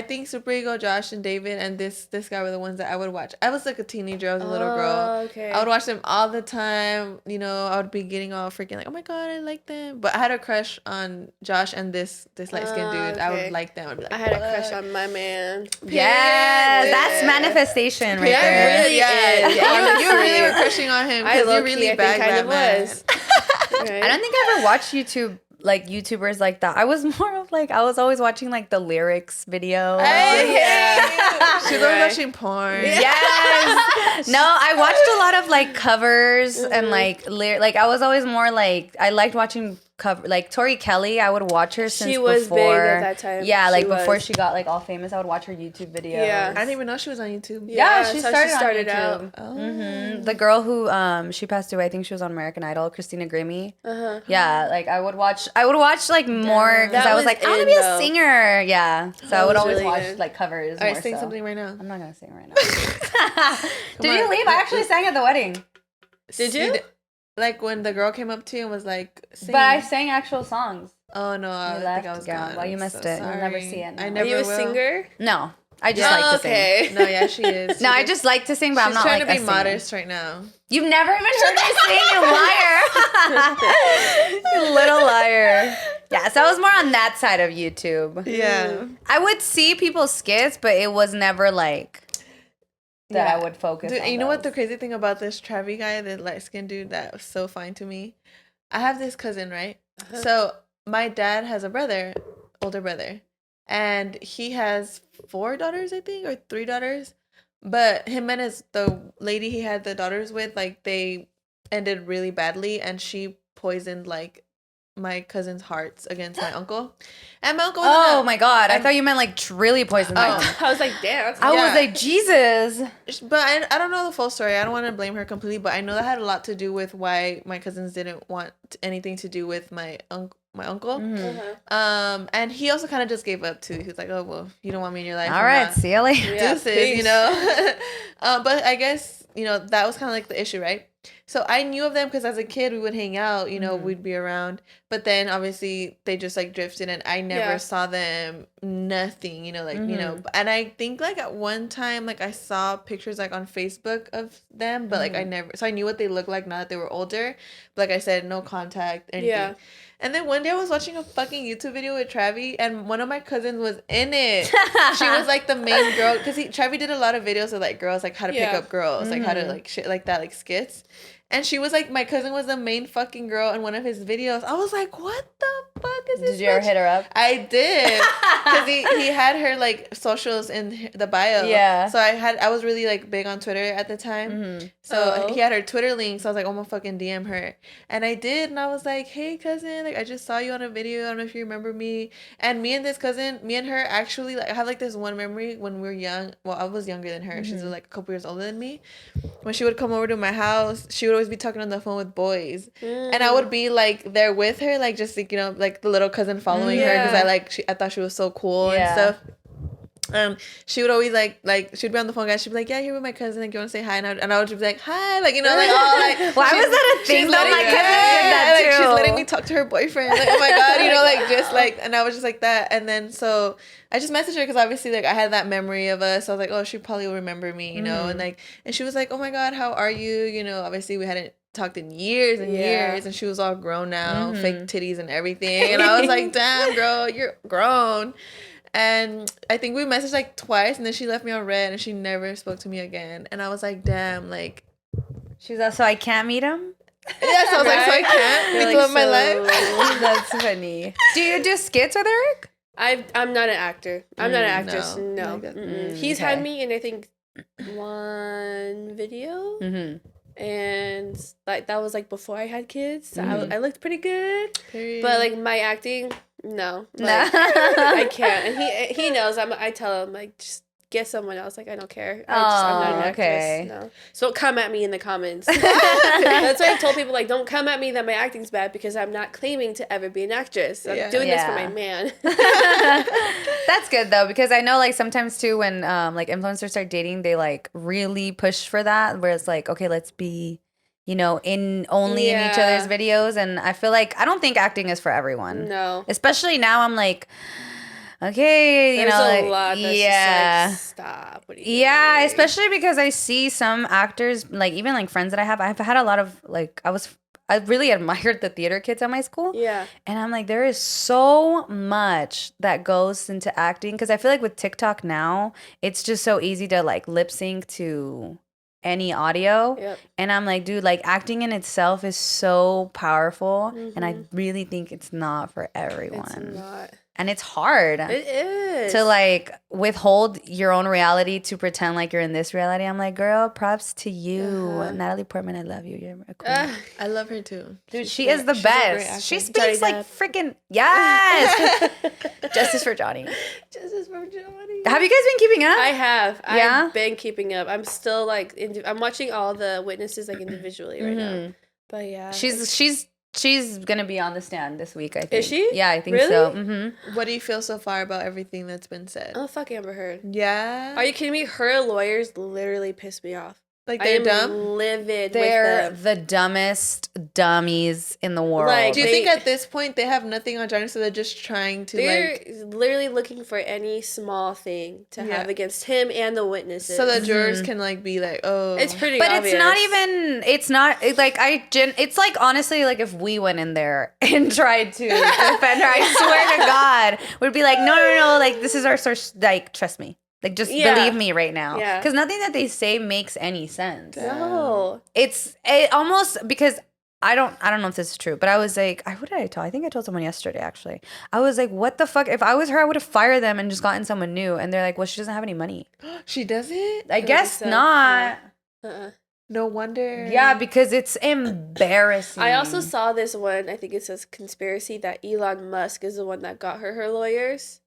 think Supereeego, Josh, and David, and this guy were the ones that I would watch. I was like a teenager. I was a little girl. Okay. I would watch them all the time. You know, I would be getting all freaking like, oh my god, I like them. But I had a crush on Josh and this light skinned dude. Okay. I would like them. I'd be like, I had a crush on my man. Yes, that's manifestation right there. Really is. Yeah, you really were crushing on him because you really bagged that man. Right? I don't think I ever watched YouTubers like that. I was more of like, I was always watching like the lyrics video. She was watching porn. Yes. No, I watched a lot of like covers and like like I was always more like, I liked watching cover like Tori Kelly. I would watch her since she was before. big at that time. Yeah, like before she got like all famous, I would watch her YouTube videos. Yeah. I didn't even know she was on YouTube. Yeah, she started on YouTube. out. Oh. The girl who she passed away, I think she was on American Idol, Christina Grimmie. Yeah, like I would watch like more because I was like, I want to be a singer. Yeah, so I would always watch like covers. All right, sing something right now. I'm not gonna sing right now. Did you leave? I actually sang at the wedding. Did you? Like when the girl came up to you and was like, sing. But I sang actual songs. Oh no, I think I was gone. Well, you missed it. You'll never see it. I never Are you a will. singer? No, I just like to sing. No, yeah, she is. No, I just like to sing, but I'm not trying like to be a singer. modest right now. You've never even heard me sing, you liar. You little liar. Yeah, so I was more on that side of YouTube. Yeah. I would see people's skits, but it was never like that I would focus on. You know what the crazy thing about this Travi guy, the light-skinned dude that was so fine to me? I have this cousin, right? So my dad has a brother, older brother, and he has 4 daughters, I think, or 3 daughters. But him and the lady he had the daughters with, like, they ended really badly, and she poisoned, like, my cousin's hearts against my uncle. And my uncle was my god, I thought you meant like really poisoned. I was like, damn. I was like, Jesus. But I don't know the full story. I don't want to blame her completely, but I know that had a lot to do with why my cousins didn't want anything to do with my uncle. And he also kind of just gave up too. He was like, oh, well, you don't want me in your life. All right, see you later. Deuces, you know. But I guess, you know, that was kind of like the issue, right? So I knew of them because as a kid we would hang out, you know, we'd be around. But then obviously they just like drifted and I never saw them, nothing, you know, like, you know. And I think like at one time, like I saw pictures like on Facebook of them, but like I never, so I knew what they looked like now that they were older. But like I said, no contact, anything. Yeah. And then one day I was watching a fucking YouTube video with Travi, and one of my cousins was in it. She was like the main girl, because Travi did a lot of videos of like girls, like how to pick up girls, like how to like shit like that, like skits. And she was like, my cousin was the main fucking girl in one of his videos. I was like, what the fuck is this? Did you ever hit her up? I did. Because he had her like socials in the bio. Yeah. So I was really like big on Twitter at the time. So he had her Twitter link. So I was like, oh, I'm gonna fucking DM her. And I did. And I was like, hey, cousin, like I just saw you on a video. I don't know if you remember me. And me and her actually, like I have like this one memory when we were young. Well, I was younger than her. She's like a couple years older than me. When she would come over to my house, she would always be talking on the phone with boys, and I would be like there with her, like just like, you know, like the little cousin following her because I thought she was so cool and stuff. She would always like she'd be on the phone, guys. She'd be like, "Yeah, here with my cousin. Like, you want to say hi?" And I would just be like, "Hi," like, you know, like, oh, like. Why was that a thing? Though my cousin did that too. Like, she's letting me talk to her boyfriend. Like, oh my god, you know, like just like, and I was just like that. And then so I just messaged her because obviously like I had that memory of us. So I was like, oh, she probably will remember me, you know, and like, and she was like, oh my god, how are you? You know, obviously we hadn't talked in years and years, and she was all grown now, fake titties and everything, and I was like, damn girl, you're grown. And I think we messaged like twice, and then she left me on red, and she never spoke to me again. And I was like, damn, like. She was also, I can't meet him. Yes, I was like, so I can't meet the love of my life. That's funny. Do you do skits with Eric? I'm not an actor. I'm not an actress. No. He's okay. had me in, I think, one video. And like that was like before I had kids. So I looked pretty good. Period. But like my acting, no. Like, I can't. And he knows. I tell him like just get someone else. Like I don't care. I'm not an actress. Okay. No. So don't come at me in the comments. That's why I told people like don't come at me that my acting's bad because I'm not claiming to ever be an actress. I'm doing this for my man. That's good though, because I know like sometimes too when like influencers start dating, they like really push for that where it's like, okay, let's be, you know, in each other's videos. And I feel like I don't think acting is for everyone. No. Especially now I'm like, okay, there's know, a like, lot that's just like, stop. What are you doing? Especially because I see some actors, like even like friends that I've had a lot of like I really admired the theater kids at my school. Yeah. And I'm like, there is so much that goes into acting because I feel like with TikTok now, it's just so easy to like lip sync to any audio. Yep. And I'm like, dude, like acting in itself is so powerful. And I really think it's not for everyone. It's not. And it's hard. It is. To like withhold your own reality to pretend like you're in this reality. I'm like, girl, props to you. Natalie Portman, I love you. You're a queen. I love her too. Dude, she is the best. She speaks like freaking, yes. Justice for Johnny. Justice for Johnny. Have you guys been keeping up? I have. Yeah? I've been keeping up. I'm still like, I'm watching all the witnesses like individually right now. But yeah. She's gonna be on the stand this week, I think. Is she? Yeah, I think really? so. What do you feel so far about everything that's been said? Oh, fuck Amber Heard. Yeah. Are you kidding me? Her lawyers literally piss me off. Like they're dumb? Livid they're with them. The dumbest dummies in the world. Like, do you think at this point they have nothing on Johnny, so they're just trying to they're literally looking for any small thing to have against him and the witnesses. So the jurors can like be like, oh. It's pretty but obvious. It's not like it's like honestly like if we went in there and tried to defend her, I swear to God, we'd be like, no, like this is our source, like trust me. Like, just believe me right now. Yeah. Because nothing that they say makes any sense. No. It almost, because I don't know if this is true, but I was like, what did I tell? I think I told someone yesterday, actually. I was like, what the fuck? If I was her, I would have fired them and just gotten someone new. And they're like, well, she doesn't have any money. She doesn't? I guess not. No wonder. Yeah, because it's embarrassing. I also saw this one, I think it says conspiracy, that Elon Musk is the one that got her lawyers.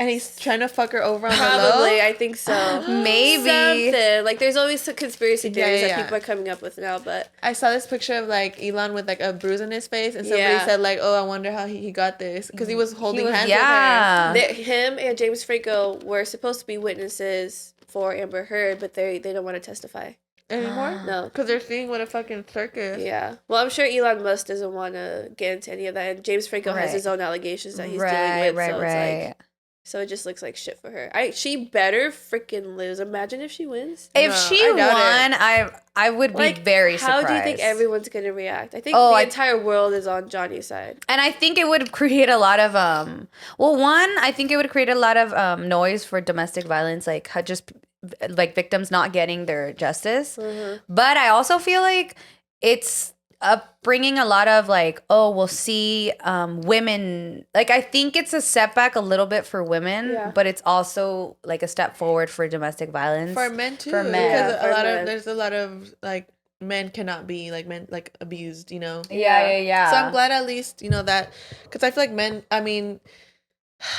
And he's trying to fuck her over on Probably, the low? I think so. Maybe. Something. Like, there's always some conspiracy theories that people are coming up with now, but... I saw this picture of, like, Elon with, like, a bruise on his face, and somebody said, like, oh, I wonder how he got this. Because he was holding hands with her. Him and James Franco were supposed to be witnesses for Amber Heard, but they don't want to testify. Anymore? No. Because they're seeing what a fucking circus. Yeah. Well, I'm sure Elon Musk doesn't want to get into any of that, and James Franco has his own allegations that he's dealing with, so it's like... So it just looks like shit for her. She better freaking lose. Imagine if she wins. If she won, I would be very surprised. How do you think everyone's going to react? I think the entire world is on Johnny's side. And I think it would create a lot of, I think it would create a lot of noise for domestic violence, like just like victims not getting their justice. Mm-hmm. But I also feel like it's bringing a lot of like, we'll see women. Like, I think it's a setback a little bit for women, but it's also like a step forward for domestic violence. For men too. For men. Because there's a lot of like men cannot be like abused, you know? Yeah. So I'm glad at least, you know, that, because I feel like men, I mean,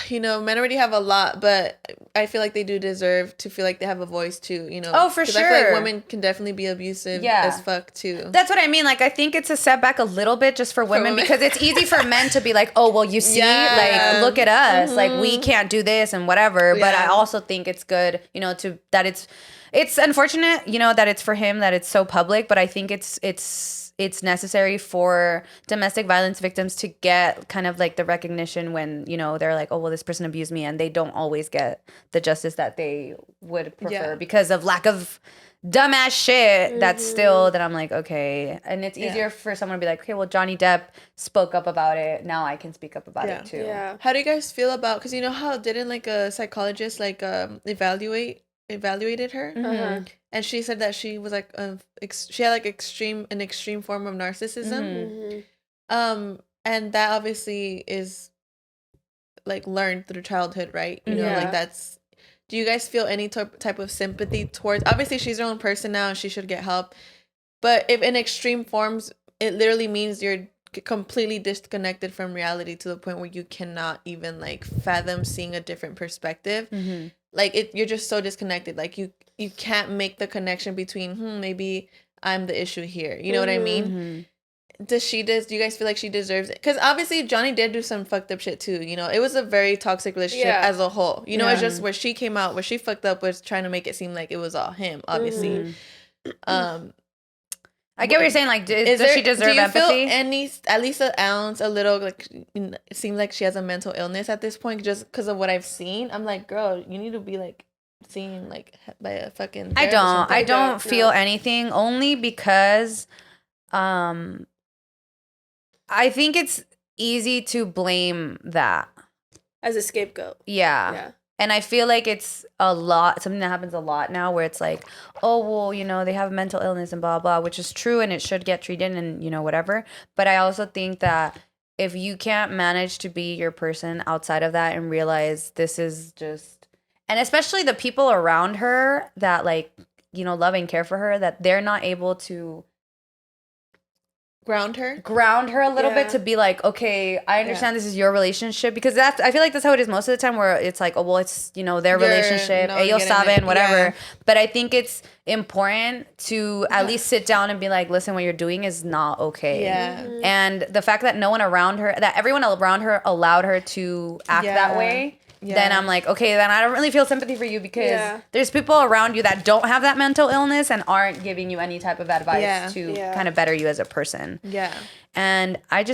you know, men already have a lot, but I feel like they do deserve to feel like they have a voice too, you know? Oh, for sure. I feel like women can definitely be abusive as fuck too. That's what I mean. Like, I think it's a setback a little bit just for women because it's easy for men to be like, oh, well, you see, like, look at us. Mm-hmm. Like, we can't do this and whatever. But I also think it's good, you know, it's unfortunate, you know, that it's for him, that it's so public, but I think it's it's necessary for domestic violence victims to get kind of like the recognition when, you know, they're like, oh, well, this person abused me, and they don't always get the justice that they would prefer because of lack of dumbass shit. That's still that I'm like, okay. And it's easier for someone to be like, okay, well, Johnny Depp spoke up about it, now I can speak up about it too. How do you guys feel about, because you know how didn't like a psychologist like evaluated her, and she said that she was like she had like an extreme form of narcissism, and that obviously is like learned through childhood, right? You know, like that's. Do you guys feel any type of sympathy towards? Obviously, she's her own person now, and she should get help. But if in extreme forms, it literally means you're completely disconnected from reality to the point where you cannot even like fathom seeing a different perspective. Like you're just so disconnected. Like you can't make the connection between maybe I'm the issue here. You know what I mean? Do you guys feel like she deserves it? Because obviously Johnny did do some fucked up shit too. You know, it was a very toxic relationship as a whole. You know, it's just where she came out, where she fucked up, was trying to make it seem like it was all him. Obviously, I get what you're saying. Like, does she deserve empathy? Do you feel at least an ounce, a little, like, it seems like she has a mental illness at this point just because of what I've seen? I'm like, girl, you need to be like seen like by a fucking. I don't feel anything, only because, I think it's easy to blame that as a scapegoat. Yeah. And I feel like it's something that happens a lot now, where it's like, oh, well, you know, they have mental illness and blah, blah, which is true and it should get treated and, you know, whatever. But I also think that if you can't manage to be your person outside of that and realize this is just, and especially the people around her that, like, you know, love and care for her, that they're not able to ground her a little bit to be like, okay, I understand this is your relationship, because I feel like that's how it is most of the time, where it's like, oh, well, it's, you know, their relationship, ellos saben, whatever. But I think it's important to at least sit down and be like, listen, what you're doing is not okay. And the fact that no one around her, that everyone around her allowed her to act that way, then I'm like, okay, then I don't really feel sympathy for you, because there's people around you that don't have that mental illness and aren't giving you any type of advice to kind of better you as a person. And I'm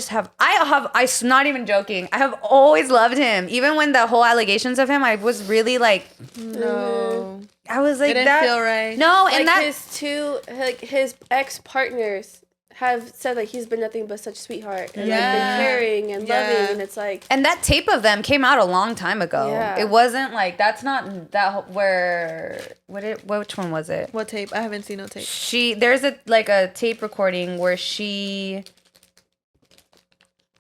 not even joking, I have always loved him. Even when the whole allegations of him, I was really like, no. I was like, didn't feel right. No, and like that his ex-partners have said like he's been nothing but such a sweethart and like been caring and loving, and it's like, and that tape of them came out a long time ago. It wasn't like, that's not that which one was it? What tape? I haven't seen no tape. There's a tape recording where she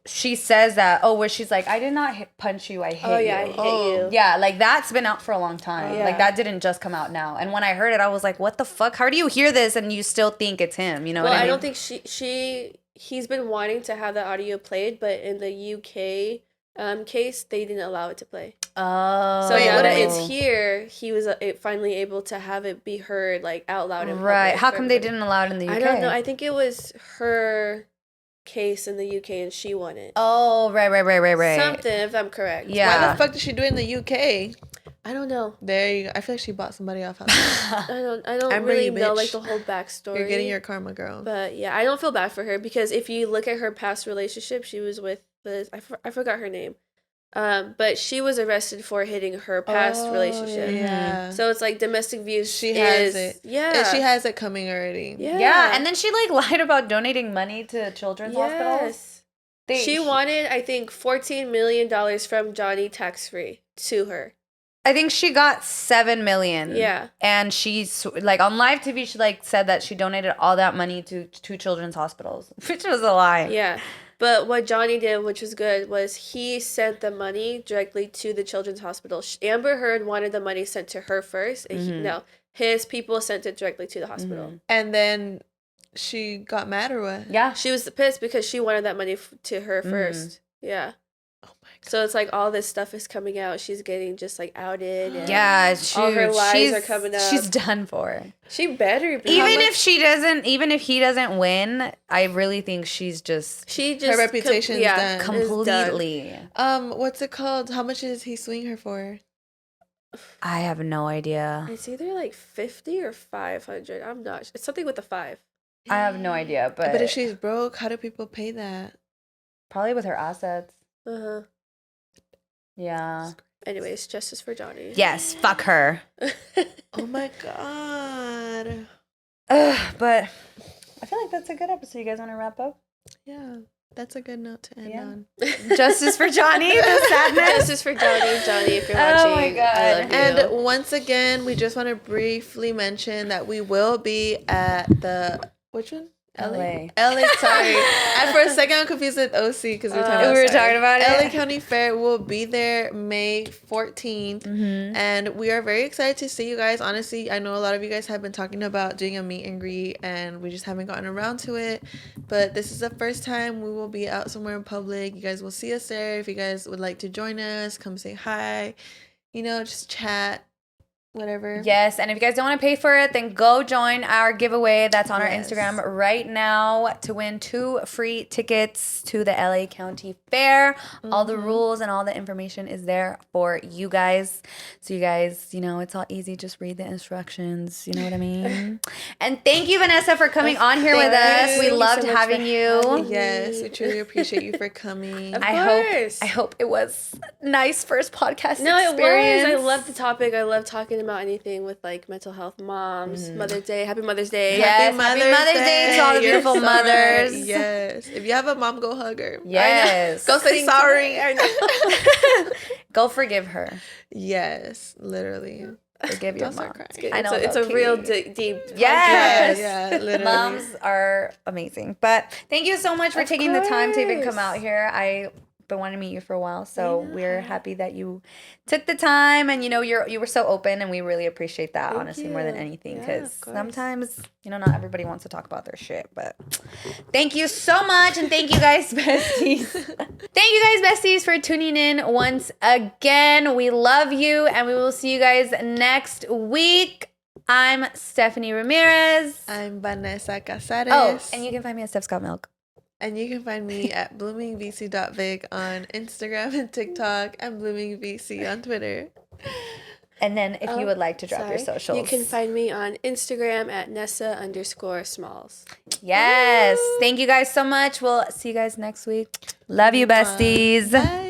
says that, where she's like, I did not punch you, I hit you. I hit you. Yeah, like that's been out for a long time. Like that didn't just come out now. And when I heard it, I was like, what the fuck? How do you hear this and you still think it's him? You know what I mean? I don't think he's been wanting to have the audio played, but in the UK case, they didn't allow it to play. Oh. So now that it's here, he was finally able to have it be heard like out loud in public. How come they didn't allow it in the UK? I don't know. I think it was her case in the UK and she won it. Oh, right. Something, if I'm correct. Yeah. Why the fuck did she do it in the UK? I don't know. There you go. I feel like she bought somebody off. I don't really know like the whole backstory. You're getting your karma, girl. But yeah, I don't feel bad for her, because if you look at her past relationship, she was with I forgot her name. But she was arrested for hitting her past relationship. Yeah. So it's like domestic abuse. She has it. Yeah. And she has it coming already. Yeah. And then she like lied about donating money to children's hospitals. She wanted, I think, $14 million from Johnny tax-free to her. I think she got $7 million. Yeah. And she's like on live TV, she like said that she donated all that money to two children's hospitals, which was a lie. Yeah. But what Johnny did, which was good, was he sent the money directly to the children's hospital. Amber Heard wanted the money sent to her first. And his people sent it directly to the hospital. And then she got mad or what? Yeah. She was pissed because she wanted that money to her first. Yeah. Oh my God. So it's like all this stuff is coming out. She's getting just like outed. And all her lies are coming up. She's done for. She better be. Even if he doesn't win, I really think she just her reputation's done. Completely. What's it called? How much is he suing her for? I have no idea. It's either like 50 or 500. I'm not. It's something with a 5. I have no idea, but if she's broke, how do people pay that? probably with her assets. Uh-huh. Yeah. Anyways, justice for Johnny. Yes, fuck her. Oh my god. But I feel like that's a good episode. You guys want to wrap up? Yeah, that's a good note to end on. Justice for Johnny, the sadness. Justice for Johnny. Johnny, if you're watching, Oh my God. I love you. And once again, we just want to briefly mention that we will be at the, which one? LA. Sorry. And for a second, I'm confused with OC because we were talking about it. LA County Fair will be there May 14th. Mm-hmm. And we are very excited to see you guys. Honestly, I know a lot of you guys have been talking about doing a meet and greet, and we just haven't gotten around to it. But this is the first time we will be out somewhere in public. You guys will see us there. If you guys would like to join us, come say hi. You know, just chat. Whatever. Yes, and if you guys don't want to pay for it, then go join our giveaway that's on our Instagram right now to win 2 free tickets to the LA County Fair. Mm-hmm. All the rules and all the information is there for you guys. So you guys, you know, it's all easy. Just read the instructions. You know what I mean? And thank you, Vanessa, for coming on here with us. We loved so having you. Yes, we truly appreciate you for coming. I hope it was a nice first podcast experience. It was. I love the topic. I love talking about anything with like mental health, moms, Mother's Day. Happy Mother's Day. Yes, happy Mother's Day to all the beautiful mothers. Right. Yes. If you have a mom, go hug her. Yes. Go say sorry. Go forgive her. Yes, literally. Forgive your mom. I know it's a real deep. Yes. Yeah, literally. Moms are amazing. But thank you so much for taking the time to even come out here. I've been wanting to meet you for a while, so we're happy that you took the time, and you know you were so open, and we really appreciate that. Thank honestly you. More than anything, because sometimes not everybody wants to talk about their shit. But thank you so much, and thank you guys, besties. Thank you guys, besties, for tuning in once again. We love you, and we will see you guys next week. I'm Stephanie Ramierez. I'm Vanessa Cazarez. Oh, and you can find me at Steph's Got Milk. And you can find me at bloomingvc.vig on Instagram and TikTok, and bloomingvc on Twitter. And then if you would like to drop your socials. You can find me on Instagram at Nessa_smalls. Yes. Thank you guys so much. We'll see you guys next week. Love you, besties. Bye.